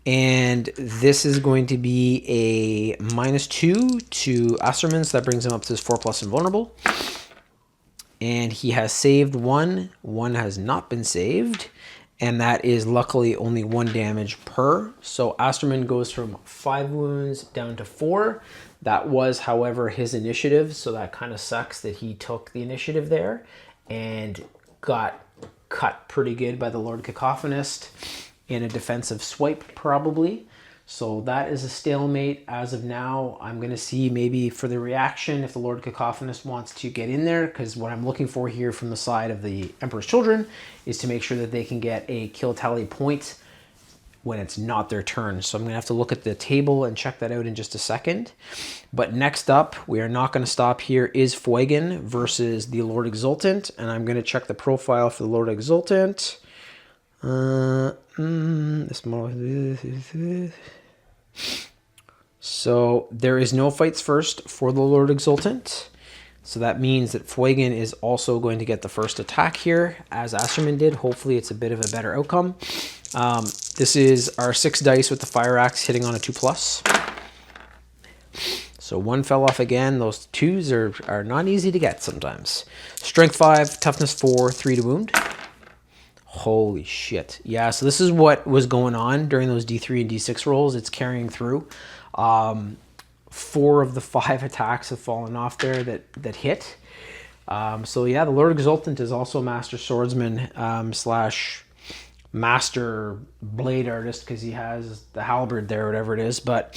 And this is going to be a -2 to Acerman, so that brings him up to his 4+ invulnerable. And he has saved 1. 1 has not been saved. And that is luckily only 1 damage per. So Acerman goes from 5 wounds down to 4. That was, however, his initiative. So that kind of sucks that he took the initiative there and got cut pretty good by the Lord Cacophonist in a defensive swipe, probably. So that is a stalemate as of now. I'm going to see maybe for the reaction if the Lord Cacophonist wants to get in there, because what I'm looking for here from the side of the Emperor's Children is to make sure that they can get a kill tally point when it's not their turn. So I'm going to have to look at the table and check that out in just a second. But next up, we are not going to stop here, is Finnigan versus the Lord Exultant. And I'm going to check the profile for the Lord Exultant. This model. So there is no fights first for the Lord Exultant. So that means that Finnigan is also going to get the first attack here, as Asterman did. Hopefully it's a bit of a better outcome. This is our 6 dice with the fire axe hitting on a 2+. So 1 fell off again. Those 2s are not easy to get sometimes. Strength 5, toughness 4, 3 to wound. Holy shit. Yeah, so this is what was going on during those D3 and D6 rolls. It's carrying through. 4 of the 5 attacks have fallen off there that hit. So yeah, the Lord Exultant is also a Master Swordsman slash Master Blade Artist, because he has the halberd there, whatever it is. But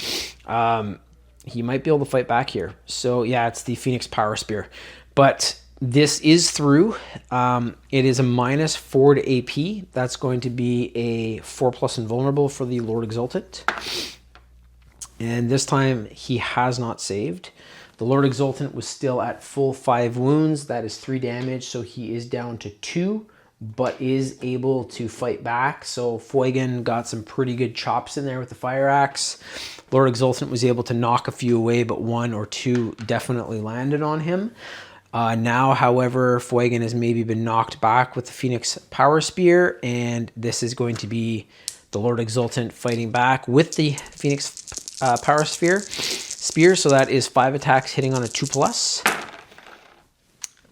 he might be able to fight back here. So yeah, it's the Phoenix Power Spear. But this is through. It is a -4 to AP. That's going to be a 4+ invulnerable for the Lord Exultant. And this time he has not saved. The Lord Exultant was still at full 5 wounds. That is 3 damage. So he is down to 2, but is able to fight back. So Finnigan got some pretty good chops in there with the fire axe. Lord Exultant was able to knock a few away, but 1 or 2 definitely landed on him. Now, however, Finnigan has maybe been knocked back with the Phoenix Power Spear, and this is going to be the Lord Exultant fighting back with the Phoenix Power Spear. So that is 5 attacks hitting on a 2+.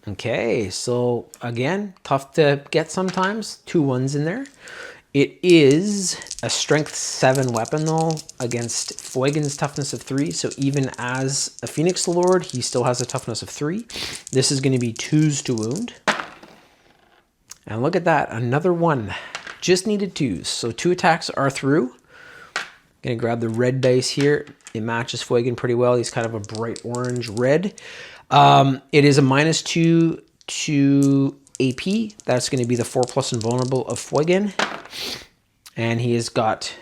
Okay, so again, tough to get sometimes. 2 1s in there. It is a strength 7 weapon though, against Finnigan's toughness of 3. So even as a Phoenix Lord, he still has a toughness of 3. This is going to be 2s to wound. And look at that, another 1. Just needed 2s. So 2 attacks are through. Gonna grab the red dice here. It matches Finnigan pretty well. He's kind of a bright orange red. It is a -2 to AP. That's going to be the 4+ invulnerable of Finnigan. And he has got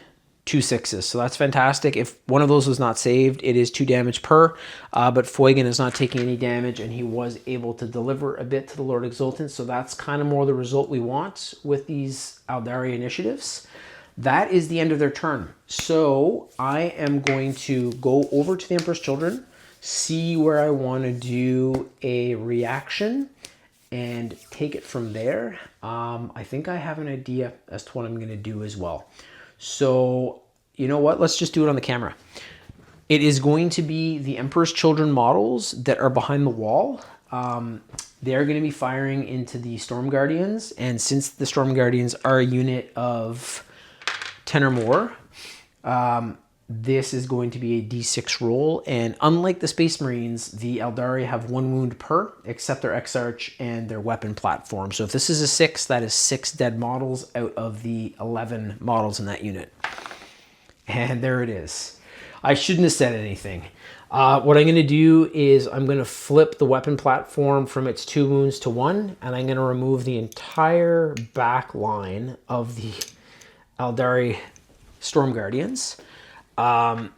2 6s. So that's fantastic. If one of those was not saved, it is 2 damage per. But Finnigan is not taking any damage, and he was able to deliver a bit to the Lord Exultant. So that's kind of more the result we want with these Aeldari initiatives. That is the end of their turn. So I am going to go over to the Emperor's Children, see where I want to do a reaction, and take it from there. I think I have an idea as to what I'm going to do as well. So you know what? Let's just do it on the camera. It is going to be the Emperor's Children models that are behind the wall. They're going to be firing into the Storm Guardians. And since the Storm Guardians are a unit of 10 or more, this is going to be a D6 roll, and unlike the Space Marines, the Aeldari have 1 wound per, except their X-Arch and their weapon platform. So if this is a 6, that is 6 dead models out of the 11 models in that unit. And there it is. I shouldn't have said anything. What I'm going to do is I'm going to flip the weapon platform from its 2 wounds to 1, and I'm going to remove the entire back line of the Aeldari Storm Guardians. I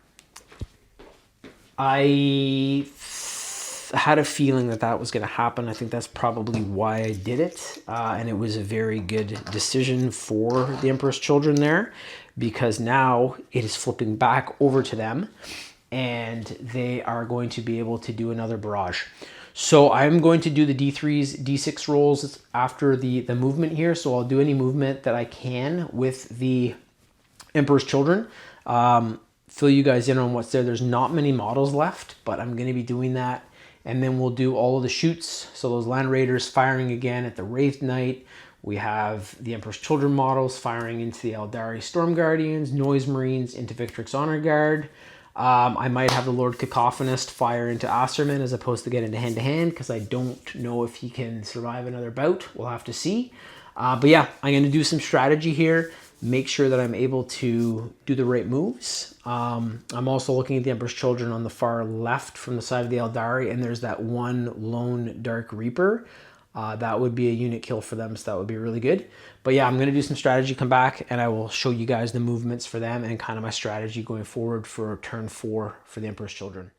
had a feeling that that was going to happen. I think that's probably why I did it. And it was a very good decision for the Emperor's Children there, because now it is flipping back over to them and they are going to be able to do another barrage. So I'm going to do the D3s, D6 rolls after the movement here. So I'll do any movement that I can with the Emperor's Children. Fill you guys in on what's there. There's not many models left, but I'm going to be doing that. And then we'll do all of the shoots. So those Land Raiders firing again at the Wraith Knight. We have the Emperor's Children models firing into the Aeldari Storm Guardians, Noise Marines into Victrix Honor Guard. I might have the Lord Cacophonist fire into Osterman as opposed to get into hand-to-hand, because I don't know if he can survive another bout. We'll have to see. But yeah, I'm going to do some strategy here. make sure that I'm able to do the right moves. I'm also looking at the Emperor's Children on the far left from the side of the Aeldari, and there's that one lone Dark Reaper. That would be a unit kill for them, so that would be really good. But yeah, I'm going to do some strategy, come back, and I will show you guys the movements for them and kind of my strategy going forward for turn 4 for the Emperor's Children.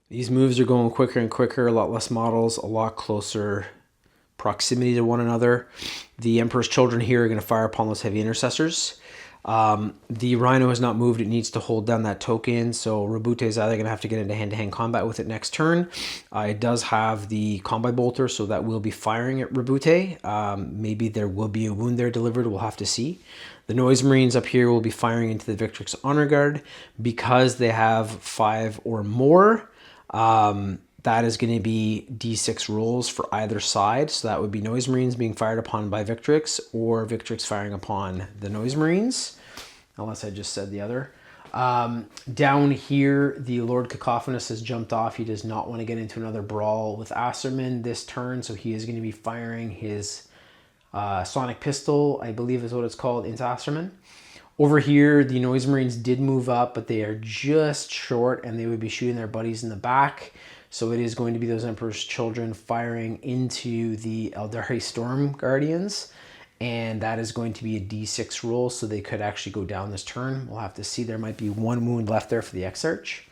These moves are going quicker and quicker, a lot less models, a lot closer proximity to one another. The Emperor's Children here are going to fire upon those heavy intercessors. The Rhino has not moved. It needs to hold down that token, so Roboute is either going to have to get into hand-to-hand combat with it next turn. It does have the combi bolter, so that will be firing at Roboute. Maybe there will be a wound there delivered. We'll have to see. The Noise Marines up here will be firing into the Victrix Honor Guard. Because they have 5 or more, that is going to be D6 rolls for either side. So that would be Noise Marines being fired upon by Victrix or Victrix firing upon the Noise Marines, unless I just said the other. Down here, the Lord Cacophonous has jumped off. He does not want to get into another brawl with Asserman this turn, so he is going to be firing his Sonic Pistol, I believe is what it's called, into Asserman. Over here, the Noise Marines did move up, but they are just short, and they would be shooting their buddies in the back. So it is going to be those Emperor's Children firing into the Aeldari Storm Guardians. And that is going to be a D6 roll, so they could actually go down this turn. We'll have to see. There might be 1 wound left there for the Exarch.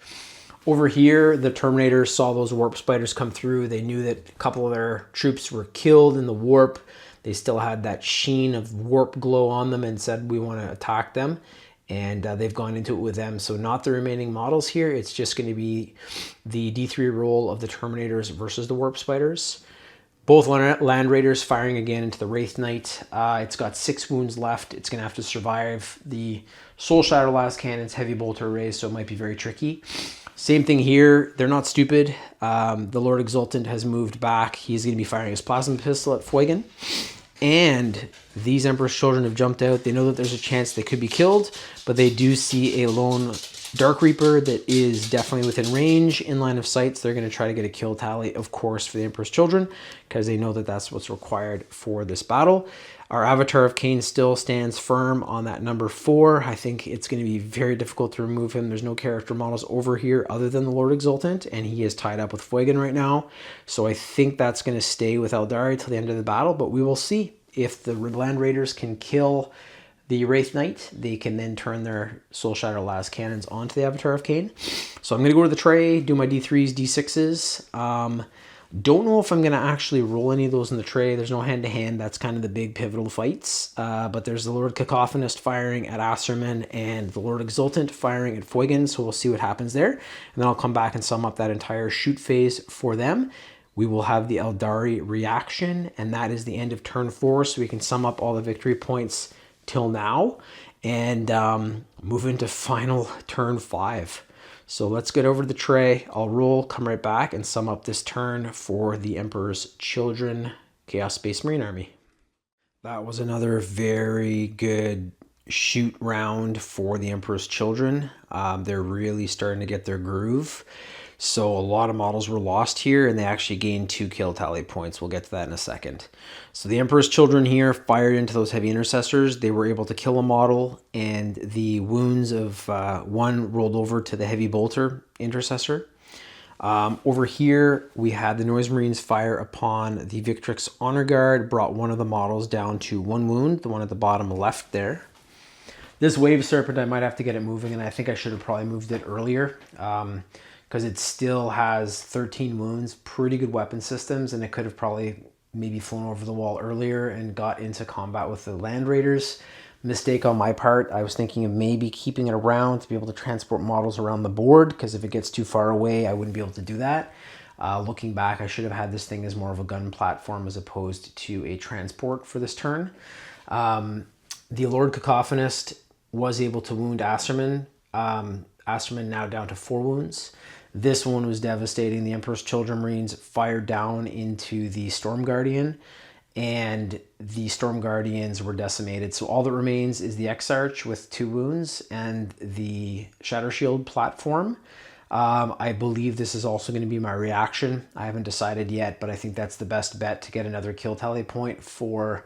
Over here, the Terminators saw those Warp Spiders come through. They knew that a couple of their troops were killed in the Warp. They still had that sheen of Warp glow on them and said, we want to attack them. And they've gone into it with them. So not the remaining models here. It's just going to be the D3 roll of the Terminators versus the Warp Spiders. Both Land Raiders firing again into the Wraith Knight. It's got 6 wounds left. It's going to have to survive the Soul Shatter Las Cannon's heavy bolter arrays, so it might be very tricky. Same thing here. They're not stupid. The Lord Exultant has moved back. He's going to be firing his Plasma Pistol at Fuigan. And these Emperor's Children have jumped out. They know that there's a chance they could be killed, but they do see a lone Dark Reaper that is definitely within range, in line of sight. So they're going to try to get a kill tally, of course, for the Emperor's Children, because they know that that's what's required for this battle. Our Avatar of Cain still stands firm on that number 4. I think it's going to be very difficult to remove him. There's no character models over here other than the Lord Exultant, and he is tied up with Fuigan right now. So I think that's going to stay with Aeldari till the end of the battle, but we will see. If the Land Raiders can kill the Wraith Knight, they can then turn their Soul Shatter Las Cannons onto the Avatar of Cain. So I'm going to go to the tray, do my D3s, D6s. Don't know if I'm going to actually roll any of those in the tray. There's no hand-to-hand. That's kind of the big pivotal fights. But there's the Lord Cacophonous firing at Asserman and the Lord Exultant firing at Fuigan. So we'll see what happens there. And then I'll come back and sum up that entire shoot phase for them. We will have the Aeldari reaction, and that is the end of turn 4. So we can sum up all the victory points till now and move into final turn 5. So let's get over to the tray. I'll roll, come right back, and sum up this turn for the Emperor's Children Chaos Space Marine Army. That was another very good shoot round for the Emperor's Children. They're really starting to get their groove. So a lot of models were lost here, and they actually gained 2 kill tally points. We'll get to that in a second. So the Emperor's Children here fired into those heavy intercessors. They were able to kill a model, and the wounds of 1 rolled over to the heavy bolter intercessor. Over here, we had the Noise Marines fire upon the Victrix Honor Guard, brought one of the models down to 1 wound, the one at the bottom left there. This Wave Serpent, I might have to get it moving, and I think I should have probably moved it earlier. Because it still has 13 wounds, pretty good weapon systems, and it could have probably maybe flown over the wall earlier and got into combat with the Land Raiders. Mistake on my part. I was thinking of maybe keeping it around to be able to transport models around the board, because if it gets too far away, I wouldn't be able to do that. Looking back, I should have had this thing as more of a gun platform as opposed to a transport for this turn. The Lord Cacophonist was able to wound Asserman. Asserman now down to 4 wounds. This one was devastating. The Emperor's Children Marines fired down into the Storm Guardian, and the Storm Guardians were decimated. So all that remains is the Exarch with 2 wounds and the Shatter Shield platform. I believe this is also going to be my reaction. I haven't decided yet, but I think that's the best bet to get another kill tally point for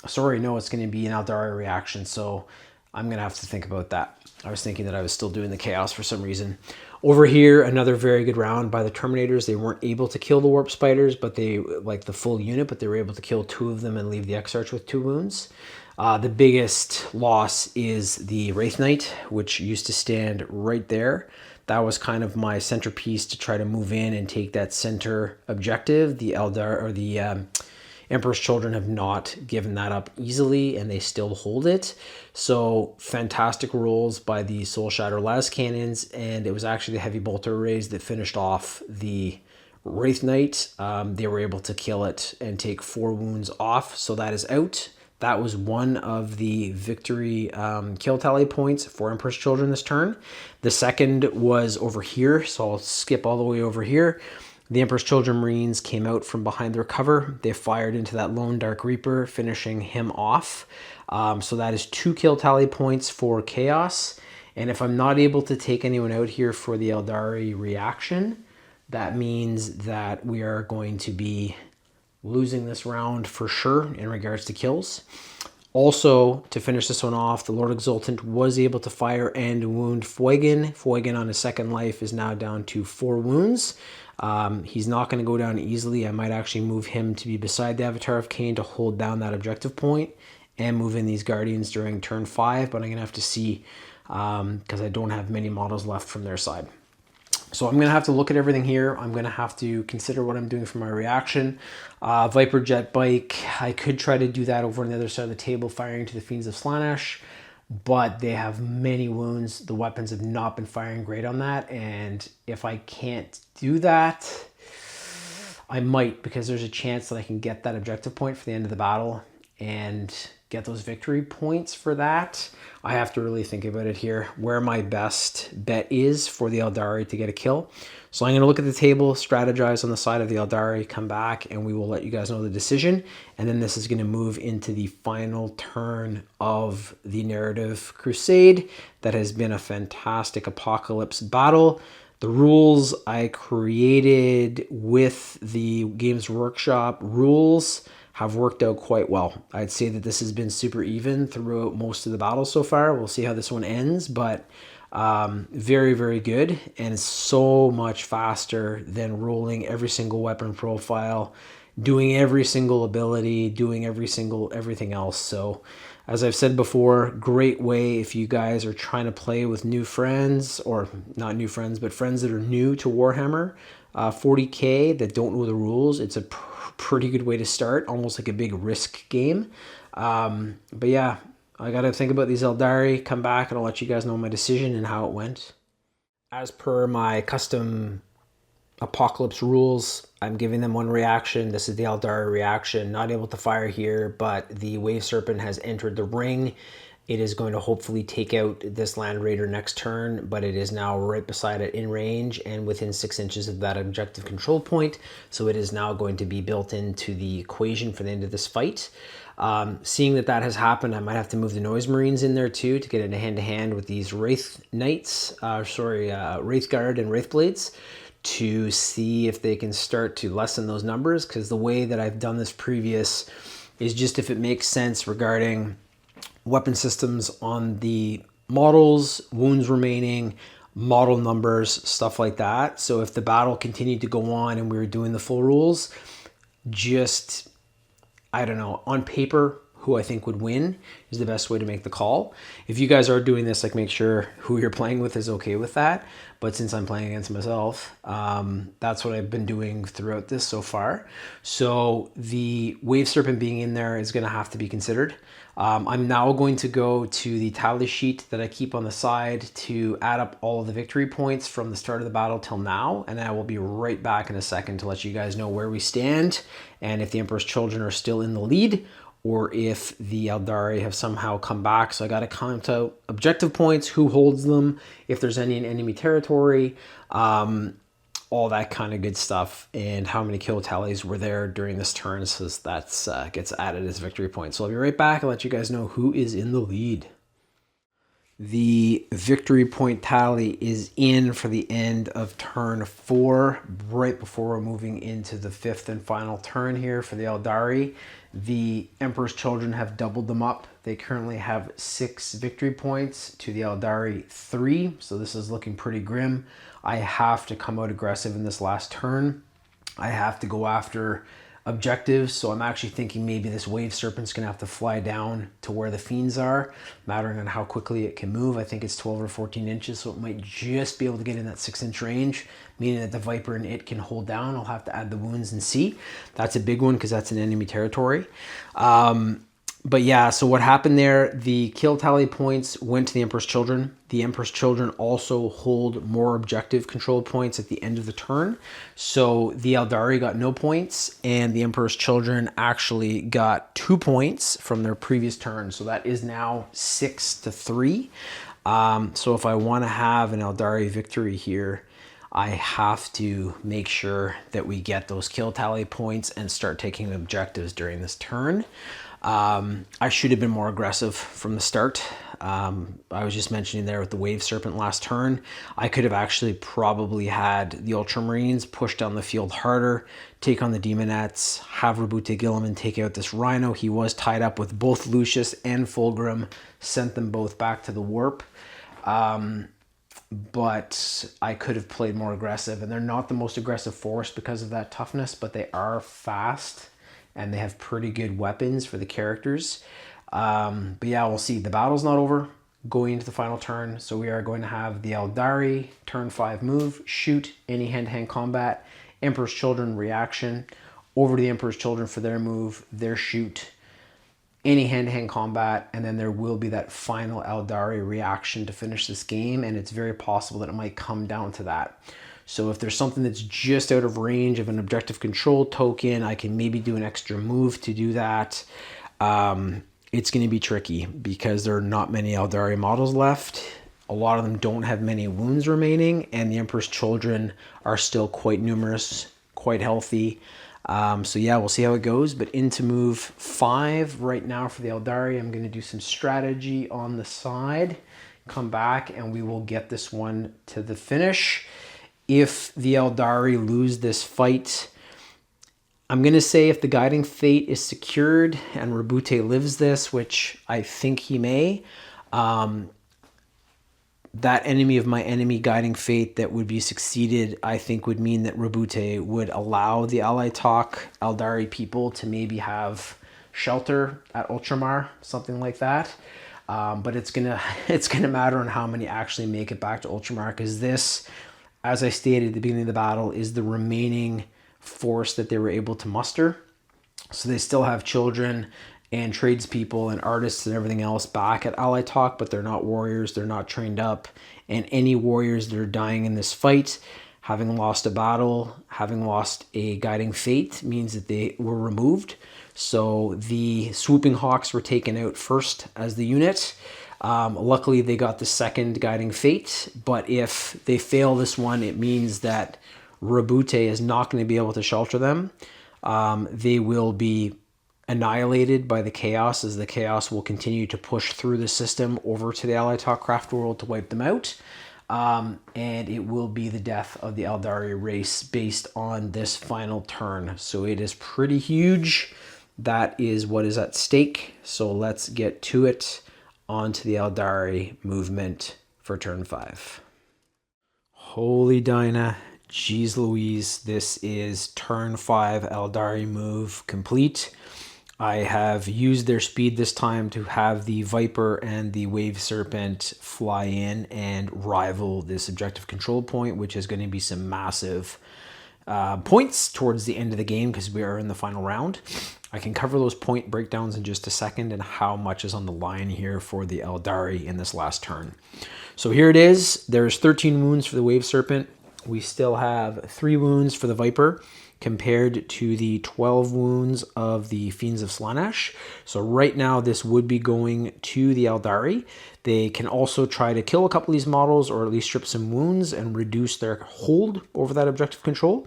Sorry, no, it's going to be an Aeldari reaction, so I'm going to have to think about that. I was thinking that I was still doing the chaos for some reason. Over here, another very good round by the Terminators. They weren't able to kill the Warp Spiders, but they, like the full unit, but they were able to kill 2 of them and leave the Exarch with 2 wounds. The biggest loss is the Wraith Knight, which used to stand right there. That was kind of my centerpiece to try to move in and take that center objective. The Eldar, or the Emperor's Children, have not given that up easily, and they still hold it. So fantastic rolls by the Soul Shatter las cannons, and it was actually the heavy bolter arrays that finished off the Wraith Knight. They were able to kill it and take 4 wounds off, so that is out. That was one of the victory kill tally points for Emperor's Children this turn. The second was over here, so I'll skip all the way over here. The Emperor's Children Marines came out from behind their cover. They fired into that lone Dark Reaper, finishing him off. So that is 2 kill tally points for Chaos. And if I'm not able to take anyone out here for the Aeldari reaction, that means that we are going to be losing this round for sure in regards to kills. Also, to finish this one off, the Lord Exultant was able to fire and wound Fuigan. Fuigan on his second life is now down to 4 wounds. He's not going to go down easily. I might actually move him to be beside the Avatar of Cain to hold down that objective point and move in these Guardians during turn 5, but I'm going to have to see because I don't have many models left from their side. So I'm going to have to look at everything here. I'm going to have to consider what I'm doing for my reaction. Viper Jet Bike, I could try to do that over on the other side of the table, firing to the Fiends of Slaanesh, but they have many wounds. The weapons have not been firing great on that, and if I can't do that, I might, because there's a chance that I can get that objective point for the end of the battle and get those victory points for that. I have to really think about it here, where my best bet is for the Aeldari to get a kill. So I'm going to look at the table, strategize on the side of the Aeldari, come back, and we will let you guys know the decision. And then this is going to move into the final turn of the narrative Crusade. That has been a fantastic Apocalypse battle. The rules I created with the Games Workshop rules have worked out quite well. I'd say that this has been super even throughout most of the battles so far. We'll see how this one ends, but very, very good, and so much faster than rolling every single weapon profile, doing every single ability, doing everything else. So as I've said before, great way if you guys are trying to play with new friends, or not new friends, but friends that are new to Warhammer 40K that don't know the rules. It's a pretty good way to start, almost like a big risk game. But yeah, I got to think about these Aeldari, come back, and I'll let you guys know my decision and how it went. As per my custom Apocalypse rules, I'm giving them one reaction. This is the Aeldari reaction. Not able to fire here, but the Wave Serpent has entered the ring. It is going to hopefully take out this Land Raider next turn, but it is now right beside it in range and within 6 inches of that objective control point. So it is now going to be built into the equation for the end of this fight. Seeing that that has happened, I might have to move the Noise Marines in there too to get into hand-to-hand with these Wraith Knights, Wraith Guard and Wraith Blades, to see if they can start to lessen those numbers, because the way that I've done this previous is just if it makes sense regarding weapon systems on the models, wounds remaining, model numbers, stuff like that. So if the battle continued to go on and we were doing the full rules, just, I don't know, on paper, who I think would win is the best way to make the call. If you guys are doing this, like, make sure who you're playing with is okay with that. But since I'm playing against myself, that's what I've been doing throughout this so far. So the Wave Serpent being in there is going to have to be considered. I'm now going to go to the tally sheet that I keep on the side to add up all of the victory points from the start of the battle till now, and I will be right back in a second to let you guys know where we stand and if the Emperor's Children are still in the lead or if the Aeldari have somehow come back. So I got to count out objective points, who holds them, if there's any in enemy territory, all that kind of good stuff, and how many kill tallies were there during this turn, so that gets added as victory points. So I'll be right back and let you guys know who is in the lead. The victory point tally is in for the end of turn 4, right before we're moving into the 5th and final turn here for the Aeldari. The Emperor's Children have doubled them up. They currently have 6 victory points to the Aeldari 3, so this is looking pretty grim. I have to come out aggressive in this last turn. I have to go after objectives, so I'm actually thinking maybe this Wave Serpent's gonna have to fly down to where the Fiends are, mattering on how quickly it can move. I think it's 12 or 14 inches, so it might just be able to get in that 6-inch range, meaning that the Viper and it can hold down. I'll have to add the wounds and see. That's a big one because that's in enemy territory. But yeah, so what happened there, the kill tally points went to the Emperor's Children. The Emperor's Children also hold more objective control points at the end of the turn. So the Aeldari got no points, and the Emperor's Children actually got 2 points from their previous turn. So that is now 6-3. So if I want to have an Aeldari victory here, I have to make sure that we get those kill tally points and start taking objectives during this turn. I should have been more aggressive from the start. I was just mentioning there with the Wave Serpent last turn, I could have actually probably had the Ultramarines push down the field harder, take on the Demonettes, have Roboute Guilliman take out this Rhino. He was tied up with both Lucius and Fulgrim, sent them both back to the warp. But I could have played more aggressive, and they're not the most aggressive force because of that toughness, but they are fast and they have pretty good weapons for the characters. But yeah, we'll see. The battle's not over going into the final turn, so we are going to have the Aeldari turn 5 move, shoot any hand-to-hand combat, Emperor's Children reaction, over to the Emperor's Children for their move, their shoot, any hand-to-hand combat, and then there will be that final Aeldari reaction to finish this game, and it's very possible that it might come down to that. So if there's something that's just out of range of an objective control token, I can maybe do an extra move to do that. It's going to be tricky because there are not many Aeldari models left. A lot of them don't have many wounds remaining, and the Emperor's Children are still quite numerous, quite healthy. So yeah, we'll see how it goes. But into move 5 right now for the Aeldari, I'm going to do some strategy on the side, come back, and we will get this one to the finish. If the Aeldari lose this fight, I'm going to say if the Guiding Fate is secured and Roboute lives this, which I think he may, that enemy of my enemy Guiding Fate that would be succeeded, I think would mean that Roboute would allow the Alaitoc Aeldari people to maybe have shelter at Ultramar, something like that. But it's gonna matter on how many actually make it back to Ultramar, because this, as I stated at the beginning of the battle, is the remaining force that they were able to muster. So they still have children and tradespeople and artists and everything else back at Alaitoc, but they're not warriors, they're not trained up. And any warriors that are dying in this fight, having lost a battle, having lost a Guiding Fate, means that they were removed. So the Swooping Hawks were taken out first as the unit. Luckily, they got the second Guiding Fate, but if they fail this one, it means that Roboute is not going to be able to shelter them. They will be annihilated by the Chaos, as the Chaos will continue to push through the system over to the Alaitoc Craftworld to wipe them out. And it will be the death of the Aeldari race based on this final turn. So it is pretty huge. That is what is at stake. So let's get to it. Onto the Aeldari movement for turn 5. Holy Dinah, geez Louise, this is turn 5 Aeldari move complete. I have used their speed this time to have the Viper and the Wave Serpent fly in and rival this objective control point, which is going to be some massive points towards the end of the game because we are in the final round. I can cover those point breakdowns in just a second and how much is on the line here for the Aeldari in this last turn. So here it is. There's 13 wounds for the Wave Serpent. We still have 3 wounds for the Viper compared to the 12 wounds of the Fiends of Slaanesh. So right now this would be going to the Aeldari. They can also try to kill a couple of these models or at least strip some wounds and reduce their hold over that objective control.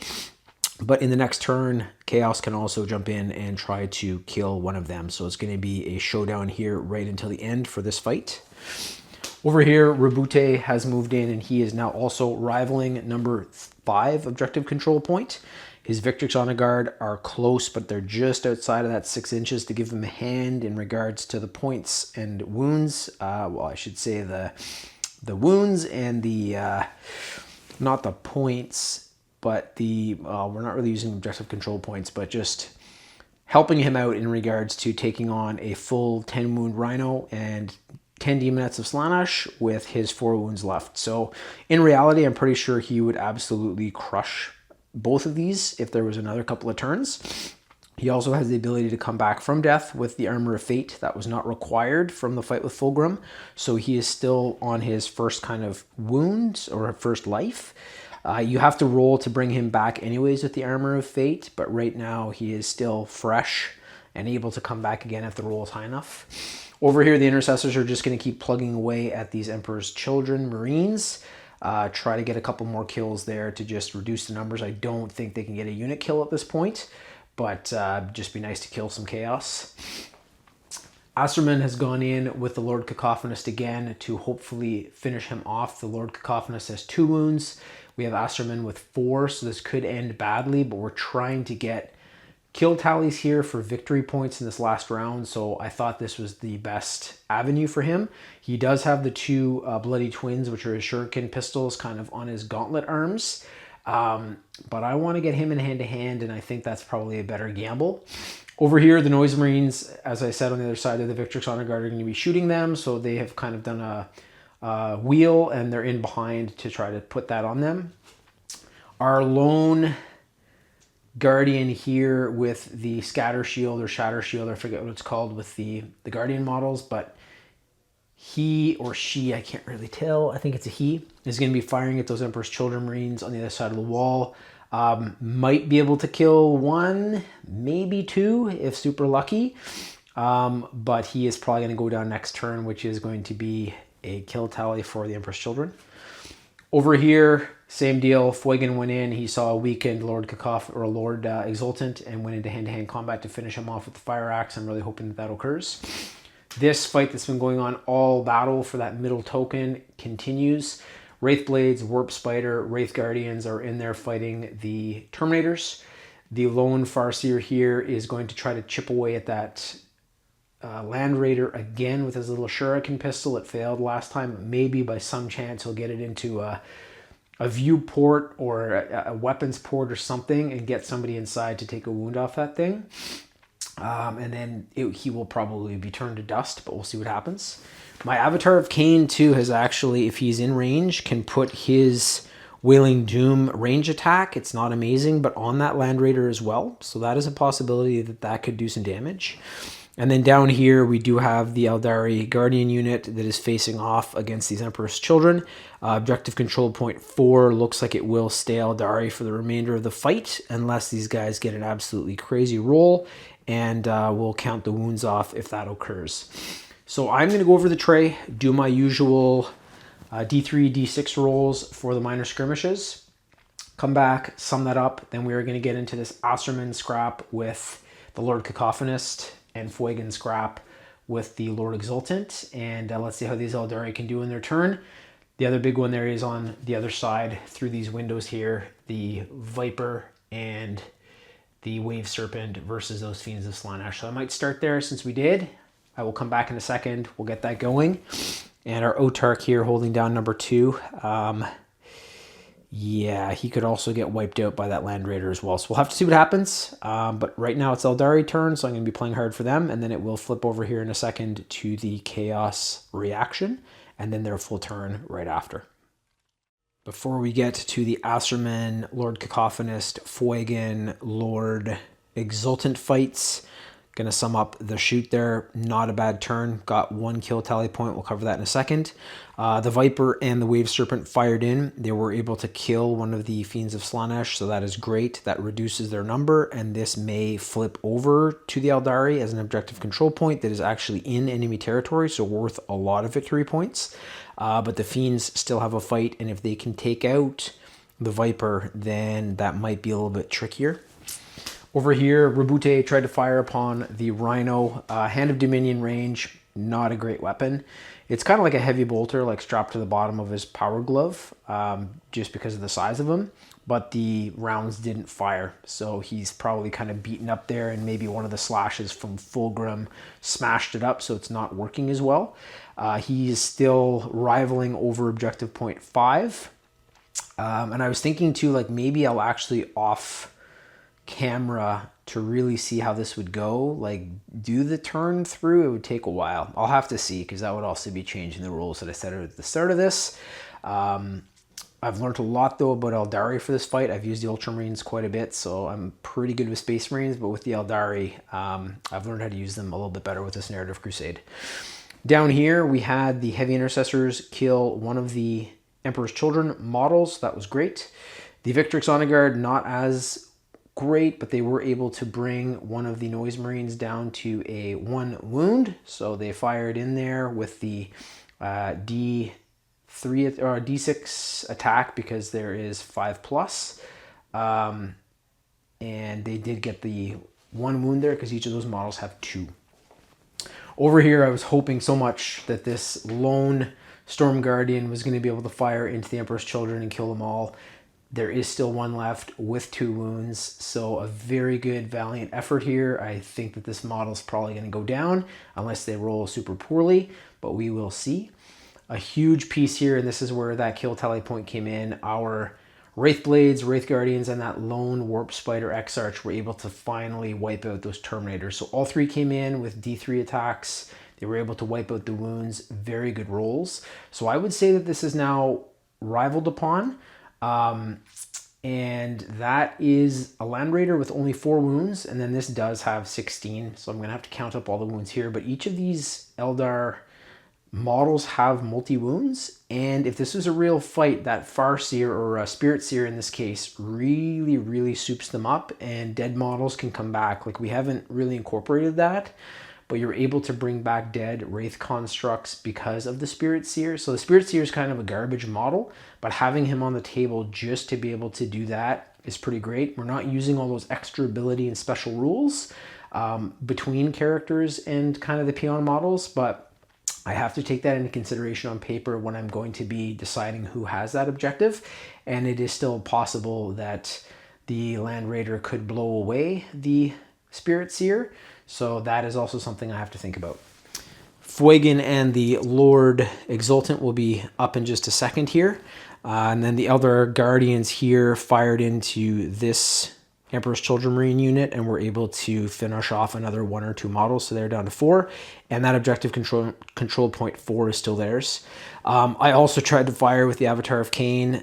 But in the next turn, Chaos can also jump in and try to kill one of them. So it's going to be a showdown here right until the end for this fight. Over here, Roboute has moved in and he is now also rivaling number 5 objective control point. His Victrix Honor Guard are close, but they're just outside of that 6 inches to give him a hand in regards to the points and wounds. Well, I should say the wounds and the, not the points, but the, we're not really using objective control points, but just helping him out in regards to taking on a full 10 wound Rhino and 10 Demonettes of Slaanesh with his 4 wounds left. So in reality, I'm pretty sure he would absolutely crush both of these if there was another couple of turns. He also has the ability to come back from death with the Armor of Fate. That was not required from the fight with Fulgrim. So he is still on his first kind of wound or first life. You have to roll to bring him back anyways with the Armor of Fate, but right now he is still fresh and able to come back again if the roll is high enough. Over here, the Intercessors are just going to keep plugging away at these Emperor's Children Marines. Try to get a couple more kills there to just reduce the numbers. I don't think they can get a unit kill at this point, but just be nice to kill some chaos. Asurman has gone in with the Lord Cacophonist again to hopefully finish him off. The Lord Cacophonist has 2 wounds. We have Asurman with 4, so this could end badly, but we're trying to get kill tallies here for victory points in this last round, so I thought this was the best avenue for him. He does have the 2 Bloody Twins, which are his shuriken pistols, kind of on his gauntlet arms, but I want to get him in hand-to-hand, and I think that's probably a better gamble. Over here, the Noise Marines, as I said on the other side of the Victrix Honor Guard, are going to be shooting them, so they have kind of done a wheel, and they're in behind to try to put that on them. Our lone Guardian here with the Scatter Shield or Shatter Shield, I forget what it's called with the Guardian models, but he or she, I can't really tell, I think it's a he, is going to be firing at those Emperor's Children Marines on the other side of the wall. Might be able to kill 1, maybe 2 if super lucky, but he is probably going to go down next turn, which is going to be a kill tally for the Emperor's Children. Over here, same deal. Fuigan went in. He saw a weakened Lord Lord Exultant and went into hand-to-hand combat to finish him off with the Fire Axe. I'm really hoping that occurs. This fight that's been going on all battle for that middle token continues. Wraithblades, Warp Spider, Wraith Guardians are in there fighting the Terminators. The lone Farseer here is going to try to chip away at that Land Raider again with his little shuriken pistol. It failed last time. Maybe by some chance he'll get it into a viewport or a weapons port or something and get somebody inside to take a wound off that thing. And then he will probably be turned to dust, but we'll see what happens. My Avatar of Cain too has actually, if he's in range, can put his Wailing Doom range attack. It's not amazing, but on that Land Raider as well. So that is a possibility that could do some damage. And then down here, we do have the Aeldari Guardian unit that is facing off against these Emperor's Children. Objective control point 4 looks like it will stay Aeldari for the remainder of the fight, unless these guys get an absolutely crazy roll, and we'll count the wounds off if that occurs. So I'm going to go over the tray, do my usual D3, D6 rolls for the minor skirmishes, come back, sum that up, then we are going to get into this Asurman scrap with the Lord Cacophonist, and Fuigan scrap with the Lord Exultant, and let's see how these Aeldari can do in their turn. The other big one there is on the other side through these windows here, the Viper and the Wave Serpent versus those Fiends of Slaanesh. So I might start there since we did. I will come back in a second. We'll get that going. And our Autarch here holding down number 2. Yeah, he could also get wiped out by that Land Raider as well. So we'll have to see what happens. But right now it's Aeldari turn, so I'm going to be playing hard for them. And then it will flip over here in a second to the Chaos reaction. And then their full turn right after. Before we get to the Asurman, Lord Cacophonist, Fuigan, Lord Exultant fights, going to sum up the shoot there. Not a bad turn. Got 1 kill tally point. We'll cover that in a second. The Viper and the Wave Serpent fired in. They were able to kill one of the Fiends of Slaanesh, so that is great. That reduces their number, and this may flip over to the Aeldari as an objective control point that is actually in enemy territory, so worth a lot of victory points. But the Fiends still have a fight, and if they can take out the Viper, then that might be a little bit trickier. Over here, Roboute tried to fire upon the Rhino. Hand of Dominion range. not a great weapon. It's kind of like a heavy bolter, like strapped to the bottom of his power glove, just because of the size of him. But the rounds didn't fire, so he's probably kind of beaten up there, and maybe one of the slashes from Fulgrim smashed it up, so it's not working as well. He is still rivaling over objective point 5. And I was thinking too, like maybe I'll actually off camera to really see how this would go, like do the turn through. It would take a while. I'll have to see, because that would also be changing the rules that I said at the start of this. I've learned a lot though about Aeldari for this fight. I've used the Ultramarines quite a bit, so I'm pretty good with Space Marines, but with the Aeldari, I've learned how to use them a little bit better with this narrative crusade. Down here, we had the Heavy Intercessors kill one of the Emperor's Children models. That was great. The Victrix Honor Guard, not as great, but they were able to bring one of the Noise Marines down to a 1 wound. So they fired in there with the D3 or D6 attack, because there is 5+. And they did get the 1 wound there, because each of those models have 2. Over here, I was hoping so much that this lone Storm Guardian was going to be able to fire into the Emperor's Children and kill them all. There is still 1 left with 2 wounds, so a very good Valiant effort here. I think that this model is probably going to go down unless they roll super poorly, but we will see. A huge piece here, and this is where that kill tally point came in. Our Wraith Blades, Wraith Guardians, and that lone Warp Spider Exarch were able to finally wipe out those Terminators. So all 3 came in with D3 attacks. They were able to wipe out the wounds. Very good rolls. So I would say that this is now rivaled upon. And that is a Land Raider with only 4 wounds. And then this does have 16. So I'm going to have to count up all the wounds here. But each of these Eldar models have multi-wounds. And if this was a real fight, that Farseer or Spirit Seer in this case really, really soups them up. And dead models can come back. Like, we haven't really incorporated that, but you're able to bring back dead Wraith constructs because of the Spirit Seer. So the Spirit Seer is kind of a garbage model, but having him on the table just to be able to do that is pretty great. We're not using all those extra ability and special rules between characters and kind of the peon models, but I have to take that into consideration on paper when I'm going to be deciding who has that objective. And it is still possible that the Land Raider could blow away the Spirit Seer. So that is also something I have to think about. Finnigan and the Lord Exultant will be up in just a second here. And then the other Guardians here fired into this Emperor's Children Marine unit and were able to finish off another 1 or 2 models. So they're down to 4. And that objective control point 4 is still theirs. I also tried to fire with the Avatar of Cain.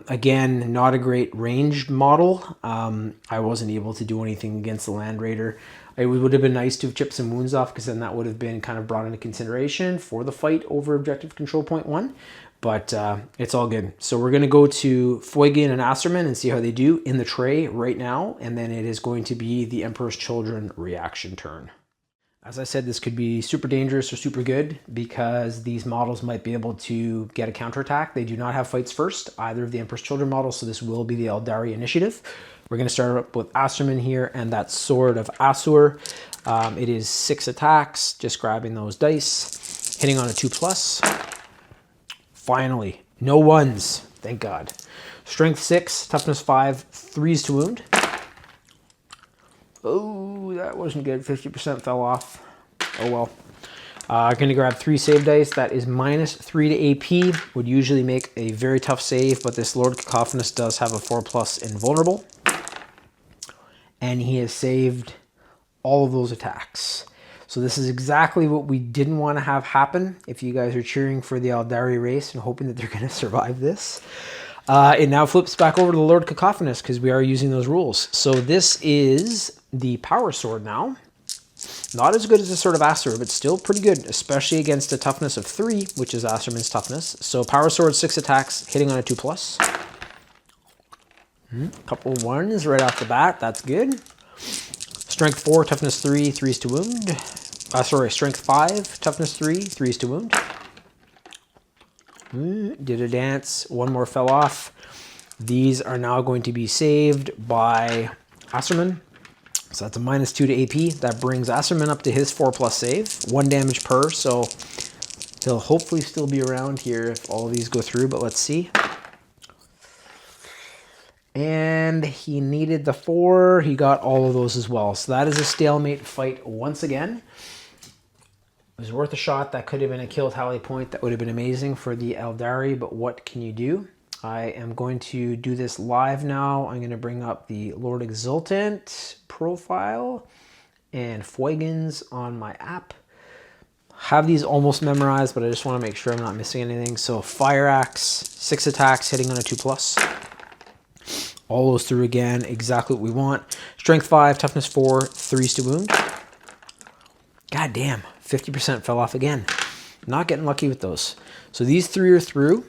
Again, not a great ranged model. I wasn't able to do anything against the Land Raider. It would have been nice to have chipped some wounds off, because then that would have been kind of brought into consideration for the fight over objective control point 1. But it's all good. So we're going to go to Finnigan and Asterman and see how they do in the tray right now. And then it is going to be the Emperor's Children reaction turn. As I said, this could be super dangerous or super good, because these models might be able to get a counterattack. They do not have fights first, either of the Emperor's Children models, so this will be the Aeldari initiative. We're going to start up with Asterman here and that Sword of Asur. It is 6 attacks, just grabbing those dice, hitting on a 2+. Finally, no 1s, thank God. Strength 6, toughness 5, 3s to wound. Oh, that wasn't good. 50% fell off. Oh well. Going to grab 3 save dice. That is -3 to AP. Would usually make a very tough save, but this Lord Cacophonous does have a 4+ invulnerable. And he has saved all of those attacks. So this is exactly what we didn't want to have happen. If you guys are cheering for the Aeldari race and hoping that they're going to survive this. It now flips back over to the Lord Cacophonous, because we are using those rules. So this is the Power Sword now. Not as good as the Sword of Asur, but still pretty good, especially against a toughness of 3, which is Asurman's toughness. So Power Sword, 6 attacks, hitting on a 2+. Couple 1s right off the bat, that's good. Strength 4, toughness 3, 3s to wound. Strength 5, toughness 3, 3s to wound. Did a dance, 1 more fell off. These are now going to be saved by Asurman. So that's a -2 to AP. That brings Asserman up to his 4+ save. 1 damage per, so he'll hopefully still be around here if all of these go through, but let's see. And he needed the 4. He got all of those as well. So that is a stalemate fight once again. It was worth a shot. That could have been a kill tally point. That would have been amazing for the Aeldari, but what can you do? I am going to do this live now. I'm going to bring up the Lord Exultant profile and Fuigan's on my app. Have these almost memorized, but I just want to make sure I'm not missing anything. So Fire Axe, 6 attacks, hitting on a 2+. All those through again, exactly what we want. Strength 5, Toughness 4, 3s to wound. God damn, 50% fell off again. Not getting lucky with those. So these 3 are through.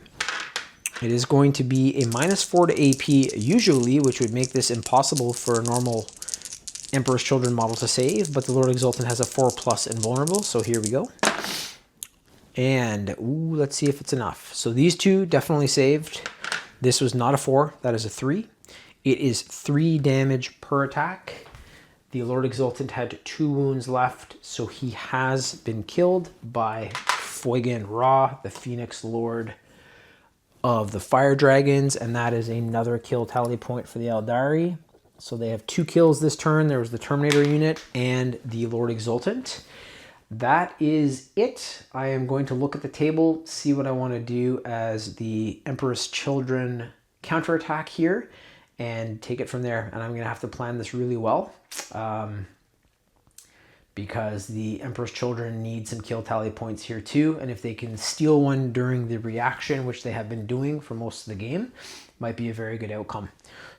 It is going to be a -4 to AP usually, which would make this impossible for a normal Emperor's Children model to save, but the Lord Exultant has a 4+ invulnerable, so here we go. And ooh, let's see if it's enough. So these 2 definitely saved. This was not a 4, that is a 3. It is 3 damage per attack. The Lord Exultant had 2 wounds left, so he has been killed by Fuigan Ra, the Phoenix Lord of the Fire Dragons, and that is another kill tally point for the Aeldari. So they have 2 kills this turn. There was the Terminator unit and the Lord Exultant. That is it. I am going to look at the table, see what I want to do as the Emperor's Children counterattack here, and take it from there. And I'm going to have to plan this really well. Because the Emperor's Children need some kill tally points here too, and if they can steal one during the reaction, which they have been doing for most of the game, might be a very good outcome.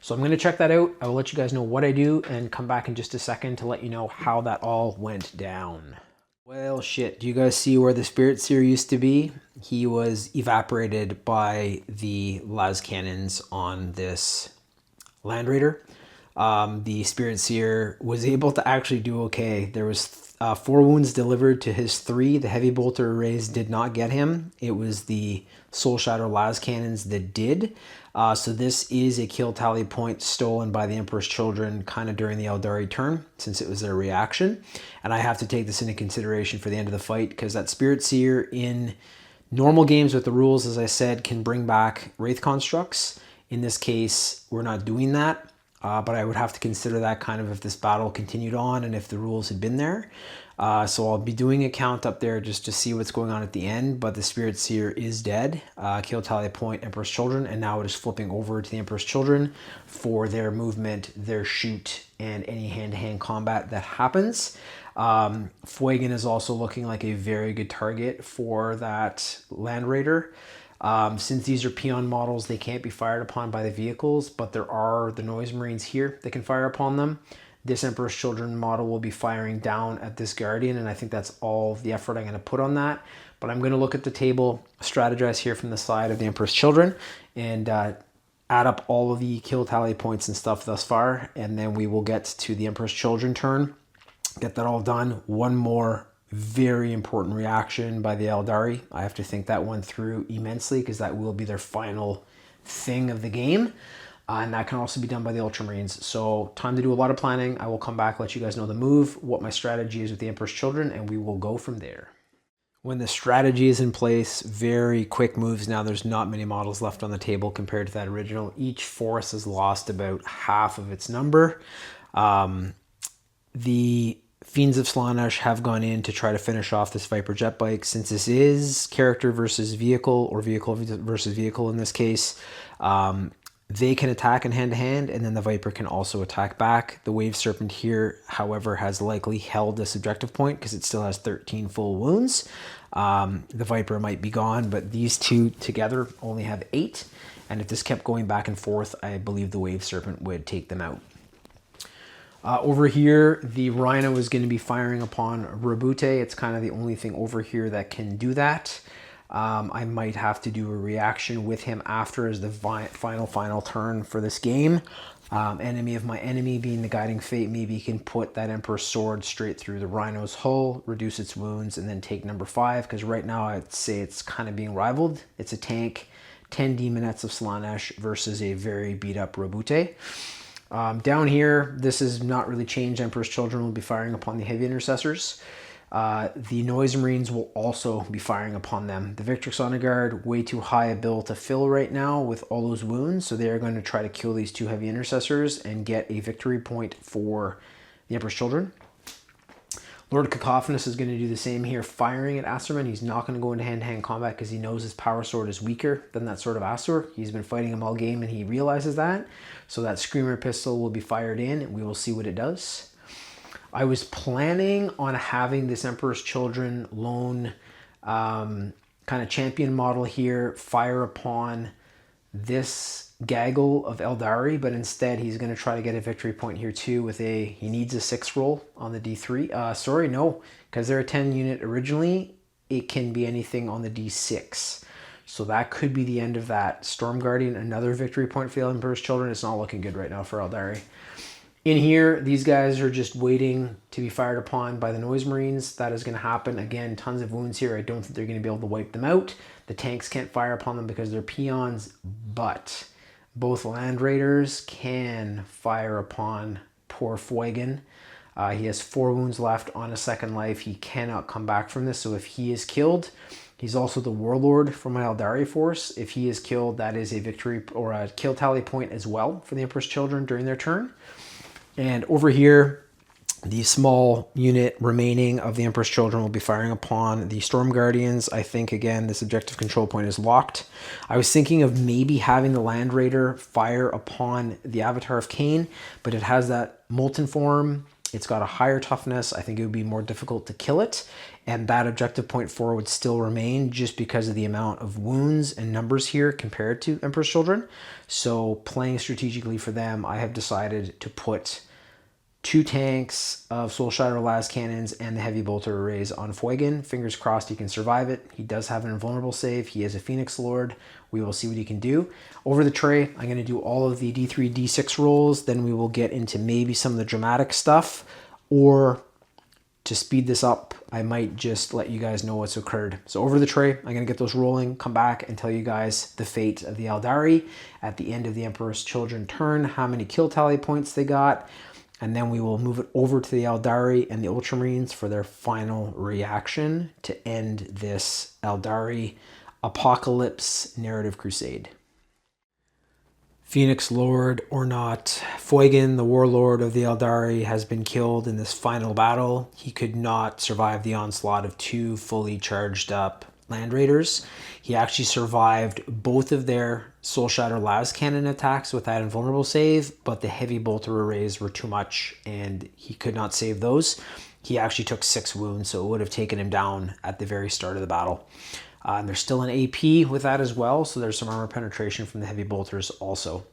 So I'm going to check that out. I will let you guys know what I do and come back in just a second to let you know how that all went down. Well, shit, do you guys see where the Spirit Seer used to be? He was evaporated by the las cannons on this Land Raider. The Spirit Seer was able to actually do okay. There was 4 wounds delivered to his 3. The heavy bolter arrays did not get him. It was the Soul Shatter las cannons that did. So this is a kill tally point stolen by the Emperor's Children kind of during the Aeldari turn, since it was their reaction. And I have to take this into consideration for the end of the fight, because that Spirit Seer in normal games with the rules, as I said, can bring back Wraith constructs. In this case, we're not doing that. But I would have to consider that kind of if this battle continued on and if the rules had been there. So I'll be doing a count up there just to see what's going on at the end. But the Spirit Seer is dead. Kill tally point, Emperor's Children. And now it is flipping over to the Emperor's Children for their movement, their shoot, and any hand-to-hand combat that happens. Fuigan is also looking like a very good target for that Land Raider. Since these are peon models, they can't be fired upon by the vehicles, but there are the Noise Marines here that can fire upon them. This Emperor's Children model will be firing down at this Guardian, and I think that's all the effort I'm going to put on that. But I'm going to look at the table, strategize here from the side of the Emperor's Children, and add up all of the kill tally points and stuff thus far, and then we will get to the Emperor's Children turn, get that all done. One more very important reaction by the Aeldari. I have to think that one through immensely, because that will be their final thing of the game. And that can also be done by the Ultramarines. So time to do a lot of planning. I will come back, let you guys know the move, what my strategy is with the Emperor's Children, and we will go from there. When the strategy is in place, very quick moves now. There's not many models left on the table compared to that original. Each force has lost about half of its number. The Fiends of Slaanesh have gone in to try to finish off this Viper jet bike. Since this is character versus vehicle, or vehicle versus vehicle in this case, they can attack in hand-to-hand, and then the Viper can also attack back. The Wave Serpent here, however, has likely held this objective point because it still has 13 full wounds. The Viper might be gone, but these 2 together only have 8. And if this kept going back and forth, I believe the Wave Serpent would take them out. Over here, the Rhino is going to be firing upon Roboute. It's kind of the only thing over here that can do that. I might have to do a reaction with him after as the final turn for this game. Enemy of my enemy being the Guiding Fate, maybe can put that Emperor's Sword straight through the Rhino's hull, reduce its wounds, and then take number 5, because right now I'd say it's kind of being rivaled. It's a tank, 10 Demonettes of Slaanesh versus a very beat up Roboute. Down here, this is not really changed. Emperor's Children will be firing upon the heavy intercessors. The Noise Marines will also be firing upon them. The Victrix Honor Guard, way too high a bill to fill right now with all those wounds, so they are going to try to kill these 2 heavy intercessors and get a victory point for the Emperor's Children. Lord Cacophonous is going to do the same here, firing at Asurman. He's not going to go into hand-to-hand combat because he knows his power sword is weaker than that sword of Asur. He's been fighting him all game and he realizes that. So that Screamer pistol will be fired in and we will see what it does. I was planning on having this Emperor's Children lone kind of champion model here fire upon this gaggle of Aeldari, but instead he's going to try to get a victory point here too with he needs a 6 roll on the D3. Sorry, no, because they're a 10 unit originally, it can be anything on the D6. So that could be the end of that. Storm Guardian, another victory point for the Emperor's Children. It's not looking good right now for Aeldari. In here, these guys are just waiting to be fired upon by the Noise Marines. That is going to happen. Again, tons of wounds here. I don't think they're going to be able to wipe them out. The tanks can't fire upon them because they're peons, but both Land Raiders can fire upon poor Fulgrim. He has 4 wounds left on a second life. He cannot come back from this, so if he is killed, he's also the Warlord from an Aeldari force. If he is killed, that is a victory or a kill tally point as well for the Emperor's Children during their turn. And over here, the small unit remaining of the Emperor's Children will be firing upon the Storm Guardians. I think, again, this objective control point is locked. I was thinking of maybe having the Land Raider fire upon the Avatar of Cain, but it has that Molten form. It's got a higher toughness. I think it would be more difficult to kill it. And that objective point 4 would still remain just because of the amount of wounds and numbers here compared to Emperor's Children. So playing strategically for them, I have decided to put 2 tanks of Soul Shatter las cannons and the heavy bolter arrays on Fulgrim. Fingers crossed he can survive it. He does have an invulnerable save. He is a Phoenix Lord. We will see what he can do. Over the tray, I'm going to do all of the D3, D6 rolls. Then we will get into maybe some of the dramatic stuff. Or to speed this up, I might just let you guys know what's occurred. So over the tray, I'm going to get those rolling, come back and tell you guys the fate of the Aeldari at the end of the Emperor's Children turn, how many kill tally points they got. And then we will move it over to the Aeldari and the Ultramarines for their final reaction to end this Aeldari Apocalypse narrative crusade. Phoenix Lord or not, Fulgrim, the warlord of the Aeldari, has been killed in this final battle. He could not survive the onslaught of 2 fully charged up Land Raiders. He actually survived both of their Soul Shatter las cannon attacks with that invulnerable save, but the heavy bolter arrays were too much and he could not save those. He actually took 6 wounds, so it would have taken him down at the very start of the battle. And there's still an AP with that as well, so there's some armor penetration from the heavy bolters also.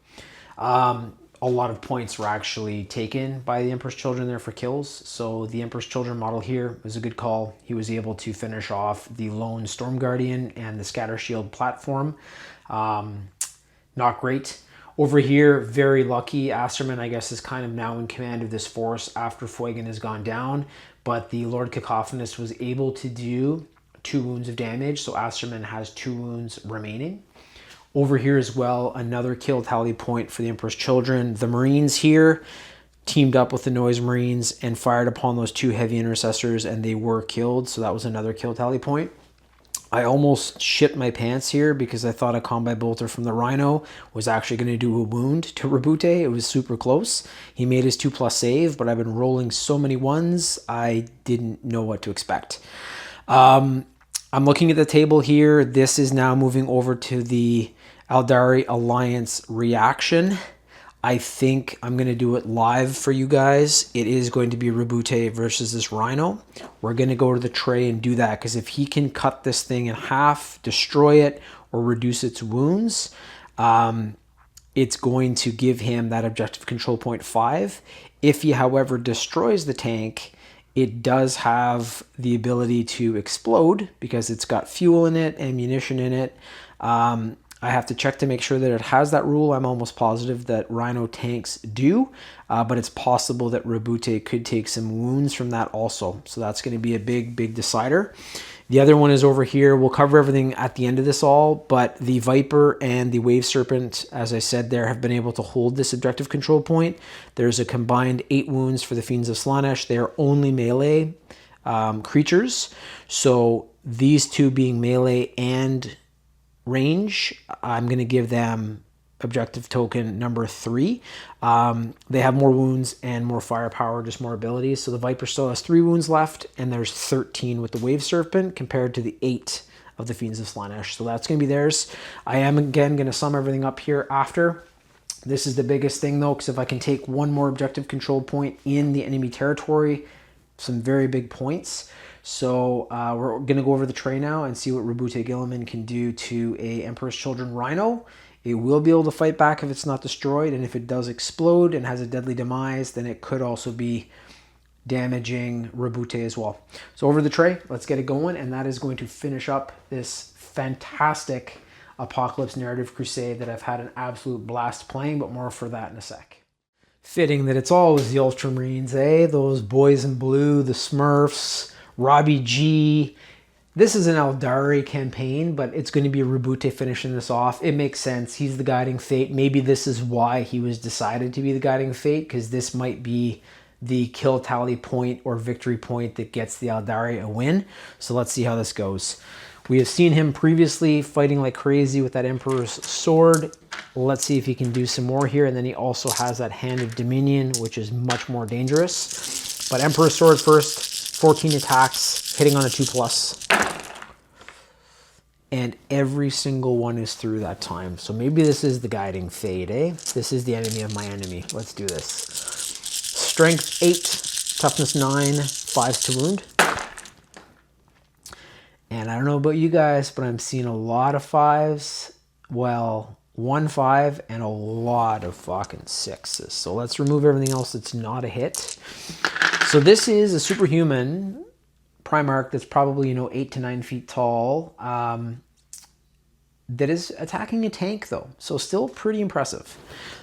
A lot of points were actually taken by the Emperor's Children there for kills, so the Emperor's Children model here was a good call. He was able to finish off the lone Storm Guardian and the Scatter Shield platform. Not great. Over here, very lucky. Asurman, I guess, is kind of now in command of this force after Fulgrim has gone down, but the Lord Cacophonous was able to do 2 wounds of damage, so Asurman has 2 wounds remaining. Over here as well, another kill tally point for the Emperor's Children. The Marines here teamed up with the Noise Marines and fired upon those 2 heavy intercessors, and they were killed, so that was another kill tally point. I almost shit my pants here because I thought a combat bolter from the Rhino was actually going to do a wound to Roboute. It was super close. He made his 2+ save, but I've been rolling so many ones, I didn't know what to expect. I'm looking at the table here. This is now moving over to the Aeldari Alliance reaction. I think I'm going to do it live for you guys. It is going to be Roboute versus this Rhino. We're going to go to the tray and do that, because if he can cut this thing in half, destroy it, or reduce its wounds, it's going to give him that objective control point 5. If he, however, destroys the tank, it does have the ability to explode because it's got fuel in it, ammunition in it. I have to check to make sure that it has that rule. I'm almost positive that Rhino tanks do, but it's possible that Roboute could take some wounds from that also. So that's going to be a big decider. The other one is over here. We'll cover everything at the end of this all, but the Viper and the Wave Serpent, as I said there, have been able to hold this objective control point. There's a combined 8 wounds for the Fiends of Slaanesh. They are only melee creatures. So these two being melee and range, I'm going to give them objective token number 3. They have more wounds and more firepower, just more abilities. So the Viper still has 3 wounds left, and there's 13 with the Wave Serpent compared to the 8 of the Fiends of Slaanesh. So that's going to be theirs. I am again going to sum everything up here after. This is the biggest thing though, because if I can take one more objective control point in the enemy territory, some very big points. So we're going to go over the tray now and see what Roboute Guilliman can do to a Emperor's Children Rhino. It will be able to fight back if it's not destroyed, and if it does explode and has a deadly demise, then it could also be damaging Roboute as well. So over the tray, let's get it going, and that is going to finish up this fantastic Apocalypse Narrative Crusade that I've had an absolute blast playing, but more for that in a sec. Fitting that it's always the Ultramarines, eh? Those boys in blue, the Smurfs, Robbie G. This is an Aeldari campaign, but it's going to be Roboute finishing this off. It makes sense. He's the guiding fate. Maybe this is why he was decided to be the guiding fate, because this might be the kill tally point or victory point that gets the Aeldari a win. So let's see how this goes. We have seen him previously fighting like crazy with that Emperor's Sword. Let's see if he can do some more here. And then he also has that Hand of Dominion, which is much more dangerous. But Emperor's Sword first, 14 attacks, hitting on a 2+. And every single one is through that time. So maybe this is the guiding fate, eh? This is the enemy of my enemy. Let's do this. Strength 8, toughness 9, 5s to wound. And I don't know about you guys, but I'm seeing a lot of 5s. Well, 1 5 and a lot of fucking 6s. So let's remove everything else that's not a hit. So this is a superhuman Primarch that's probably, 8 to 9 feet tall, that is attacking a tank though. So still pretty impressive.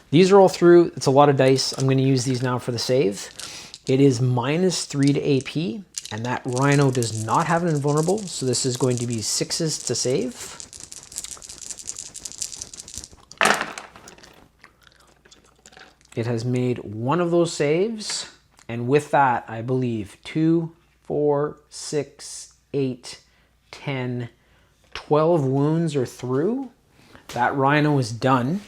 These are all through. It's a lot of dice. I'm going to use these now for the save. It is -3 to AP, and that Rhino does not have an invulnerable. So this is going to be 6s to save. It has made one of those saves. And with that, I believe 2, 4, 6, 8, 10, 12 wounds are through. That Rhino is done.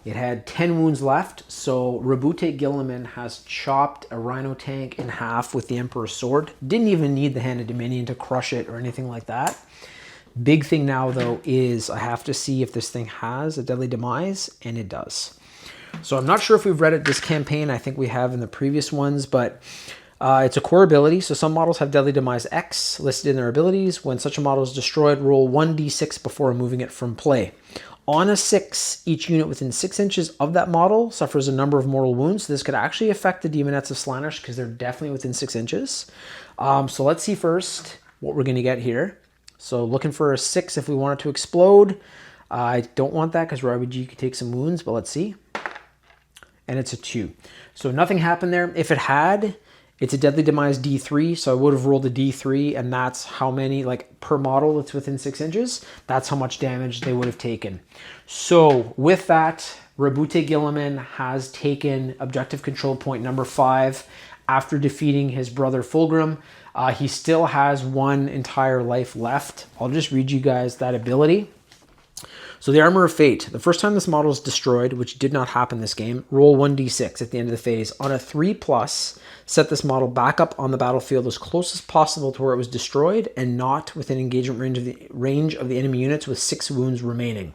It had 10 wounds left, so Roboute Guilliman has chopped a Rhino tank in half with the Emperor's Sword. Didn't even need the Hand of Dominion to crush it or anything like that. Big thing now, though, is I have to see if this thing has a deadly demise, and it does. So I'm not sure if we've read it this campaign. I think we have in the previous ones, but it's a core ability. So some models have Deadly Demise X listed in their abilities. When such a model is destroyed, roll 1d6 before removing it from play. On a 6, each unit within 6 inches of that model suffers a number of mortal wounds. So this could actually affect the Demonettes of Slaanesh because they're definitely within 6 inches. So let's see first what we're going to get here. So looking for a 6 if we want it to explode. I don't want that because Robbie G could take some wounds, but let's see. And it's a 2. So nothing happened there. If it had, it's a Deadly Demise D3, so I would have rolled a D3, and that's how many, like, per model that's within 6 inches, that's how much damage they would have taken. So with that, Roboute Guilliman has taken objective control point number 5 after defeating his brother Fulgrim. He still has 1 entire life left. I'll just read you guys that ability. So the Armor of Fate. The first time this model is destroyed, which did not happen this game, roll 1d6 at the end of the phase. On a 3+, set this model back up on the battlefield as close as possible to where it was destroyed and not within engagement range of the enemy units with 6 wounds remaining.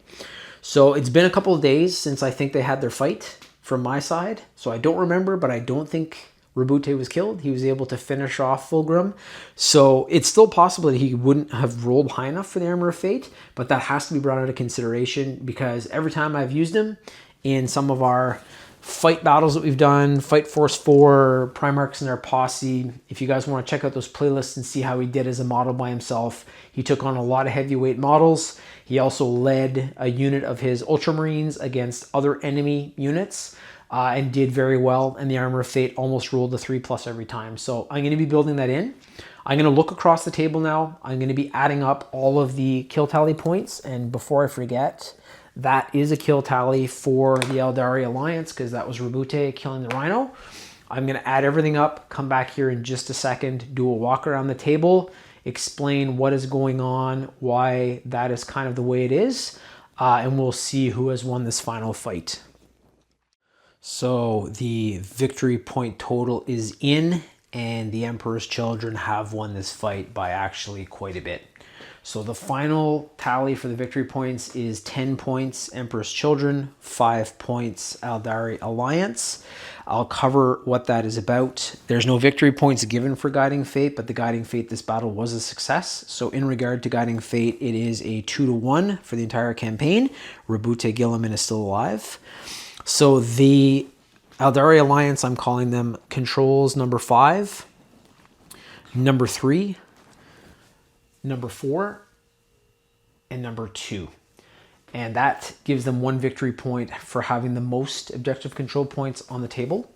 So it's been a couple of days since I think they had their fight from my side. So I don't remember, but I don't think Roboute was killed. He was able to finish off Fulgrim. So it's still possible that he wouldn't have rolled high enough for the Armor of Fate, but that has to be brought into consideration because every time I've used him in some of our fight battles that we've done, Fight Force 4, Primarchs and their posse, if you guys want to check out those playlists and see how he did as a model by himself, he took on a lot of heavyweight models. He also led a unit of his Ultramarines against other enemy units. and did very well. And the Armor of Fate almost rolled a 3+ every time. So I'm going to be building that in. I'm going to look across the table now. I'm going to be adding up all of the kill tally points. And before I forget, that is a kill tally for the Aeldari Alliance, because that was Roboute killing the Rhino. I'm going to add everything up, come back here in just a second, do a walk around the table, explain what is going on, why that is kind of the way it is, and we'll see who has won this final fight. So the victory point total is in, and the Emperor's Children have won this fight by actually quite a bit. So the final tally for the victory points is 10 points Emperor's Children, 5 points Aeldari Alliance. I'll cover what that is about. There's no victory points given for Guiding Fate, but the Guiding Fate this battle was a success. So in regard to Guiding Fate, it is a 2-to-1 for the entire campaign. Roboute Guilliman is still alive. So the Aeldari Alliance, I'm calling them, controls number 5, number 3, number 4, and number 2. And that gives them 1 victory point for having the most objective control points on the table.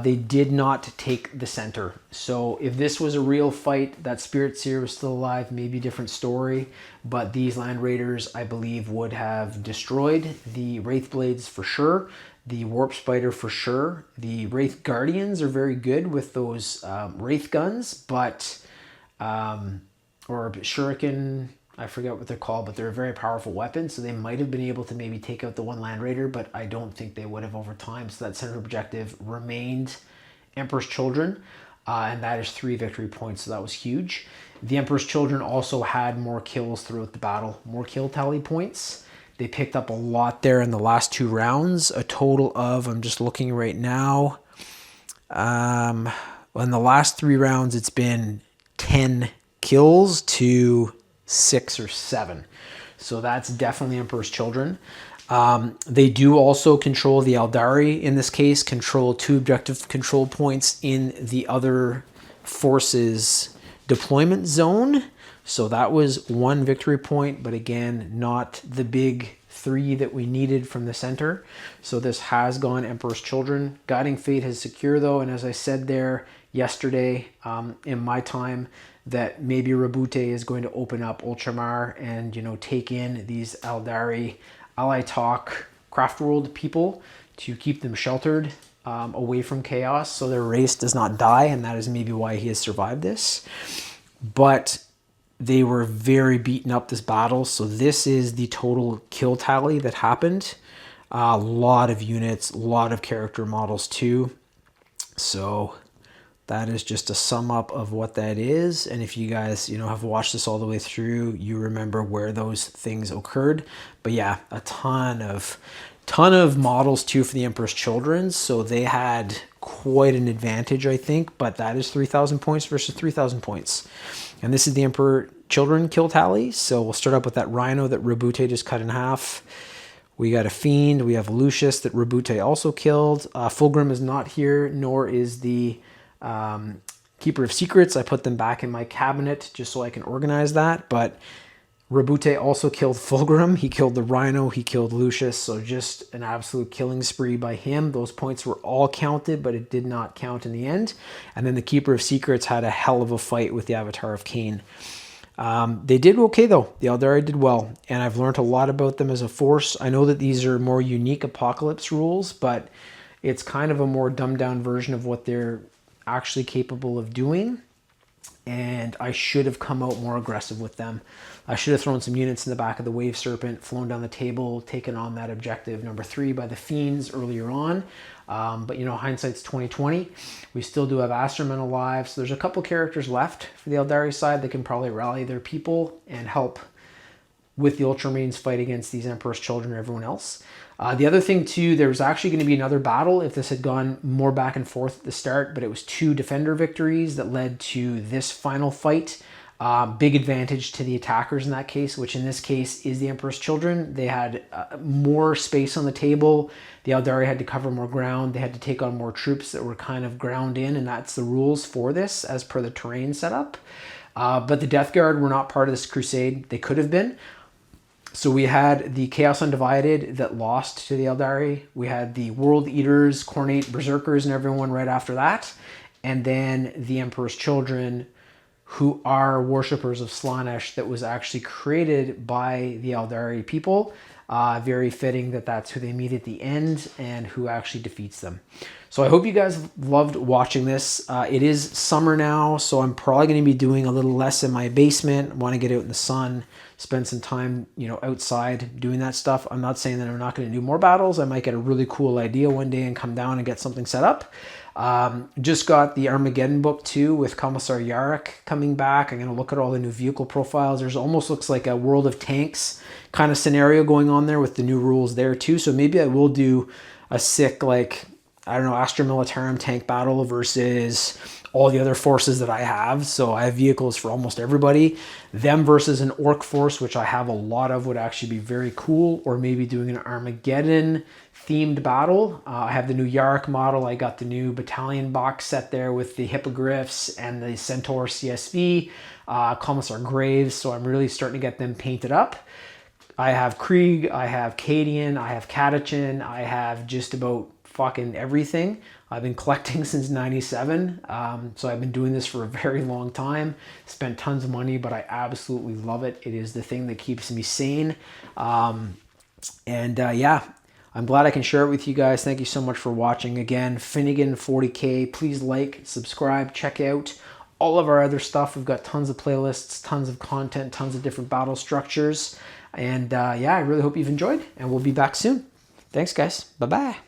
They did not take the center. So if this was a real fight, that Spirit Seer was still alive, maybe a different story. But these Land Raiders, I believe, would have destroyed the Wraith Blades for sure. The Warp Spider for sure. The Wraith Guardians are very good with those Wraith guns, but... or Shuriken, I forget what they're called, but they're a very powerful weapon, so they might have been able to maybe take out the one Land Raider, but I don't think they would have over time. So that center objective remained Emperor's Children, and that is 3 victory points, so that was huge. The Emperor's Children also had more kills throughout the battle, more kill tally points. They picked up a lot there in the last 2 rounds, a total of, I'm just looking right now, in the last 3 rounds, it's been 10 kills to 6 or 7. So that's definitely Emperor's Children. They do also control the Aeldari, in this case, control 2 objective control points in the other forces deployment zone. So that was 1 victory point, but again, not the big 3 that we needed from the center. So this has gone Emperor's Children. Guiding Fate has secure though, and as I said there yesterday in my time, that maybe Roboute is going to open up Ultramar and, you know, take in these Aeldari, Alaitoc Craftworld people to keep them sheltered away from chaos so their race does not die, and that is maybe why he has survived this. But they were very beaten up this battle, so this is the total kill tally that happened. A lot of units, a lot of character models too. So that is just a sum up of what that is. And if you guys, you know, have watched this all the way through, you remember where those things occurred. But yeah, a ton of models too for the Emperor's Children. So they had quite an advantage, I think, but that is 3,000 points versus 3,000 points. And this is the Emperor Children kill tally. So we'll start up with that Rhino that Roboute just cut in half. We got a Fiend. We have Lucius that Roboute also killed. Fulgrim is not here, nor is the Keeper of Secrets. I put them back in my cabinet just so I can organize that. But Roboute also killed Fulgrim. He killed the Rhino. He killed Lucius. So just an absolute killing spree by him. Those points were all counted, but it did not count in the end. And then the Keeper of Secrets had a hell of a fight with the Avatar of Cain. They did okay though. The Aeldari did well, and I've learned a lot about them as a force. I know that these are more unique Apocalypse rules, but it's kind of a more dumbed down version of what they're actually capable of doing. And I should have come out more aggressive with them. I should have thrown some units in the back of the Wave Serpent, flown down the table, taken on that objective number 3 by the Fiends earlier on. But you know, hindsight's 2020. We still do have Asterman alive, so there's a couple characters left for the Aeldari side that can probably rally their people and help with the Ultramarines fight against these Emperor's Children and everyone else. The other thing too, there was actually going to be another battle if this had gone more back and forth at the start, but it was 2 defender victories that led to this final fight. Big advantage to the attackers in that case, which in this case is the Emperor's Children. They had more space on the table. The Aeldari had to cover more ground. They had to take on more troops that were kind of ground in, and that's the rules for this as per the terrain setup. But the Death Guard were not part of this crusade. They could have been. So we had the Chaos Undivided that lost to the Aeldari. We had the World Eaters, Cornate Berserkers, and everyone right after that. And then the Emperor's Children, who are worshippers of Slaanesh, that was actually created by the Aeldari people. Very fitting that that's who they meet at the end and who actually defeats them. So I hope you guys loved watching this. It is summer now, so I'm probably going to be doing a little less in my basement. I want to get out in the sun, spend some time, outside doing that stuff. I'm not saying that I'm not going to do more battles. I might get a really cool idea one day and come down and get something set up. Just got the Armageddon book too with Commissar Yarrick coming back. I'm going to look at all the new vehicle profiles. There's almost looks like a World of Tanks kind of scenario going on there with the new rules there too. So maybe I will do a sick, Astra Militarum tank battle versus all the other forces that I have. So I have vehicles for almost everybody. Them versus an Orc force, which I have a lot of, would actually be very cool. Or maybe doing an Armageddon themed battle. I have the new Yarrick model. I got the new battalion box set there with the Hippogriffs and the Centaur CSV, Commissar Graves. So I'm really starting to get them painted up. I have Krieg, I have Cadian, I have Catachin, I have just about fucking everything. I've been collecting since 97, so I've been doing this for a very long time. Spent tons of money, but I absolutely love it. It is the thing that keeps me sane. Yeah, I'm glad I can share it with you guys. Thank you so much for watching. Again, Finnigan 40K. Please like, subscribe, check out all of our other stuff. We've got tons of playlists, tons of content, tons of different battle structures. And I really hope you've enjoyed, and we'll be back soon. Thanks, guys. Bye-bye.